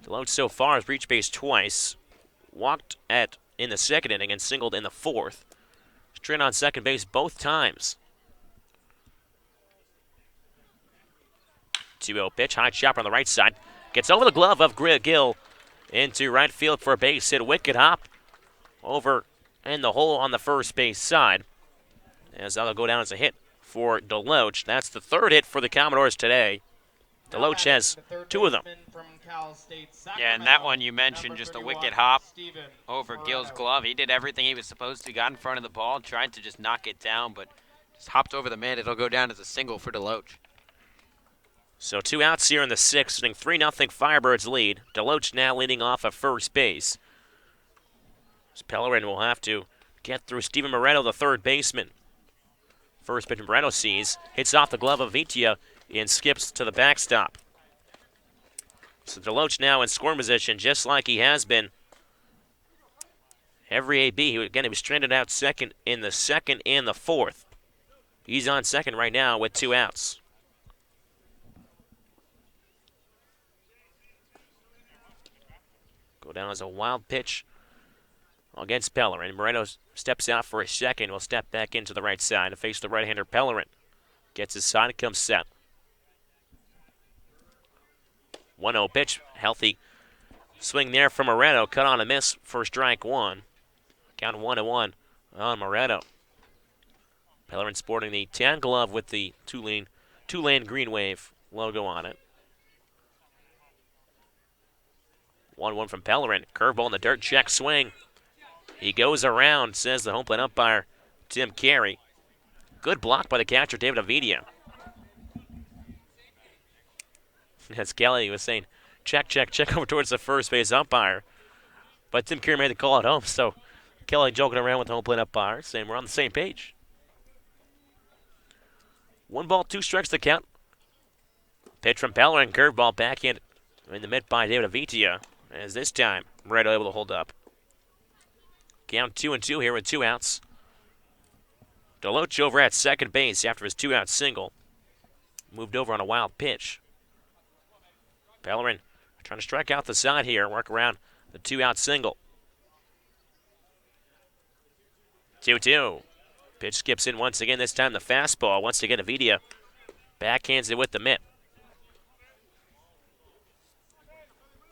DeLoach so far has reached base twice. Walked in the 2nd inning and singled in the 4th. Straight on second base both times. 2-0 pitch, high chopper on the right side. Gets over the glove of Gill into right field for a base hit. Wicked hop over in the hole on the first base side. As that'll go down as a hit for DeLoach. That's the 3rd hit for the Commodores today. DeLoach has 2 of them. Yeah, and that one you mentioned, just a wicked hop over Gill's glove. He did everything he was supposed to, got in front of the ball, tried to just knock it down, but just hopped over the man. It'll go down as a single for DeLoach. So 2 outs here in the 6th, inning, 3-0 Firebirds lead. DeLoach now leading off at first base. Pellerin will have to get through Steven Moretto, the 3rd baseman. First pitch Moretto sees, hits off the glove of Vitia and skips to the backstop. So DeLoach now in scoring position, just like he has been every AB. He was stranded out second in the 2nd and the 4th. He's on second right now with 2 outs. Go down as a wild pitch against Pellerin. Moreno steps out for a second. Will step back into the right side to face the right-hander Pellerin. Gets his side and comes set. 1-0 pitch. Healthy swing there from Moreno. Cut on a miss for strike 1. Count 1-1 on Moreno. Pellerin sporting the tan glove with the two-lane green wave logo on it. 1-1 from Pellerin. Curveball in the dirt, check swing. He goes around, says the home plate umpire, Tim Carey. Good block by the catcher, David Avidia. As Kelly was saying, check over towards the first base umpire. But Tim Carey made the call at home, so Kelly joking around with the home plate umpire, saying we're on the same page. 1 ball, 2 strikes to count. Pitch from Pellerin, curveball backhand in the mid by David Avitia. As this time, Moretto able to hold up. Count 2-2 here with 2 outs. DeLoach over at second base after his 2-out single. Moved over on a wild pitch. Pellerin trying to strike out the side here, work around the 2-out single. 2-2. Pitch skips in once again, this time the fastball. Once again, Avidia backhands it with the mitt.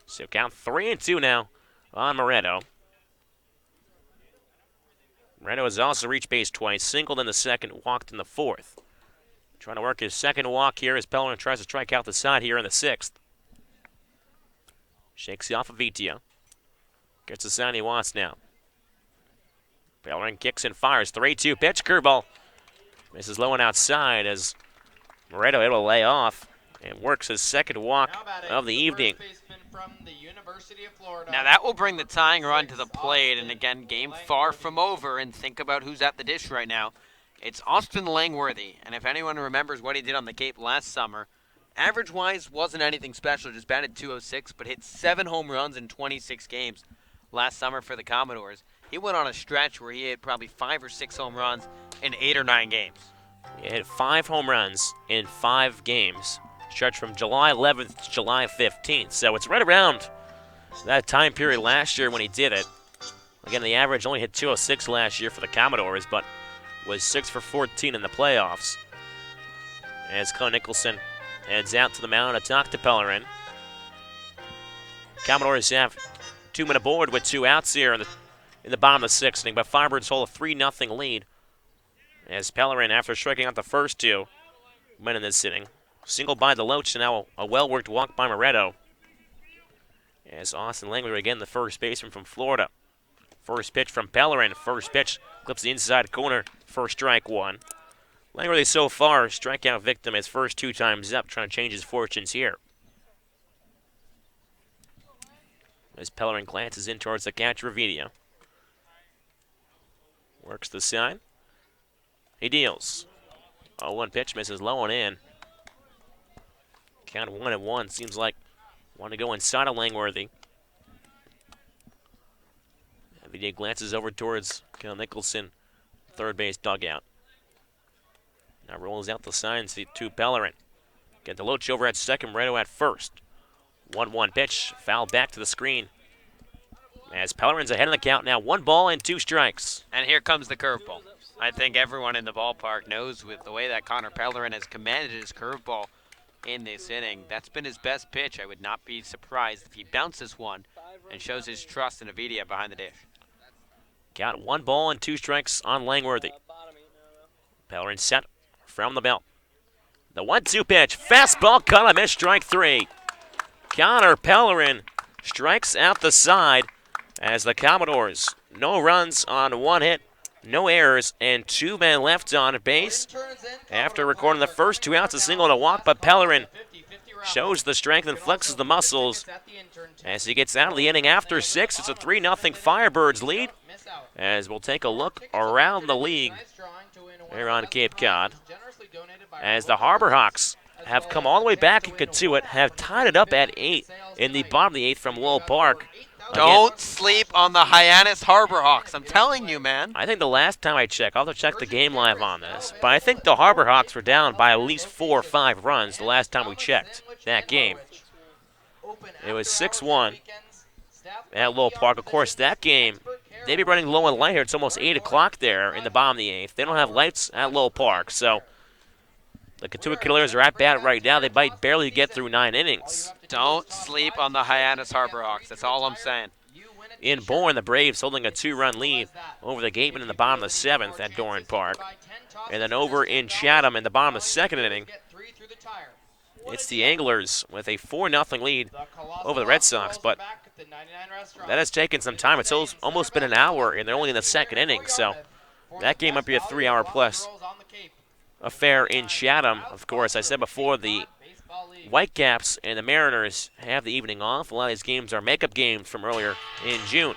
So count 3-2 now on Moretto. Moretto has also reached base twice, singled in the 2nd, walked in the 4th. Trying to work his 2nd walk here as Pellerin tries to strike out the side here in the 6th. Shakes it off of Vitia. Gets the sign he wants now. Pellerin kicks and fires. 3-2 pitch, curveball. Misses low and outside as Moretto able to lay off and works his 2nd walk of the evening. Now that will bring the tying run to the plate, and again, game far from over, and think about who's at the dish right now. It's Austin Langworthy, and if anyone remembers what he did on the Cape last summer, average-wise wasn't anything special, just batted .206, but hit 7 home runs in 26 games last summer for the Commodores. He went on a stretch where he hit probably 5 or 6 home runs in 8 or 9 games. He hit 5 home runs in 5 games. Stretch from July 11th to July 15th. So it's right around that time period last year when he did it. Again, the average only hit .206 last year for the Commodores, but was 6 for 14 in the playoffs. As Con Nicholson heads out to the mound to talk to Pellerin. Commodores have 2 men aboard with 2 outs here in the bottom of the 6th inning, but Firebirds hold a 3-0 lead As Pellerin, after striking out the first two men in this inning, single by the Loach, and now a well-worked walk by Moretto. As Austin Langler, again, the first baseman from Florida. First pitch from Pellerin. First pitch clips the inside corner. First strike, one. Langworthy so far, strikeout victim his first 2 times up, trying to change his fortunes here. As Pellerin glances in towards the catcher, Vidia. Works the side. He deals. 0-1 pitch, misses low and in. Count 1-1. Seems like want to go inside of Langworthy. Vidia glances over towards Kel Nicholson, third base dugout. Now rolls out the sign to Pellerin. Get the Loach over at second, Moretto at first. 1-1 pitch, foul back to the screen. As Pellerin's ahead of the count now, 1 ball and 2 strikes. And here comes the curveball. I think everyone in the ballpark knows with the way that Connor Pellerin has commanded his curveball in this inning. That's been his best pitch. I would not be surprised if he bounces one and shows his trust in Avidia behind the dish. Count 1 ball and 2 strikes on Langworthy. Pellerin set from the belt. The 1-2 pitch, fastball cut on miss, strike 3. Connor Pellerin strikes out the side as the Commodores, no runs on 1 hit, no errors, and 2 men left on base. After recording the first 2 outs, a single and a walk, but Pellerin shows the strength and flexes the muscles as he gets out of the inning after 6. It's a 3-0 Firebirds lead. As we'll take a look around the league here on Cape Cod, as the Harbor Hawks have come all the way back in Katuitt, have tied it up at 8 in the bottom of the 8th from Lowell Park. Don't sleep on the Hyannis Harbor Hawks. I'm telling you, man. I think the last time I checked, I'll have to check the game live on this, but I think the Harbor Hawks were down by at least 4 or 5 runs the last time we checked that game. It was 6-1 at Lowell Park. Of course, that game, they'd be running low on light here. It's almost 8 o'clock there in the bottom of the 8th. They don't have lights at Lowell Park, so the Katuitt Cavaliers are at bat right now. They might barely get through 9 innings. Don't sleep on the Hyannis Harbor Hawks. That's all I'm saying. In Bourne, the Braves holding a 2-run lead over the Gatemen in the bottom of the 7th at Doran Park. And then over in Chatham in the bottom of the 2nd inning, it's the Anglers with a 4-0 lead over the Red Sox. But that has taken some time. It's almost been an hour, and they're only in the 2nd inning. So that game might be a 3-hour plus affair in Chatham. Of course, I said before, the Whitecaps and the Mariners have the evening off. A lot of these games are makeup games from earlier in June.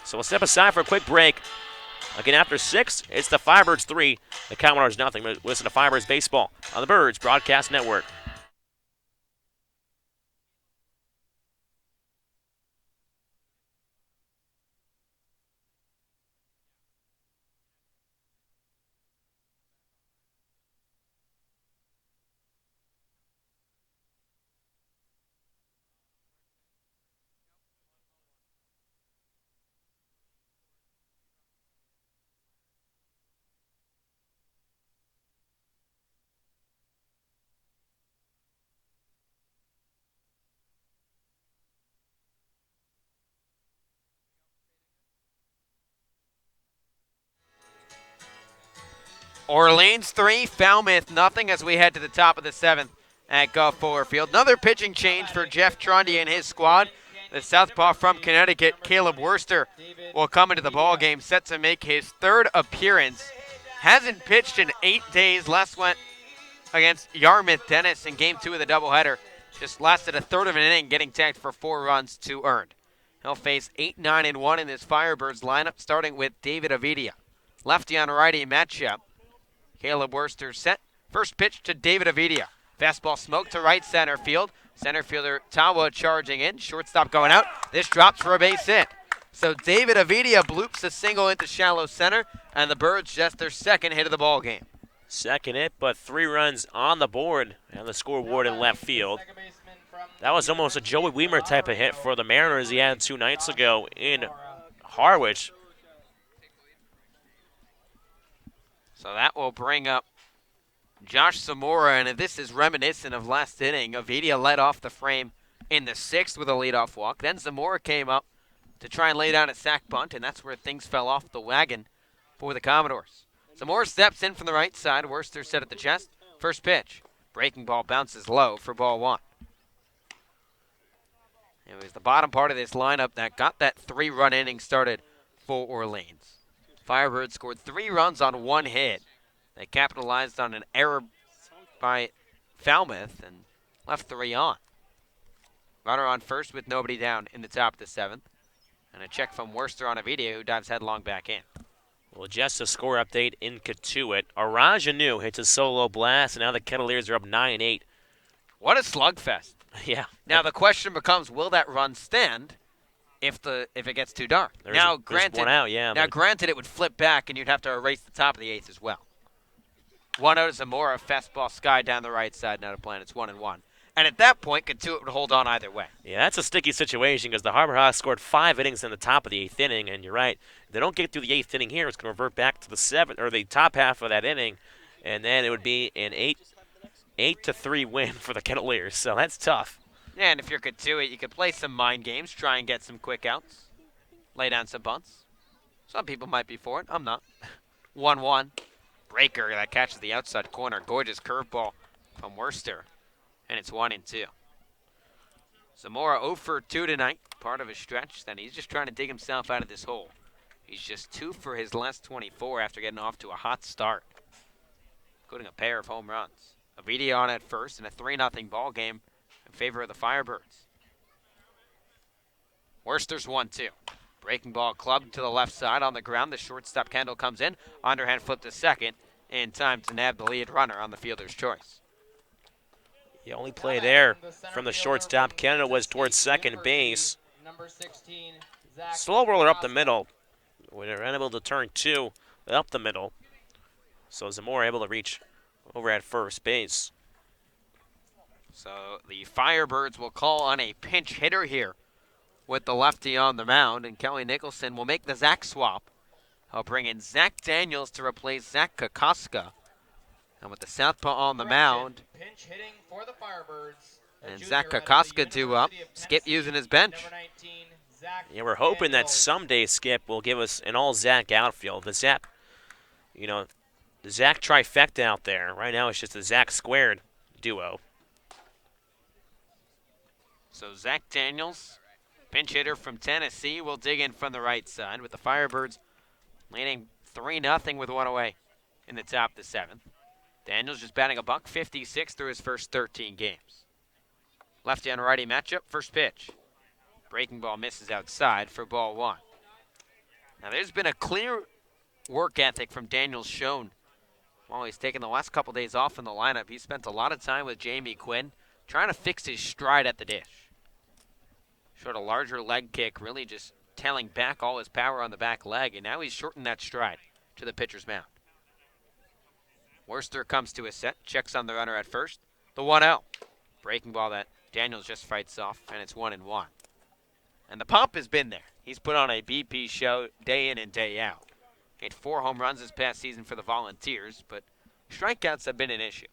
So we'll step aside for a quick break. Again, after 6, it's the Firebirds 3, the Commodores nothing. Listen to Firebirds Baseball on the Birds Broadcast Network. Orleans 3, Falmouth nothing as we head to the top of the 7th at Gulf Fuller Field. Another pitching change for Jeff Trundy and his squad. The southpaw from Connecticut, Caleb Worster, will come into the ball game, set to make his 3rd appearance. Hasn't pitched in 8 days. Last went against Yarmouth Dennis in Game 2 of the doubleheader. Just lasted a 1/3 of an inning, getting tagged for 4 runs, 2 earned. He'll face 8, 9, and 1 in this Firebirds lineup, starting with David Avidia. Lefty on righty matchup. Caleb Worster set. First pitch to David Avidia. Fastball smoked to right center field. Center fielder Tawa charging in. Shortstop going out. This drops for a base hit. So David Avidia bloops a single into shallow center, and the Birds just their 2nd hit of the ball game. 2nd hit, but 3 runs on the board and the scoreboard in left field. That was almost a Joey Weimer type of hit for the Mariners he had 2 nights ago in Harwich. So that will bring up Josh Zamora, and this is reminiscent of last inning. Avidia led off the frame in the 6th with a leadoff walk. Then Zamora came up to try and lay down a sac bunt, and that's where things fell off the wagon for the Commodores. Zamora steps in from the right side. Worcester set at the chest. First pitch. Breaking ball bounces low for ball 1. It was the bottom part of this lineup that got that 3-run inning started for Orleans. Firebirds scored 3 runs on 1 hit. They capitalized on an error by Falmouth and left 3 on. Runner on first with nobody down in the top of the 7th. And a check from Worcester on a video who dives headlong back in. Well, just a score update in Katuitt. Arajanu hits a solo blast, and now the Kettleers are up 9-8. What a slugfest. Yeah. Now the question becomes, will that run stand if it gets too dark? There's one out, yeah. Now, granted, it would flip back, and you'd have to erase the top of the 8th as well. 1 out of Zamora, fastball sky down the right side, now to plan. It's 1-1. And at that point, Katuitt would hold on either way. Yeah, that's a sticky situation because the Harbor Hawks scored 5 innings in the top of the 8th inning, and you're right. If they don't get through the 8th inning here, it's going to revert back to the 7th or the top half of that inning, and then it would be an 8-3 win for the Kettleers. So that's tough. Yeah, and if you're Katuitt, you could play some mind games, try and get some quick outs, lay down some bunts. Some people might be for it. I'm not. 1-1. Breaker that catches the outside corner. Gorgeous curveball from Worcester. And it's 1-2. Zamora 0 for 2 tonight. Part of his stretch. Then he's just trying to dig himself out of this hole. He's just 2 for his last 24 after getting off to a hot start, including a pair of home runs. A video on at first and a 3-0 ball game in favor of the Firebirds. Worcester's 1-2. Breaking ball clubbed to the left side on the ground. The shortstop Kendall comes in. Underhand flip to second in time to nab the lead runner on the fielder's choice. The only play there from the shortstop Canada was towards second base. Slow roller up the middle. We were unable to turn 2 up the middle. So Zamora able to reach over at first base. So the Firebirds will call on a pinch hitter here with the lefty on the mound, and Kelly Nicholson will make the Zach swap. He'll bring in Zach Daniels to replace Zach Kokoska. And with the southpaw on the mound, Pinch hitting for the Firebirds. and Zach Kokoska due up, Skip using his bench. Yeah, we're hoping that someday Skip will give us an all-Zach outfield. The Zach trifecta out there. Right now it's just a Zach squared duo. So Zach Daniels, pinch hitter from Tennessee, will dig in from the right side with the Firebirds leading 3-0 with 1 away in the top of the 7th. Daniels just batting a .156 through his first 13 games. Lefty on righty matchup, first pitch. Breaking ball misses outside for ball 1. Now there's been a clear work ethic from Daniels shown while he's taken the last couple days off in the lineup. He spent a lot of time with Jamie Quinn trying to fix his stride at the dish. Showed a larger leg kick, really just tailing back all his power on the back leg, and now he's shortened that stride to the pitcher's mound. Worcester comes to a set, checks on the runner at first. The 1-0. Breaking ball that Daniels just fights off, and it's 1-1. And the pump has been there. He's put on a BP show day in and day out. Hit 4 home runs this past season for the Volunteers, but strikeouts have been an issue.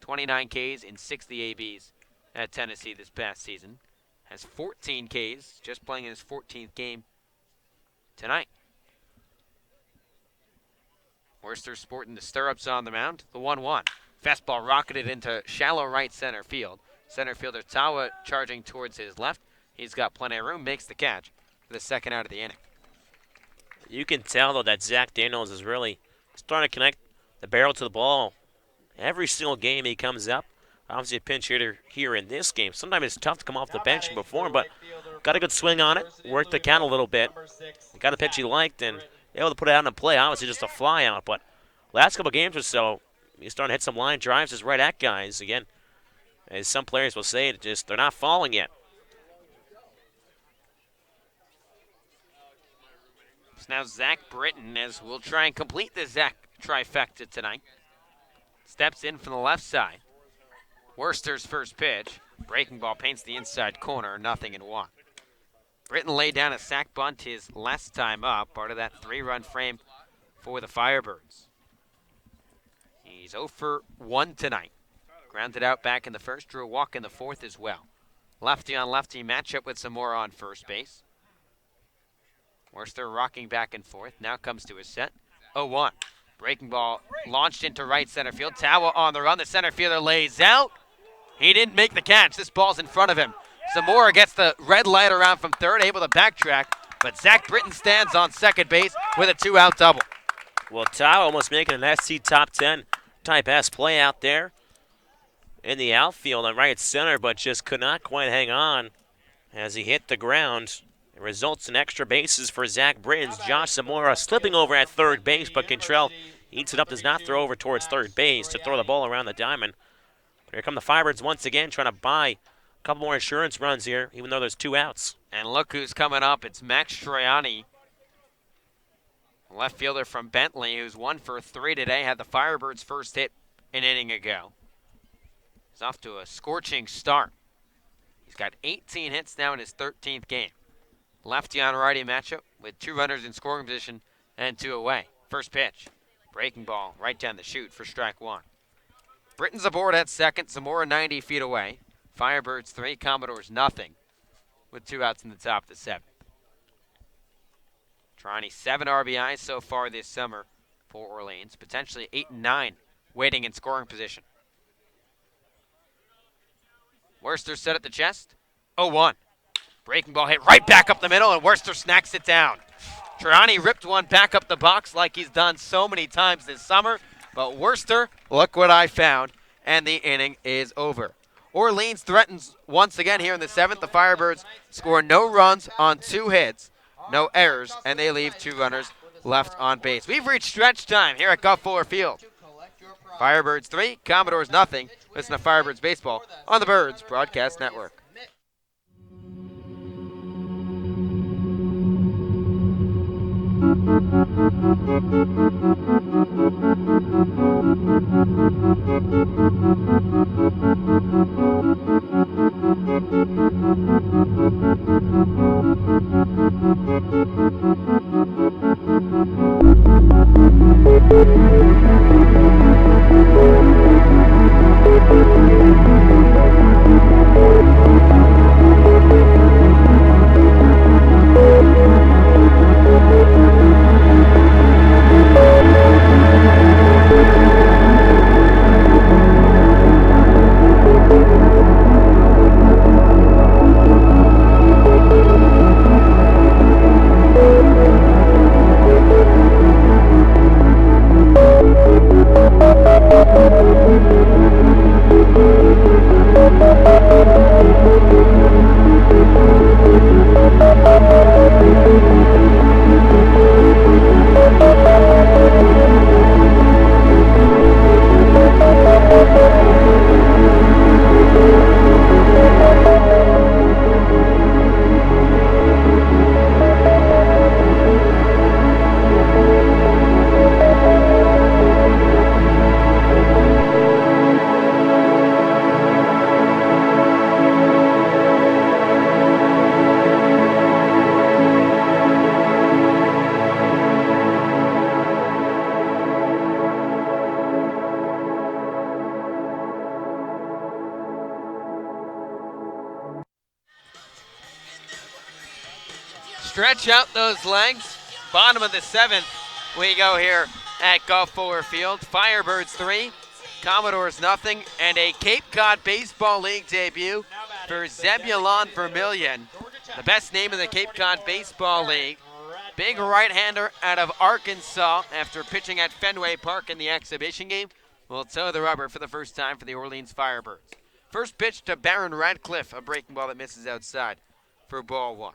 29 Ks in 60 ABs at Tennessee this past season. Has 14 Ks, just playing in his 14th game tonight. Worcester sporting the stirrups on the mound. The 1-1. Fastball rocketed into shallow right center field. Center fielder Tawa charging towards his left. He's got plenty of room, makes the catch for the second out of the inning. You can tell, though, that Zach Daniels is really starting to connect the barrel to the ball. Every single game he comes up, obviously a pinch hitter here in this game. Sometimes it's tough to come off the bench and perform, but got a good swing on it, worked the count a little bit, got a pitch he liked, and able to put it out in the play. Obviously just a fly out, but last couple games or so, he's starting to hit some line drives just right at guys. Again, as some players will say, they're not falling yet. So now Zach Britton, as we'll try and complete the Zach trifecta tonight. Steps in from the left side. Worcester's first pitch. Breaking ball paints the inside corner, 0-1. Britton laid down a sac bunt his last time up, part of that 3-run frame for the Firebirds. He's 0 for 1 tonight. Grounded out back in the first, drew a walk in the fourth as well. Lefty on lefty matchup with Zamora on first base. Worcester rocking back and forth, now comes to a set. 0-1. Breaking ball launched into right center field. Tawa on the run. The center fielder lays out. He didn't make the catch. This ball's in front of him. Zamora gets the red light around from third, able to backtrack, but Zach Britton stands on second base with a 2-out double. Well, Tawa almost making an SC top 10 type S play out there in the outfield on right center, but just could not quite hang on as he hit the ground. It results in extra bases for Zach Britton. Josh Zamora slipping over at third base, but Cantrell eats it up, does not throw over towards third base to throw the ball around the diamond. Here come the Firebirds once again, trying to buy a couple more insurance runs here, even though there's 2 outs. And look who's coming up. It's Max Troiani, left fielder from Bentley, who's 1 for 3 today, had the Firebirds' first hit an inning ago. He's off to a scorching start. He's got 18 hits now in his 13th game. Lefty on righty matchup with 2 runners in scoring position and 2 away. First pitch, breaking ball right down the chute for strike 1. Britton's aboard at second, Zamora 90 feet away. Firebirds 3, Commodores nothing, with 2 outs in the top of the 7th. Troiani 7 RBIs so far this summer for Orleans, potentially 8 and 9 waiting in scoring position. Worcester set at the chest, 0-1. Breaking ball hit right back up the middle, and Worcester snacks it down. Troiani ripped one back up the box like he's done so many times this summer, but Worcester, look what I found, and the inning is over. Orleans threatens once again here in the 7th. The Firebirds score no runs on 2 hits, no errors, and they leave 2 runners left on base. We've reached stretch time here at Gulf Fuller Field. Firebirds 3, Commodores nothing. Listen to Firebirds Baseball on the Birds Broadcast Network. Stretch out those legs. Bottom of the 7th we go here at Gulf Fuller Field. Firebirds 3, Commodores nothing, and a Cape Cod Baseball League debut for Zebulon Vermillion, the best name in the Cape Cod Baseball League. Big right-hander out of Arkansas after pitching at Fenway Park in the exhibition game. Will toe the rubber for the first time for the Orleans Firebirds. First pitch to Barron Radcliffe, a breaking ball that misses outside for ball 1.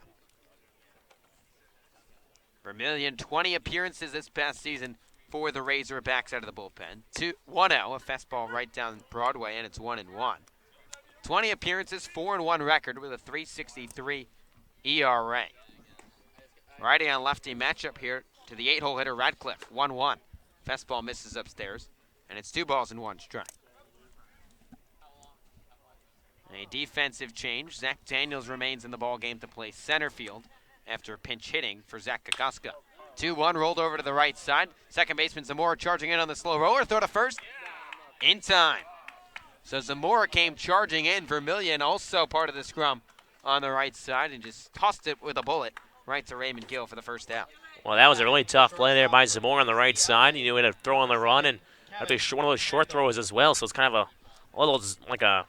Vermillion, 20 appearances this past season for the Razorbacks out of the bullpen. 1-0, a fastball right down Broadway, and it's 1-1. 20 appearances, 4-1 record with a .363 ERA. Righty on lefty matchup here to the 8-hole hitter Radcliffe, 1-1. Fastball misses upstairs, and it's 2 balls and 1 strike. A defensive change. Zach Daniels remains in the ballgame to play center field after pinch hitting for Zach Kokoska. 2-1 rolled over to the right side. Second baseman Zamora charging in on the slow roller. Throw to first. In time. So Zamora came charging in. Vermillion also part of the scrum on the right side and just tossed it with a bullet right to Raymond Gill for the first out. Well, that was a really tough play there by Zamora on the right side. He knew he had to throw on the run, and I think one of those short throws as well. So it's kind of a little like a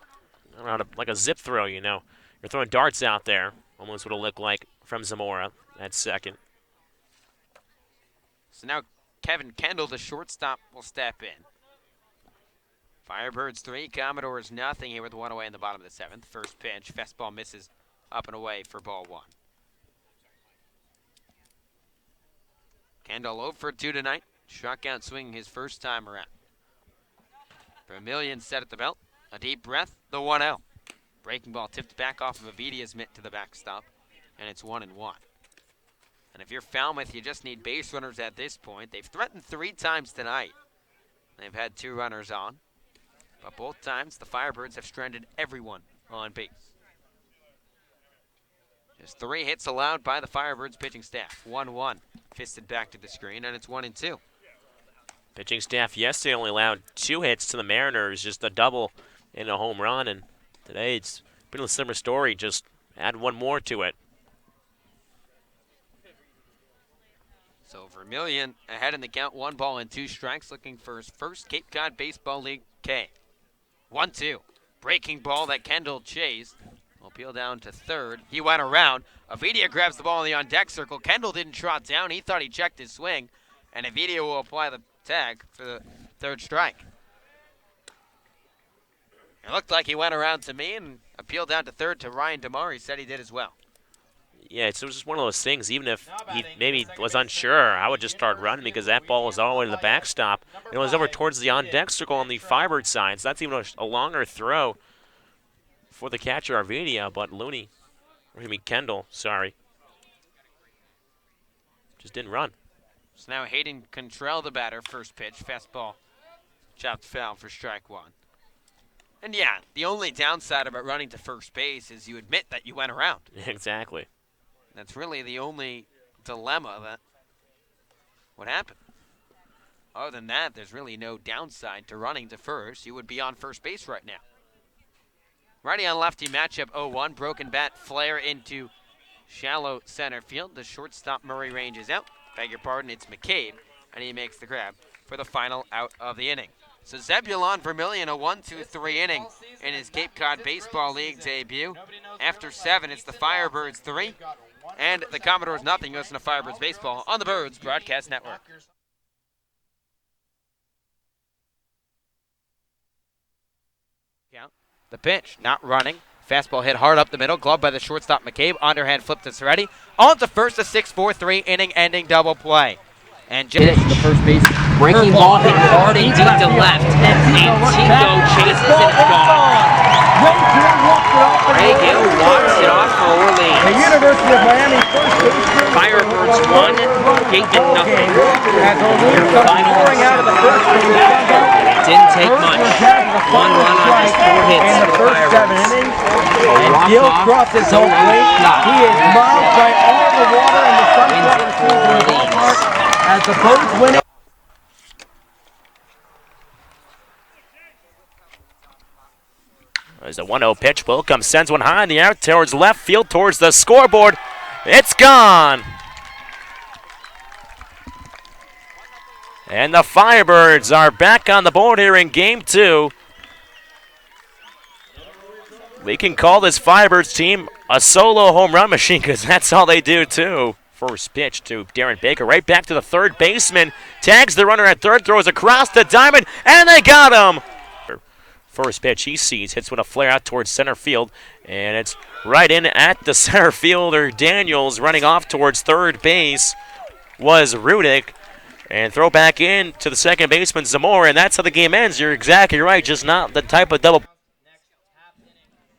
I don't know, like a zip throw. You're throwing darts out there. Almost what it'll look like from Zamora at second. So now Kevin Kendall, the shortstop, will step in. Firebirds 3, Commodores nothing here with one away in the bottom of the 7th. First pitch, fastball misses up and away for ball 1. Kendall 0 for 2 tonight. Struck out swinging his first time around. Vermillion set at the belt. A deep breath, the 1-0. Breaking ball tipped back off of Avedia's mitt to the backstop, and it's 1-1. And if you're Falmouth, you just need base runners at this point. They've threatened 3 times tonight. They've had 2 runners on, but both times the Firebirds have stranded everyone on base. Just 3 hits allowed by the Firebirds pitching staff. 1-1, fisted back to the screen, and it's 1-2. Pitching staff yesterday only allowed 2 hits to the Mariners, just a double and a home run, and today it's been a similar story, just add 1 more to it. So Vermillion ahead in the count, 1 ball and 2 strikes, looking for his first Cape Cod Baseball League K. 1-2, breaking ball that Kendall chased. Will peel down to third. He went around. Avedia grabs the ball in the on-deck circle. Kendall didn't trot down. He thought he checked his swing, and Avedia will apply the tag for the 3rd strike. It looked like he went around to me and appealed down to third to Ryan DeMar. He said he did as well. Yeah, it was just one of those things. Even if he maybe was unsure, I would just start running because that ball was all the way to the backstop. It was over towards the on-deck circle on the Firebird side, so that's even a longer throw for the catcher, Arvidia, but Kendall, sorry, just didn't run. So now Hayden Contrell, the batter, first pitch, fastball, chopped foul for strike 1. And yeah, the only downside about running to first base is you admit that you went around. Exactly. That's really the only dilemma that would happen. Other than that, there's really no downside to running to first. You would be on first base right now. Righty on lefty matchup 0-1. Broken bat flare into shallow center field. The shortstop Murray ranges out. Beg your pardon, it's McCabe. And he makes the grab for the final out of the inning. So Zebulon Vermillion, a 1-2-3 inning in his Cape Cod Baseball League debut. After 7, it's the Firebirds 3 and the Commodores nothing. You listen to Firebirds Baseball on the Birds Broadcast Network. Count. The pitch, not running. Fastball hit hard up the middle, gloved by the shortstop McCabe. Underhand flip to Soretti. On to first, a 6-4-3 inning-ending double play. And hit it to the first base. Breaking ball hit hard and deep to left. And Tico chases it gone. Ray Gill walks it off for Orleans. The University of Miami first baseman. Firebirds 1, Gateman nothing. Final out of the first didn't take much. 1 run on his 4 hits in the for the first 7 Firebirds. innings. And Gill dropped his whole plate. He is miles by all the water and the sunflower trees in the ballpark as the Birds win. There's a 1-0 pitch. Wilcom sends one high in the air towards left field, towards the scoreboard. It's gone. And the Firebirds are back on the board here in Game 2. We can call this Firebirds team a solo home run machine because that's all they do, too. First pitch to Darren Baker, right back to the third baseman. Tags the runner at third, throws across the diamond, and they got him. First pitch he sees, hits with a flare out towards center field, and it's right in at the center fielder. Daniels running off towards third base was Rudick. And throw back in to the second baseman, Zamora, and that's how the game ends. You're exactly right, just not the type of double.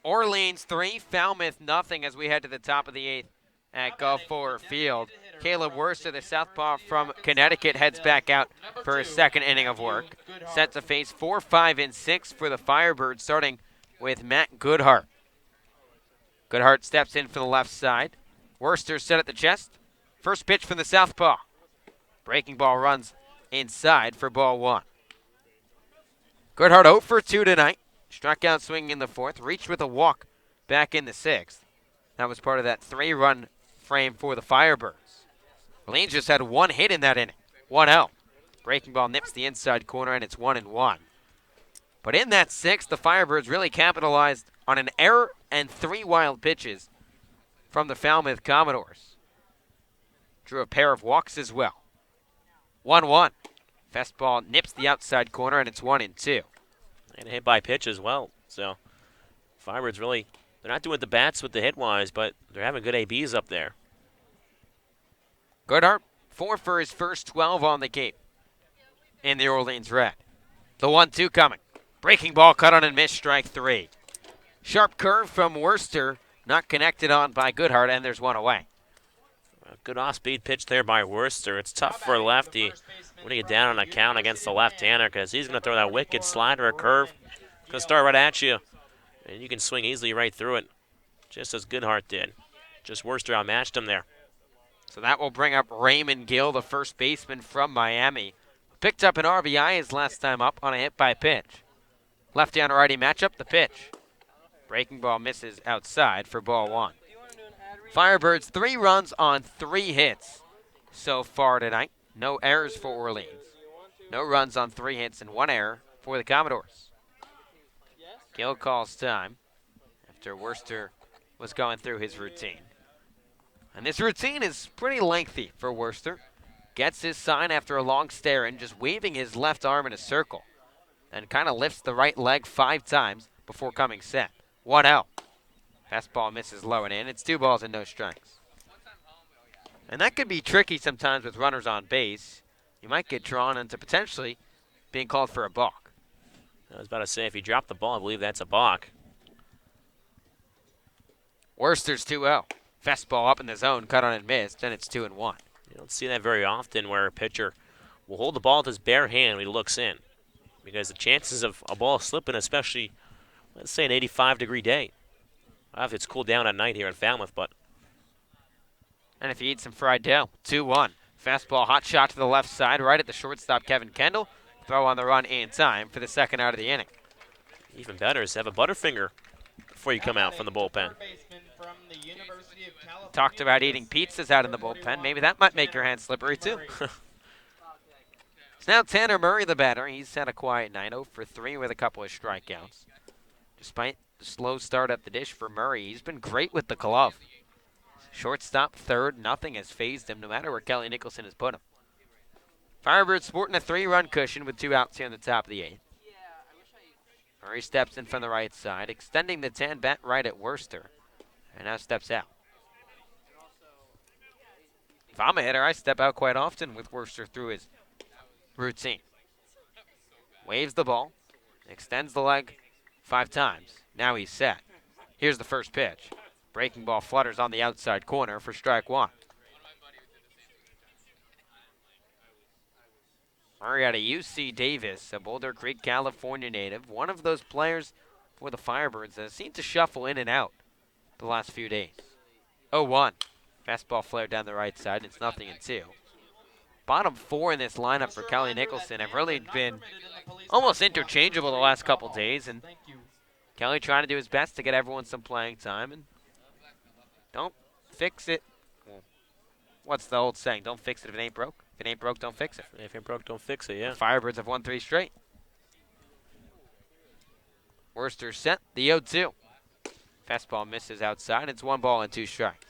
Orleans 3, Falmouth nothing as we head to the top of the 8th at Gulf Ford Field. Caleb Worcester, the southpaw from Connecticut, heads back out for his second inning of work. Set to face 4, 5, and 6 for the Firebirds, starting with Matt Goodhart. Goodhart steps in for the left side. Worcester set at the chest. First pitch from the southpaw. Breaking ball runs inside for ball 1. Goodhart 0 for 2 tonight. Struck out swinging in the 4th. Reached with a walk back in the 6th. That was part of that 3-run frame for the Firebirds. Orleans just had one hit in that inning. 1-0. Breaking ball nips the inside corner, and it's 1-1. But in that sixth, the Firebirds really capitalized on an error and 3 wild pitches from the Falmouth Commodores. Drew a pair of walks as well. 1-1. Fastball nips the outside corner, and it's 1-2. And a hit by pitch as well. So Firebirds really, they're not doing the bats with the hit-wise, but they're having good ABs up there. Goodhart, 4 for his first 12 on the Cape in the Orleans Red. The 1-2 coming. Breaking ball cut on and missed, strike 3. Sharp curve from Worcester, not connected on by Goodhart, and there's one away. A good off-speed pitch there by Worcester. It's tough for a lefty when you get down on a count against the left-hander because he's going to throw that wicked slider or curve. Going to start right at you, and you can swing easily right through it, just as Goodhart did. Just Worcester outmatched him there. So that will bring up Raymond Gill, the first baseman from Miami. Picked up an RBI his last time up on a hit by pitch. Lefty on righty matchup, the pitch. Breaking ball misses outside for ball 1. Firebirds 3 runs on 3 hits so far tonight. No errors for Orleans. No runs on 3 hits and 1 error for the Commodores. Gill calls time after Worcester was going through his routine. And this routine is pretty lengthy for Worcester. Gets his sign after a long stare and just waving his left arm in a circle. And kind of lifts the right leg 5 times before coming set. 1-0. Fastball misses low and in. It's 2 balls and no strikes. And that could be tricky sometimes with runners on base. You might get drawn into potentially being called for a balk. I was about to say, if you drop the ball, I believe that's a balk. Worcester's 2-0. Fastball up in the zone, cut on and missed, and it's 2-1. You don't see that very often where a pitcher will hold the ball with his bare hand when he looks in. Because the chances of a ball slipping, especially, let's say an 85-degree day. I don't know if it's cooled down at night here in Falmouth, but. And if you eat some fried dough, 2-1. Fastball, hot shot to the left side, right at the shortstop, Kevin Kendall. Throw on the run in time for the second out of the inning. Even better is to have a Butterfinger before you come out from the bullpen. Talked about eating pizzas out in the bullpen. Maybe that might make your hands slippery, too. It's now Tanner Murray, the batter. He's had a quiet night, 0 for 3 with a couple of strikeouts. Despite the slow start at the dish for Murray, he's been great with the glove. Shortstop, third, nothing has phased him, no matter where Kelly Nicholson has put him. Firebirds sporting a 3-run cushion with 2 outs here in the top of the 8th. Murray steps in from the right side, extending the 10 bat right at Worcester, and now steps out. If I'm a hitter, I step out quite often with Worcester through his routine. Waves the ball, extends the leg 5 times. Now he's set. Here's the first pitch. Breaking ball flutters on the outside corner for strike 1. Murray out of UC Davis, a Boulder Creek, California native. One of those players for the Firebirds that seemed to shuffle in and out the last few days. 0-1. Fastball flared down the right side. It's 0-2. Bottom 4 in this lineup for Kelly Nicholson have really been almost interchangeable the last couple days. And Kelly trying to do his best to get everyone some playing time. And don't fix it. Well, what's the old saying? Don't fix it if it ain't broke. If it ain't broke, don't fix it. If it ain't broke, don't fix it, yeah. The Firebirds have won 3 straight. Worcester set the 0-2. Fastball misses outside. It's 1 ball and 2 strikes.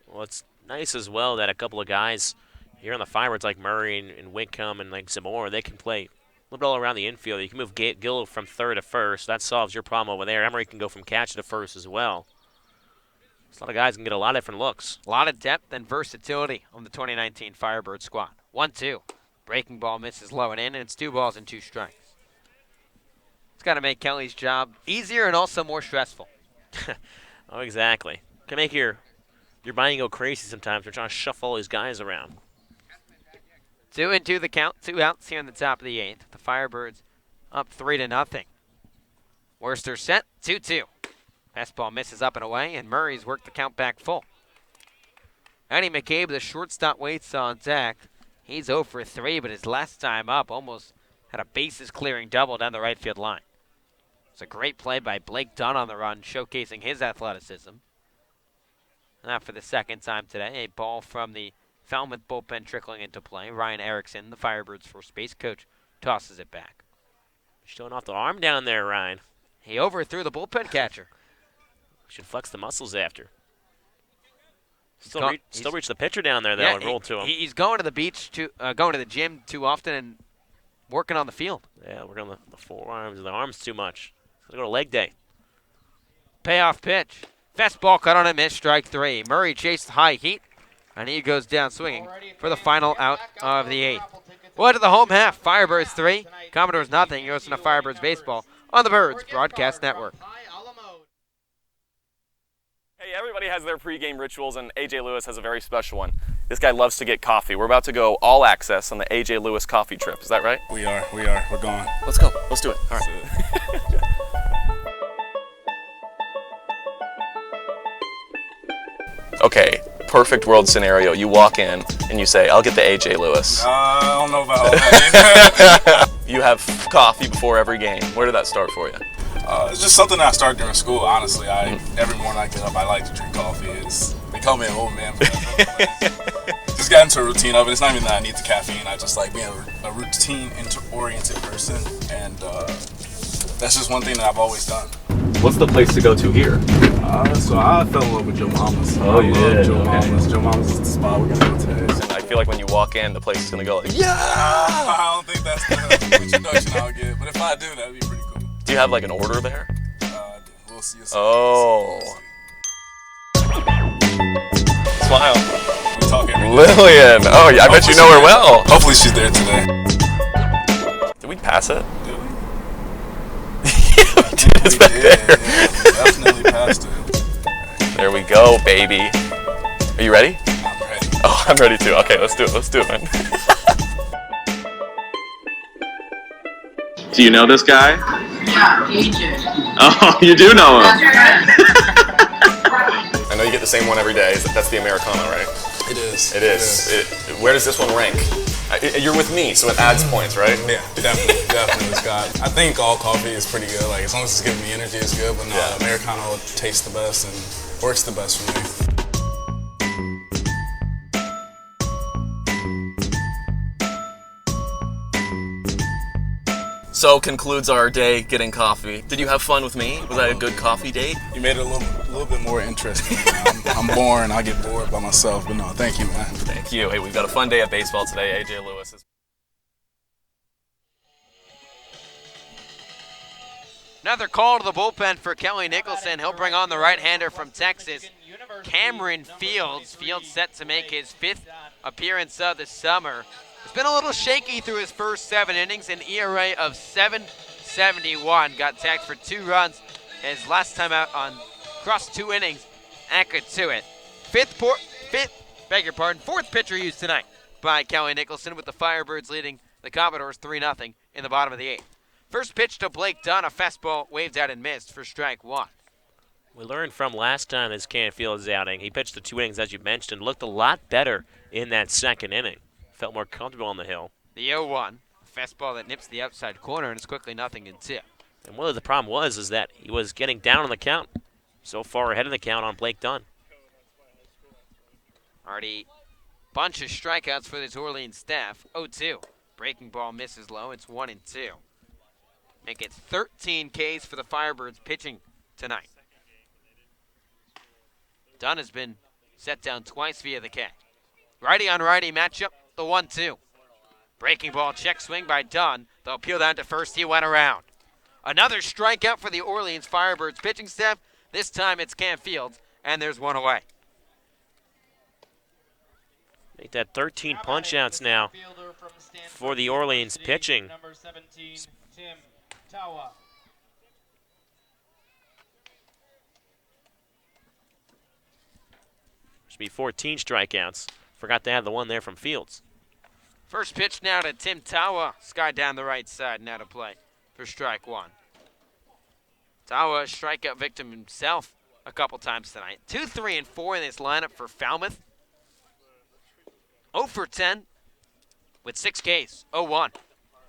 Well, it's nice as well that a couple of guys here on the Firebirds like Murray and Whitcomb and like Zamora, they can play a little bit all around the infield. You can move Gill from third to first. That solves your problem over there. Emery can go from catcher to first as well. So a lot of guys can get a lot of different looks. A lot of depth and versatility on the 2019 Firebird squad. 1-2. Breaking ball misses low and in, and it's 2 balls and 2 strikes. It's got to make Kelly's job easier and also more stressful. Oh, exactly. Can make your mind go crazy sometimes. We're trying to shuffle all these guys around. 2-2 the count. 2 outs here in the top of the 8th. The Firebirds up 3-0. Worcester set. 2-2. Fastball misses up and away, and Murray's worked the count back full. Eddie McCabe, the shortstop, waits on deck. He's 0 for 3, but his last time up almost had a bases-clearing double down the right field line. It's a great play by Blake Dunn on the run, showcasing his athleticism. Now for the second time today, a ball from the Falmouth bullpen trickling into play. Ryan Erickson, the Firebirds first base coach, tosses it back. Showing off the arm down there, Ryan. He overthrew the bullpen catcher. Should flex the muscles after. Still Reach the pitcher down there, though, yeah, and roll to him. He's going to the beach, going to the gym too often and working on the field. Yeah, we're on the forearms. The arms too much. Let's go to leg day. Payoff pitch. Fastball cut on a miss, strike 3. Murray chased high heat, and he goes down swinging for the final out of the 8th. Well, to the home half. Firebirds 3, Commodores nothing. You're listening to Firebirds Baseball on the Birds Broadcast Network. Hey, everybody has their pregame rituals, and AJ Lewis has a very special one. This guy loves to get coffee. We're about to go all access on the AJ Lewis coffee trip. Is that right? We are. We're going. Let's go. Let's do it. All right. Okay, perfect world scenario. You walk in and you say, I'll get the AJ Lewis. I don't know about all that. You have coffee before every game. Where did that start for you? It's just something that I start during school, honestly. Every morning I get up, I like to drink coffee. They call me an old man. Just got into a routine of it. It's not even that I need the caffeine. I just like being a routine-oriented person, and that's just one thing that I've always done. What's the place to go to here? So I fell in love with Joe Mama's. Oh, you did? Joe Mama's. Joe Mama's is the spot we're gonna go today. And I feel like when you walk in, the place is gonna go like, Yeah! I don't think that's the introduction I'll get, but if I do, that'd be pretty cool. do you have like an order there? We'll see. Oh. Smile. We talk every day. Lillian. Oh, yeah, I bet you know her well. Hopefully she's there today. Did we pass it? Did we? It's back there. Yeah, definitely passed it. There we go, baby. Are you ready? I'm ready. Oh, I'm ready too. Okay, let's do it, man. Do you know this guy? Yeah, AJ. Oh, you do know him. I know you get the same one every day. That's the Americano, right? It is. It is. Where does this one rank? You're with me, so it adds points, right? Yeah, definitely, Scott. I think all coffee is pretty good. Like, as long as it's giving me energy, it's good. But no, Yeah. Americano tastes the best and works the best for me. So concludes our day getting coffee. Did you have fun with me? Was that a good coffee date? You made it a little bit more interesting. I'm boring. I get bored by myself. But no, thank you, man. Thank you. Hey, we've got a fun day of baseball today. AJ Lewis is. Another call to the bullpen for Kelly Nicholson. He'll bring on the right-hander from Texas, Cameron Fields. Fields set to make his 5th appearance of the summer. It's been a little shaky through his first 7 innings, an ERA of 7.71. Got tagged for 2 runs his last time out on across 2 innings. Anchored to it. Fourth pitcher used tonight by Kelly Nicholson, with the Firebirds leading the Commodores 3-0 in the bottom of the 8th. First pitch to Blake Dunn, a fastball waved out and missed for strike 1. We learned from last time his Canfield's outing. He pitched the 2 innings, as you mentioned, looked a lot better in that 2nd inning. Felt more comfortable on the hill. The 0-1, fastball that nips the outside corner, and it's quickly 0-2. And what the problem was is that he was getting down on the count. So far ahead of the count on Blake Dunn. Already bunch of strikeouts for this Orleans staff. 0-2. Breaking ball misses low. It's 1-2. Make it 13 Ks for the Firebirds pitching tonight. Dunn has been set down twice via the K. Righty on righty matchup, the 1-2. Breaking ball check swing by Dunn. They'll peel down to first. He went around. Another strikeout for the Orleans Firebirds pitching staff. This time it's Cam Fields, and there's 1 away. Make that 13 punch-outs now for the Orleans pitching. Number 17, Tim Tawa. Should be 14 strikeouts. Forgot to have the one there from Fields. First pitch now to Tim Tawa. Sky down the right side, now to play for strike 1. Tawa, a strikeout victim himself a couple times tonight. 2, 3, and 4 in this lineup for Falmouth. 0 for 10 with 6 Ks. 0-1.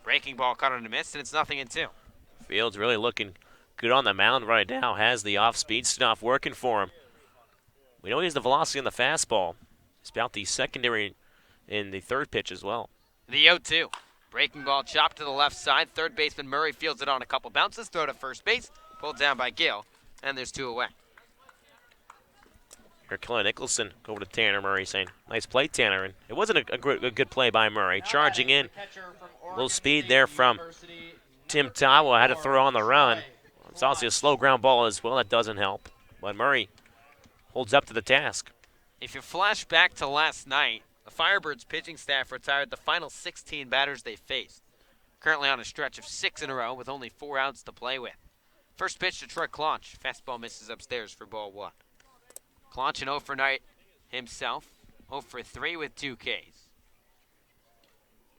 Breaking ball caught on a miss, and it's 0-2. Fields really looking good on the mound right now. Has the off-speed stuff working for him. We know he has the velocity on the fastball. It's about the secondary in the third pitch as well. The 0-2. Breaking ball chopped to the left side. Third baseman Murray fields it on a couple bounces. Throw to first base. Pulled down by Gill. And there's 2 away. Here, Kelly Nicholson go over to Tanner Murray saying, nice play, Tanner. And it wasn't a good play by Murray. Charging in. A little speed there from Tim Tawa. Had to throw on the run. It's obviously a slow ground ball as well. That doesn't help. But Murray holds up to the task. If you flash back to last night, the Firebirds pitching staff retired the final 16 batters they faced. Currently on a stretch of 6 in a row with only 4 outs to play with. First pitch to Troy Claunch. Fastball misses upstairs for ball 1. Claunch an 0 for night himself. 0 for 3 with 2 Ks.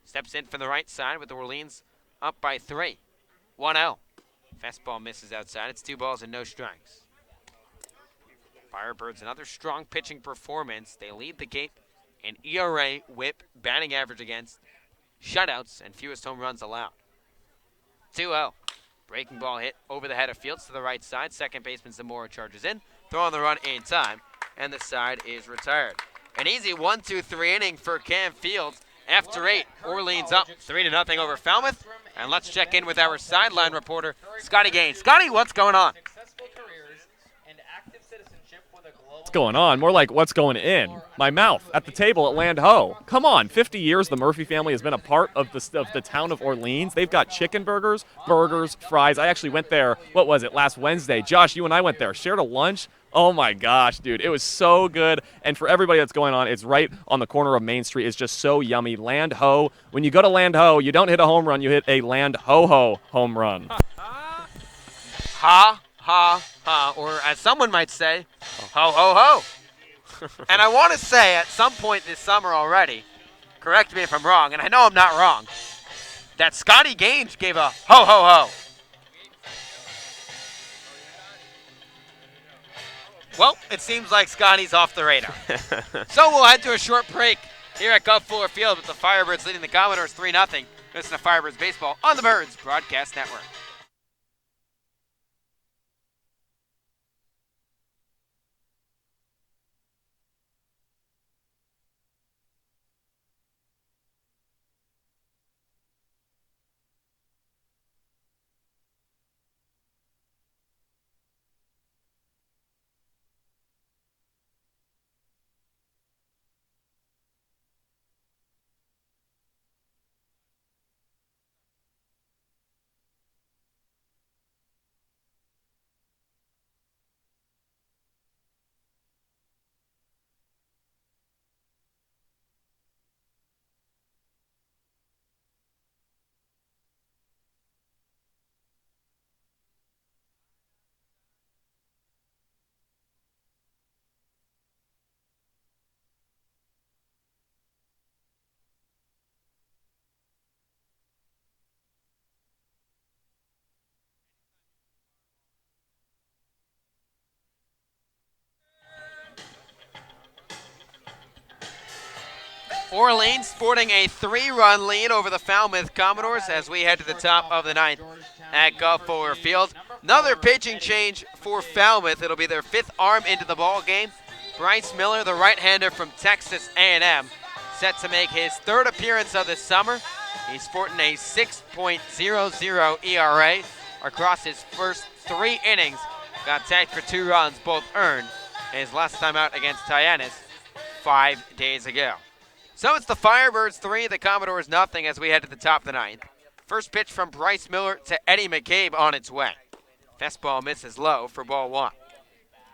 Steps in from the right side with Orleans up by 3. 1-0. Fastball misses outside. It's 2 balls and no strikes. Firebirds, another strong pitching performance. They lead the game in ERA, whip, batting average against, shutouts, and fewest home runs allowed. 2-0. Breaking ball hit over the head of Fields to the right side. Second baseman Zamora charges in. Throw on the run in time, and the side is retired. An easy 1-2-3 inning for Cam Fields. After 8, Orleans up 3-0 over Falmouth. And let's check in with our sideline reporter, Scotty Gaines. Scotty, what's going on? What's going on? More like what's going in. My mouth at the table at Land Ho. Come on, 50 years the Murphy family has been a part of the town of Orleans. They've got chicken burgers, fries. I actually went there, what was it, last Wednesday. Josh, you and I went there, shared a lunch. Oh my gosh, dude, it was so good. And for everybody that's going on, it's right on the corner of Main Street. It's just so yummy. Land Ho. When you go to Land Ho, you don't hit a home run, you hit a Land Ho-Ho home run. Ha, ha, ha, or as someone might say, ho, ho, ho. And I want to say at some point this summer already, correct me if I'm wrong, and I know I'm not wrong, that Scotty Gaines gave a ho, ho, ho. Well, it seems like Scotty's off the radar. So we'll head to a short break here at Gulf Fuller Field with the Firebirds leading the Commodores 3-0. Listen to Firebirds Baseball on the Birds Broadcast Network. Orleans sporting a 3-run lead over the Falmouth Commodores as we head to the top of the 9th at Gulf Fuller Field. Another pitching change for Falmouth. It'll be their 5th arm into the ball game. Bryce Miller, the right-hander from Texas A&M, set to make his 3rd appearance of the summer. He's sporting a 6.00 ERA across his first 3 innings. Got tagged for 2 runs, both earned, his last time out against Tyannis 5 days ago. So it's the Firebirds 3, the Commodores nothing as we head to the top of the 9th. First pitch from Bryce Miller to Eddie McCabe on its way. Fastball misses low for ball 1.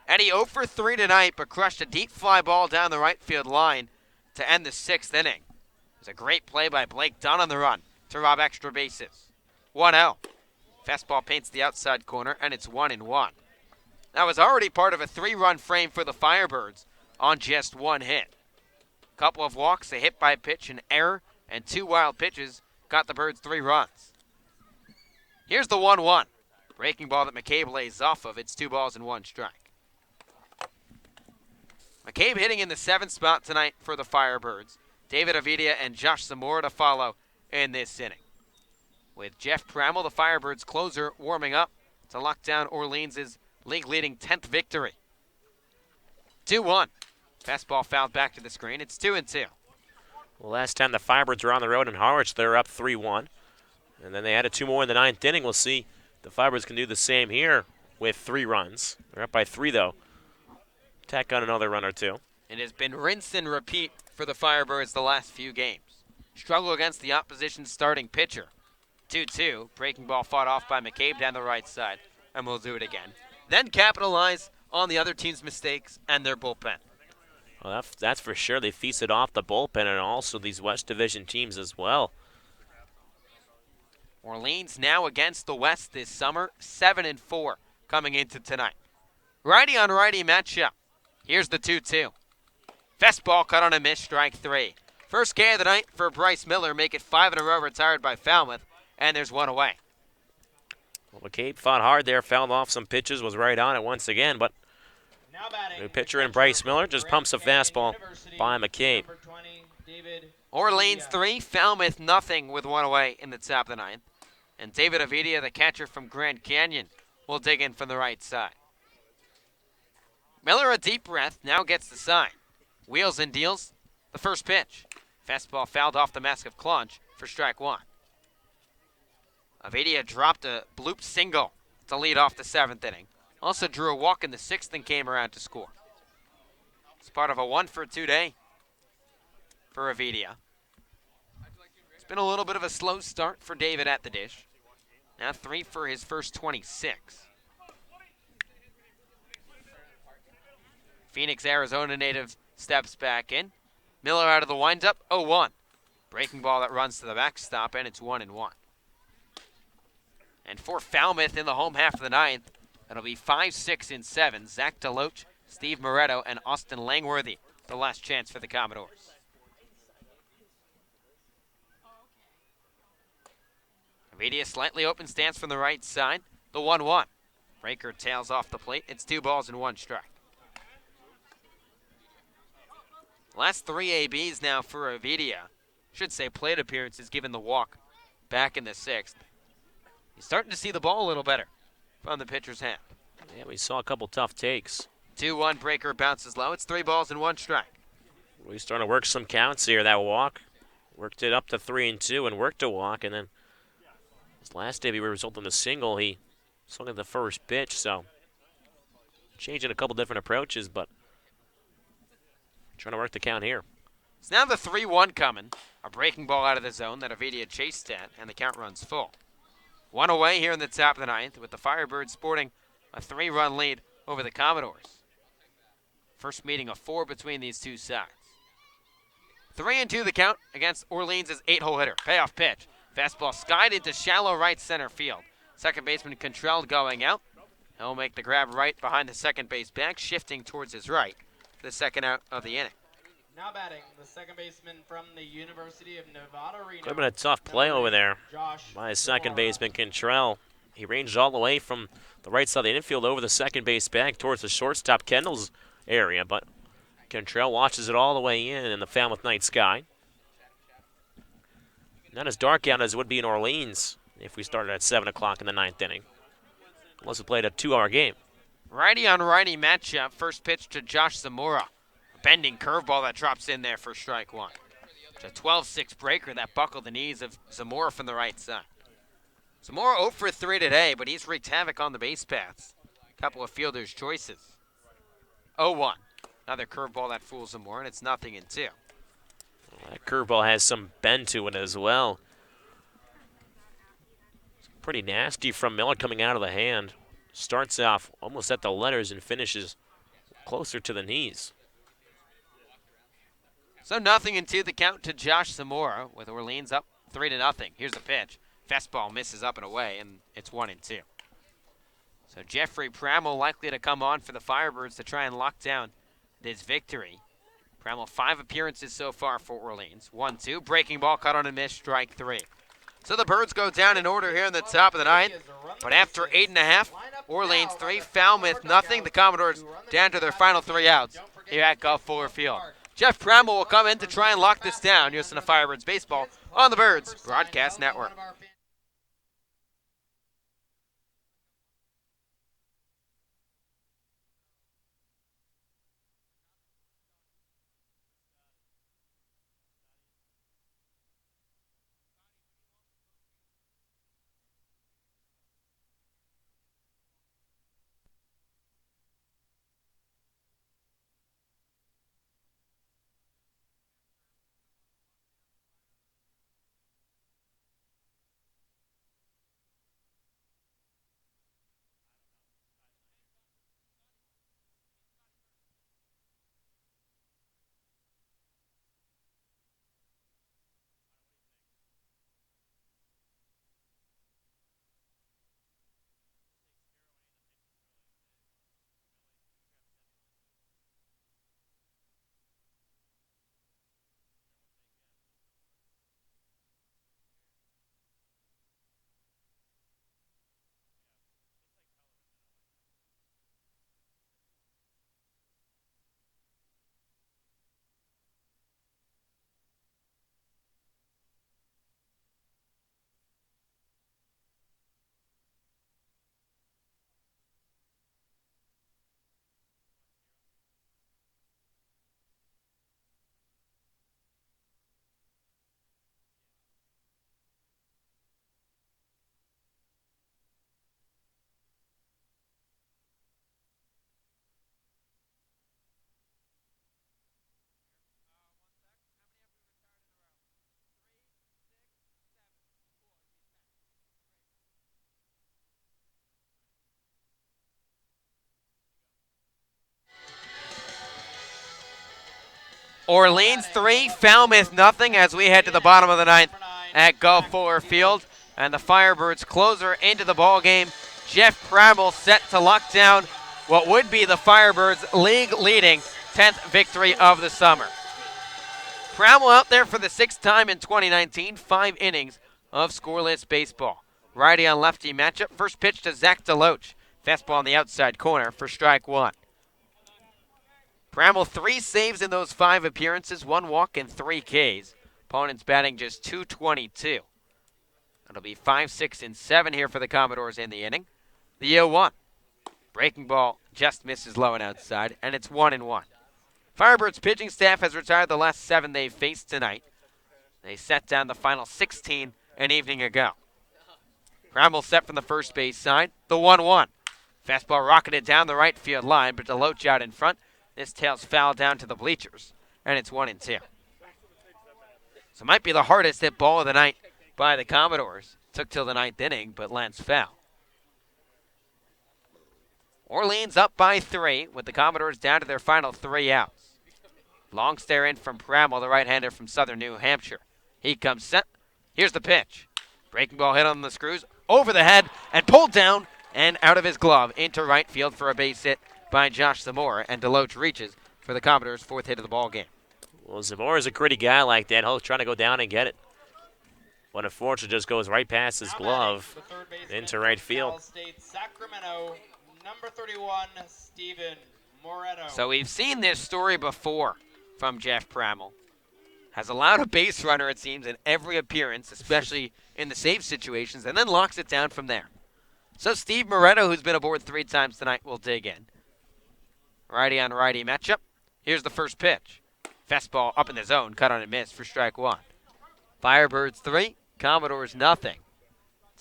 Eddie 0 for 3 tonight, but crushed a deep fly ball down the right field line to end the 6th inning. It was a great play by Blake Dunn on the run to rob extra bases. 1-0. Fastball paints the outside corner, and it's 1-1. That was already part of a 3-run frame for the Firebirds on just 1 hit. Couple of walks, a hit by pitch, an error, and 2 wild pitches got the Birds 3 runs. Here's the 1-1. Breaking ball that McCabe lays off of. It's 2 balls and 1 strike. McCabe hitting in the 7th spot tonight for the Firebirds. David Avidia and Josh Zamora to follow in this inning. With Jeff Pramel, the Firebirds closer, warming up to lock down Orleans' league-leading 10th victory. 2-1. Fastball fouled back to the screen. It's 2-2. Well, last time the Firebirds were on the road in Harwich, they were up 3-1. And then they added 2 more in the 9th inning. We'll see the Firebirds can do the same here with 3 runs. They're up by 3, though. Tack on another run or 2. It has been rinse and repeat for the Firebirds the last few games. Struggle against the opposition's starting pitcher. 2-2. Breaking ball fought off by McCabe down the right side. And we'll do it again. Then capitalize on the other team's mistakes and their bullpen. Well, that's for sure. They feasted off the bullpen and also these West Division teams as well. Orleans now against the West this summer, 7-4 coming into tonight. Righty on righty matchup. Here's the 2-2. Fastball cut on a miss, strike 3. First K of the night for Bryce Miller, make it 5 in a row, retired by Falmouth, and there's 1 away. Well, McCabe fought hard there, fouled off some pitches, was right on it once again, but the pitcher in Bryce Miller just pumps a fastball by McCabe. Orleans 3, Falmouth nothing with 1 away in the top of the 9th. And David Avidia, the catcher from Grand Canyon, will dig in from the right side. Miller, a deep breath, now gets the sign. Wheels and deals the first pitch. Fastball fouled off the mask of Clunch for strike 1. Avidia dropped a bloop single to lead off the 7th inning. Also drew a walk in the 6th and came around to score. It's part of a 1-for-2 day for Avidia. It's been a little bit of a slow start for David at the dish. Now 3 for his first 26. Phoenix, Arizona native steps back in. Miller out of the windup, 0-1. Breaking ball that runs to the backstop, and it's 1-1. And for Falmouth in the home half of the 9th, it'll be 5, 6, and 7. Zach Deloach, Steve Moretto, and Austin Langworthy, the last chance for the Commodores. Avidia slightly open stance from the right side. The 1-1. Breaker tails off the plate. It's 2 balls and 1 strike. Last 3 ABs now for Avidia. Should say plate appearances given the walk back in the 6th. He's starting to see the ball a little better from the pitcher's hand. Yeah, we saw a couple tough takes. 2-1, Breaker bounces low. It's 3 balls and 1 strike. We starting to work some counts here. That walk worked it up to 3-2 and worked a walk, and then his last day we resulted in a single. He swung at the first pitch, so changing a couple different approaches, but trying to work the count here. It's now the 3-1 coming. A breaking ball out of the zone that Avidia chased at, and the count runs full. 1 away here in the top of the 9th, with the Firebirds sporting a 3-run lead over the Commodores. First meeting of 4 between these two sides. 3-2 the count against Orleans' 8-hole hitter. Payoff pitch. Fastball skied into shallow right center field. Second baseman Contrell going out. He'll make the grab right behind the second base bag, shifting towards his right for the second out of the inning. Now batting, the second baseman from the University of Nevada, Reno. Could have been a tough play over there by his second baseman, Contrell. He ranged all the way from the right side of the infield over the second base bag towards the shortstop Kendall's area, but Contrell watches it all the way in the Falmouth night sky. Not as dark out as it would be in Orleans if we started at 7 o'clock in the 9th inning, unless we played a 2-hour game. Righty on righty matchup. First pitch to Josh Zamora. A bending curveball that drops in there for strike 1. It's a 12-6 breaker that buckled the knees of Zamora from the right side. Zamora 0 for 3 today, but he's wreaked havoc on the base paths. A couple of fielders' choices. 0-1. Another curveball that fools Zamora, and it's 0-2. That curveball has some bend to it as well. It's pretty nasty from Miller coming out of the hand. Starts off almost at the letters and finishes closer to the knees. So 0-2 the count to Josh Zamora, with Orleans up 3-0. Here's the pitch. Fastball misses up and away, and it's 1-2. So Jeffrey Pramel likely to come on for the Firebirds to try and lock down this victory. Pramel 5 appearances so far for Orleans. 1-2, breaking ball cut on a miss, strike 3. So the Birds go down in order here in the top of the 9th. But after 8.5, Orleans 3, Falmouth 0. The Commodores down to their final 3 outs here at Gulf Fuller Field. Jeff Pramel will come in to try and lock this down. You're listening to Firebirds Baseball on the Birds Broadcast Network. Orleans 3, Falmouth nothing as we head to the bottom of the ninth at Gulf Fuller Field. And the Firebirds closer into the ball game. Jeff Pramble set to lock down what would be the Firebirds' league-leading 10th victory of the summer. Pramble out there for the 6th time in 2019, 5 innings of scoreless baseball. Righty on lefty matchup. First pitch to Zach DeLoach. Fastball on the outside corner for strike 1. Pramble 3 saves in those 5 appearances, 1 walk and 3 Ks. Opponents batting just .222. It'll be 5, 6, and 7 here for the Commodores in the inning. The 0-1. Breaking ball just misses low and outside, and it's 1-1. Firebirds pitching staff has retired the last 7 they've faced tonight. They set down the final 16 an evening ago. Pramble set from the first base side. The 1-1. Fastball rocketed down the right field line, but DeLoach out in front. This tails foul down to the bleachers, and it's 1-2. So it might be the hardest hit ball of the night by the Commodores. Took till the 9th inning, but lands foul. Orleans up by 3, with the Commodores down to their final 3 outs. Long stare in from Pramble, the right-hander from Southern New Hampshire. He comes set. Here's the pitch. Breaking ball hit on the screws, over the head, and pulled down and out of his glove into right field for a base hit by Josh Zamora, and DeLoach reaches for the Commodores' 4th hit of the ball game. Well, Zamora's a gritty guy like that. He'll try to go down and get it. But unfortunately, just goes right past his glove into right field. Sacramento, number 31, Steven Moretto. So we've seen this story before from Jeff Pramble. Has allowed a base runner, it seems, in every appearance, especially in the save situations, and then locks it down from there. So Steve Moretto, who's been aboard 3 times tonight, will dig in. Righty on righty matchup. Here's the first pitch. Fastball up in the zone, cut on and miss for strike 1. Firebirds 3, Commodores nothing.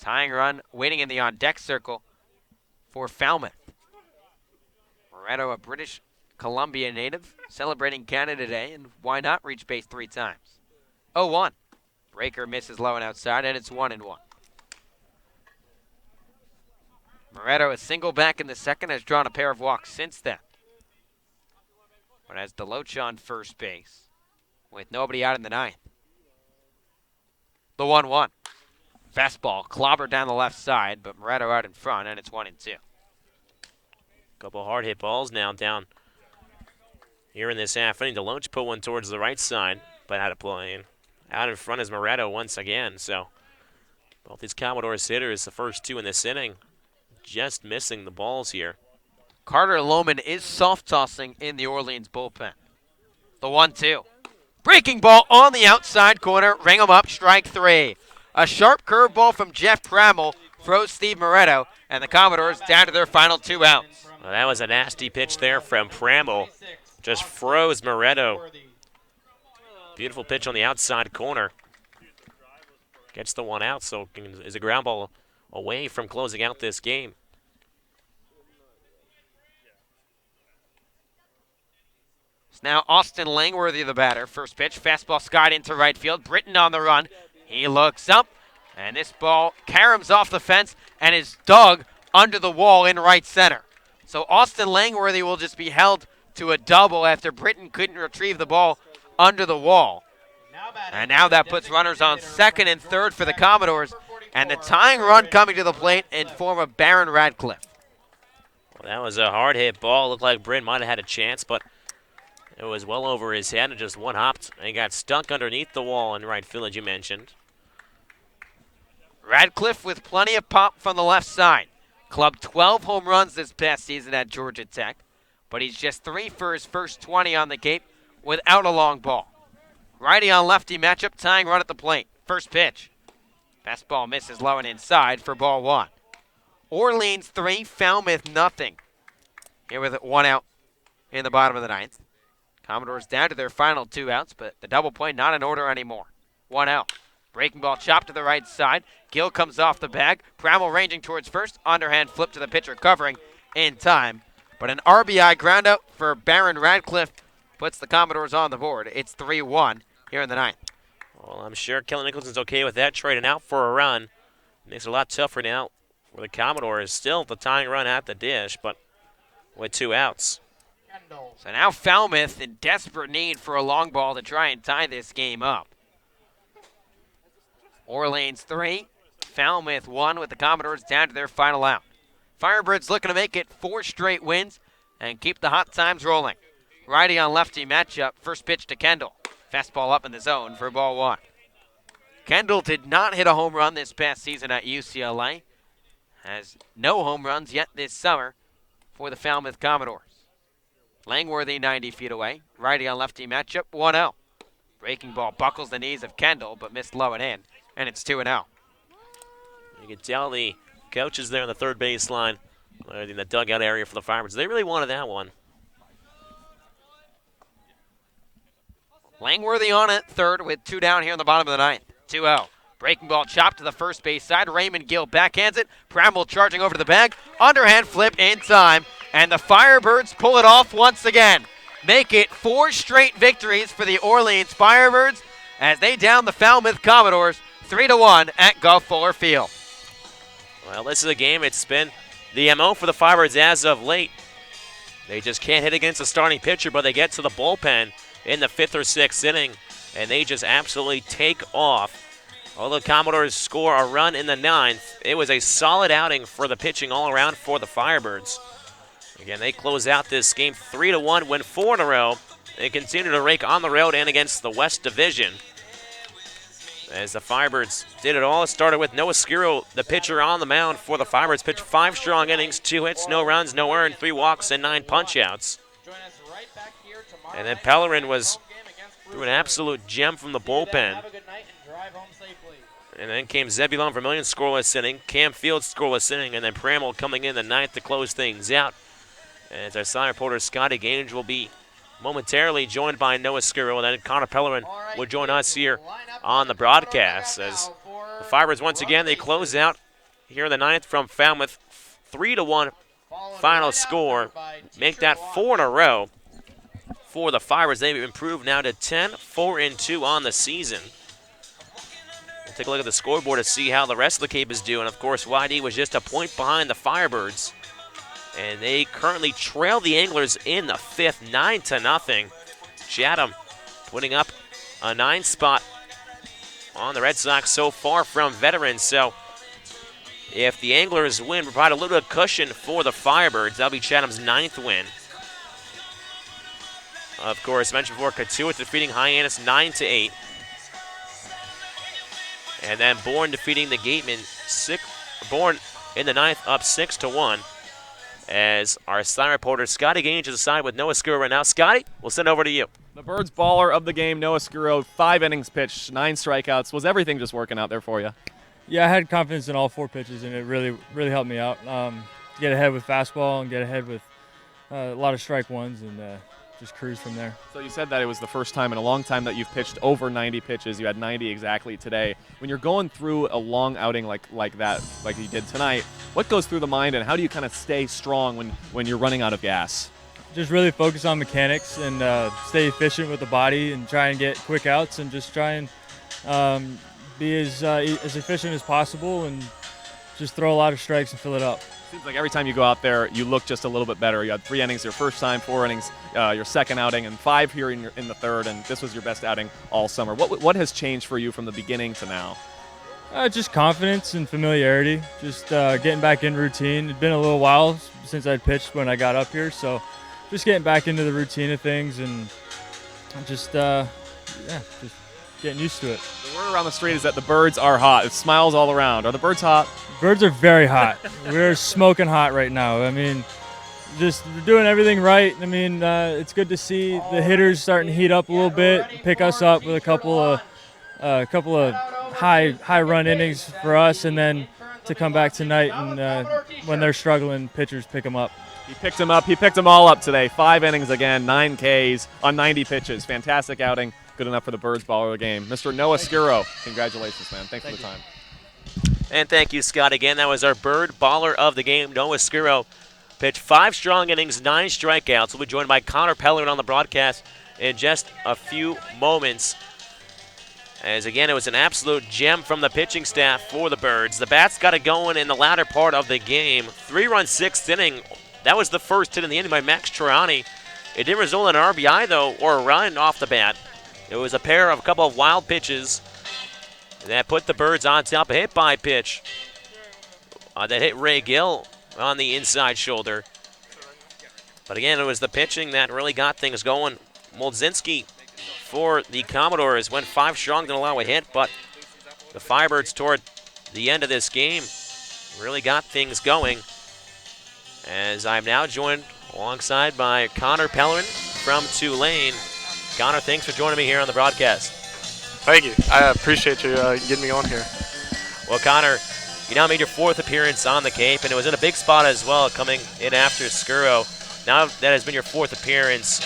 Tying run, waiting in the on-deck circle for Falmouth. Moretto, a British Columbia native, celebrating Canada Day, and why not reach base 3 times? 0-1. Breaker misses low and outside, and it's 1-1. Moretto, a single back in the second, has drawn a pair of walks since then. But has DeLoach on first base with nobody out in the 9th. The 1-1. Fastball clobbered down the left side, but Moretto out in front, and it's 1-2. Couple hard hit balls now down here in this half inning. DeLoach put one towards the right side, but had a play. Out in front is Moretto once again. So both these Commodores hitters, the first 2 in this inning, just missing the balls here. Carter Lohman is soft-tossing in the Orleans bullpen. The 1-2. Breaking ball on the outside corner. Ring him up, strike 3. A sharp curveball from Jeff Pramble throws Steve Moretto, and the Commodores down to their final 2 outs. Well, that was a nasty pitch there from Pramble. Just froze Moretto. Beautiful pitch on the outside corner. Gets the 1 out, so is a ground ball away from closing out this game. It's now Austin Langworthy, the batter. First pitch, fastball skied into right field. Britton on the run. He looks up, and this ball caroms off the fence and is dug under the wall in right center. So Austin Langworthy will just be held to a double after Britton couldn't retrieve the ball under the wall. And now that puts runners on 2nd and 3rd for the Commodores, and the tying run coming to the plate in form of Barron Radcliffe. Well, that was a hard hit ball. Looked like Britton might have had a chance, but it was well over his head and just one hopped and got stuck underneath the wall in right field, as you mentioned. Radcliffe with plenty of pop from the left side. Clubbed 12 home runs this past season at Georgia Tech, but he's just 3 for his first 20 on the Cape without a long ball. Righty on lefty matchup, tying run at the plate. First pitch. Fastball misses low and inside for ball 1. Orleans 3, Falmouth nothing. Here with 1 out in the bottom of the 9th. Commodores down to their final 2 outs, but the double play not in order anymore. 1 out. Breaking ball chopped to the right side. Gill comes off the bag. Pramble ranging towards first. Underhand flip to the pitcher, covering in time. But an RBI ground out for Barron Radcliffe puts the Commodores on the board. It's 3-1 here in the 9th. Well, I'm sure Kellen Nicholson's okay with that, trading out for a run. Makes it a lot tougher now for the Commodores. Still the tying run at the dish, but with 2 outs. So now Falmouth in desperate need for a long ball to try and tie this game up. Orleans 3, Falmouth 1 with the Commodores down to their final out. Firebirds looking to make it 4 straight wins and keep the hot times rolling. Righty on lefty matchup, first pitch to Kendall. Fastball up in the zone for ball 1. Kendall did not hit a home run this past season at UCLA. Has no home runs yet this summer for the Falmouth Commodores. Langworthy 90 feet away. Righty on lefty matchup, 1-0. Breaking ball buckles the knees of Kendall, but missed low and in, and it's 2-0. You can tell the coaches there on the third baseline, in the dugout area for the Firebirds, they really wanted that one. Langworthy on it, third with 2 down here in the bottom of the ninth. 2-0. Breaking ball chopped to the first base side. Raymond Gill backhands it. Bramble charging over to the bag. Underhand flip in time. And the Firebirds pull it off once again. Make it 4 straight victories for the Orleans Firebirds as they down the Falmouth Commodores 3-1 at Gulf Fuller Field. Well, this is a game, it's been the MO for the Firebirds as of late. They just can't hit against a starting pitcher, but they get to the bullpen in the 5th or 6th inning, and they just absolutely take off. Although the Commodores score a run in the 9th, it was a solid outing for the pitching all around for the Firebirds. Again, they close out this game 3-1, win 4 in a row. They continue to rake on the road and against the West Division. As the Firebirds did it all, it started with Noah Skiro, the pitcher on the mound for the Firebirds. Pitched 5 strong innings, 2 hits, no runs, no earned, 3 walks, and 9 punch-outs. And then Pellerin was through an absolute gem from the bullpen. And then came Zebulon Vermillion, scoreless inning. Cam Fields, scoreless inning. And then Pramel coming in the 9th to close things out. As our side reporter, Scotty Gage, will be momentarily joined by Noah Skiro. And then Connor Pellerin will join us here on the broadcast. As the Firebirds, once again, they close out here in the 9th from Falmouth. 3-1 final score. Make that 4 in a row for the Firebirds. They've improved now to 10-4-2 on the season. We'll take a look at the scoreboard to see how the rest of the Cape is doing. Of course, YD was just a point behind the Firebirds, and they currently trail the Anglers in the 5th, 9-0. Chatham putting up a 9 spot on the Red Sox so far from veterans. So if the Anglers win, provide a little bit of cushion for the Firebirds. That'll be Chatham's 9th win. Of course, mentioned before, Katuitt defeating Hyannis 9-8. And then Bourne defeating the Gatemen, Bourne in the 9th up 6-1. As our side reporter Scotty Gage is aside with Noah Skiro right now. Scotty, we'll send over to you. The Birds baller of the game, Noah Skiro, 5 innings pitched, 9 strikeouts. Was everything just working out there for you? Yeah, I had confidence in all 4 pitches, and it really helped me out. Get ahead with fastball and get ahead with a lot of strike ones, and just cruise from there. So you said that it was the first time in a long time that you've pitched over 90 pitches. You had 90 exactly today. When you're going through a long outing like that, like you did tonight, what goes through the mind, and how do you kind of stay strong when you're running out of gas? Just really focus on mechanics and stay efficient with the body and try and get quick outs and just try and be as efficient as possible and just throw a lot of strikes and fill it up. Seems like every time you go out there, you look just a little bit better. You had 3 innings your first time, 4 innings your second outing, and 5 here in the third, and this was your best outing all summer. What has changed for you from the beginning to now? Just confidence and familiarity, just getting back in routine. It's been a little while since I'd pitched when I got up here, so just getting back into the routine of things and just getting used to it. The word around the street is that the Birds are hot. It's smiles all around. Are the Birds hot? Birds are very hot. We're smoking hot right now. I mean, just doing everything right. I mean, it's good to see the hitters starting to heat up a little bit, pick us up with a couple of high run innings for us, and then to come back tonight and when they're struggling, pitchers pick them up. He picked them up. He picked them all up today. 5 innings again, 9 Ks on 90 pitches. Fantastic outing. Good enough for the Birds baller of the game. Mr. Noah Skiro, congratulations, man. Thanks for the time. And thank you, Scott. Again, that was our Bird baller of the game, Noah Skiro. Pitched 5 strong innings, 9 strikeouts. We'll be joined by Connor Pellerin on the broadcast in just a few moments. As again, it was an absolute gem from the pitching staff for the Birds. The bats got it going in the latter part of the game. 3-run 6th inning. That was the first hit in the inning by Max Triani. It didn't result in an RBI, though, or a run off the bat. It was a couple of wild pitches that put the Birds on top. A hit by pitch that hit Ray Gill on the inside shoulder. But again, it was the pitching that really got things going. Moldzinski for the Commodores went 5 strong, didn't allow a hit, but the Firebirds toward the end of this game really got things going. As I'm now joined alongside by Connor Pellerin from Tulane. Connor, thanks for joining me here on the broadcast. Thank you. I appreciate you getting me on here. Well, Connor, you now made your 4th appearance on the Cape, and it was in a big spot as well, coming in after Skuro. Now that has been your 4th appearance,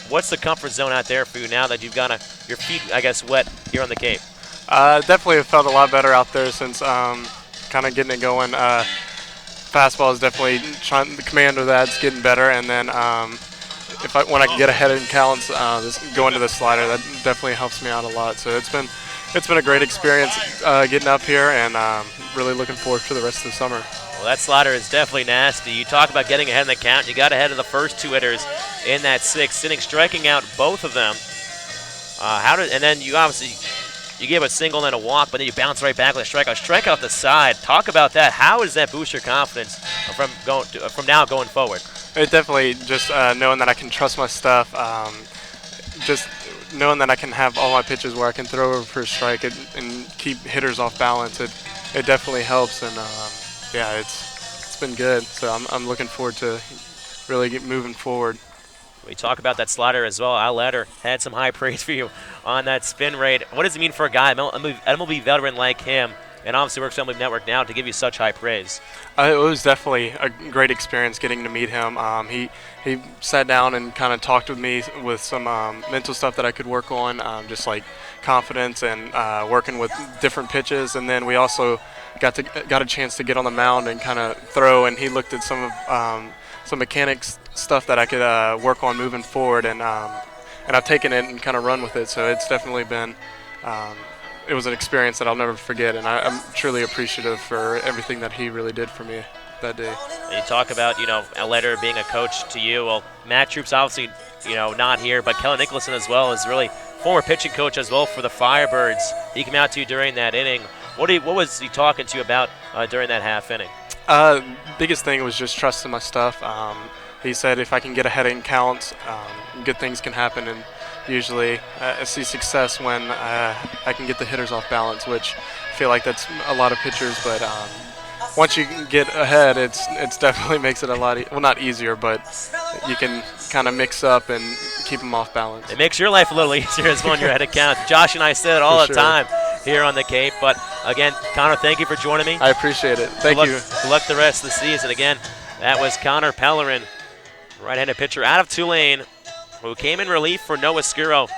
what's the comfort zone out there for you now that you've got your feet, I guess, wet here on the Cape? Definitely have felt a lot better out there since kind of getting it going. Fastball is definitely the command of that's getting better, and then when I can get ahead in counts, going to the slider, that definitely helps me out a lot. So it's been a great experience getting up here, and really looking forward to the rest of the summer. Well, that slider is definitely nasty. You talk about getting ahead in the count. You got ahead of the first 2 hitters in that 6th inning, striking out both of them. And then you gave a single and a walk, but then you bounce right back with a strikeout. Strike out the side. Talk about that. How does that boost your confidence from now going forward? It definitely just knowing that I can trust my stuff. Just knowing that I can have all my pitches where I can throw over for a strike and keep hitters off balance. It definitely helps, and yeah, it's been good. So I'm looking forward to really moving forward. We talk about that slider as well. Al Letter had some high praise for you on that spin rate. What does it mean for a guy, an MLB veteran like him, and obviously works on MLB Network now, to give you such high praise? It was definitely a great experience getting to meet him. He sat down and kind of talked with me with some mental stuff that I could work on, just like confidence and working with different pitches. And then we also got a chance to get on the mound and kind of throw, and he looked at some mechanics stuff that I could work on moving forward, and I've taken it and kind of run with it. So it's definitely been it was an experience that I'll never forget, and I'm truly appreciative for everything that he really did for me that day. And you talk about, a letter being a coach to you. Well, Matt Troop's obviously, not here, but Kellen Nicholson as well is really former pitching coach as well for the Firebirds. He came out to you during that inning. What was he talking to you about during that half inning? Biggest thing was just trusting my stuff. He said if I can get ahead in counts, good things can happen, and usually I see success when I can get the hitters off balance, which I feel like that's a lot of pitchers, but once you get ahead, it's definitely makes it a lot, well, not easier, but you can kind of mix up and keep them off balance. It makes your life a little easier as when you're ahead of count. Josh and I say it all the time here on the Cape, but again, Connor, thank you for joining me. I appreciate it. Thank you. Good luck the rest of the season. Again, that was Connor Pellerin, right-handed pitcher out of Tulane, who came in relief for Noah Skuro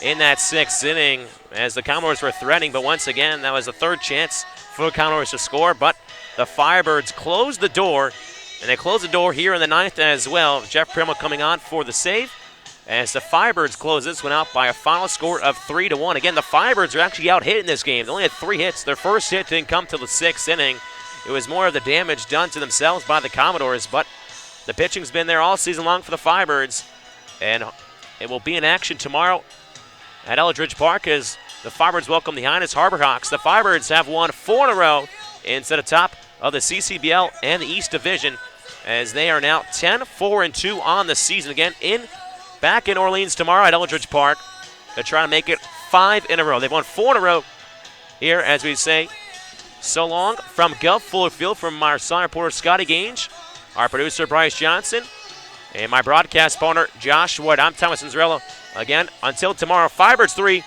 in that 6th inning as the Commodores were threatening. But once again, that was the 3rd chance for the Commodores to score. But the Firebirds closed the door, and they closed the door here in the 9th as well. Jeff Primo coming on for the save as the Firebirds close this one out by a final score of 3-1. Again, the Firebirds are actually out hit in this game. They only had 3 hits. Their first hit didn't come till the 6th inning. It was more of the damage done to themselves by the Commodores, but the pitching's been there all season long for the Firebirds, and it will be in action tomorrow at Eldridge Park as the Firebirds welcome the Hyannis Harbor Hawks. The Firebirds have won 4 in a row instead of top of the CCBL and the East Division, as they are now 10-4-2 on the season. Again, back in Orleans tomorrow at Eldridge Park to try to make it 5 in a row. They've won 4 in a row here, as we say. So long from Gulf Fuller Field, from our side reporter Scotty Gange, our producer Bryce Johnson, and my broadcast partner Josh Wood. I'm Thomas Inzarello. Again, until tomorrow, Firebirds 3,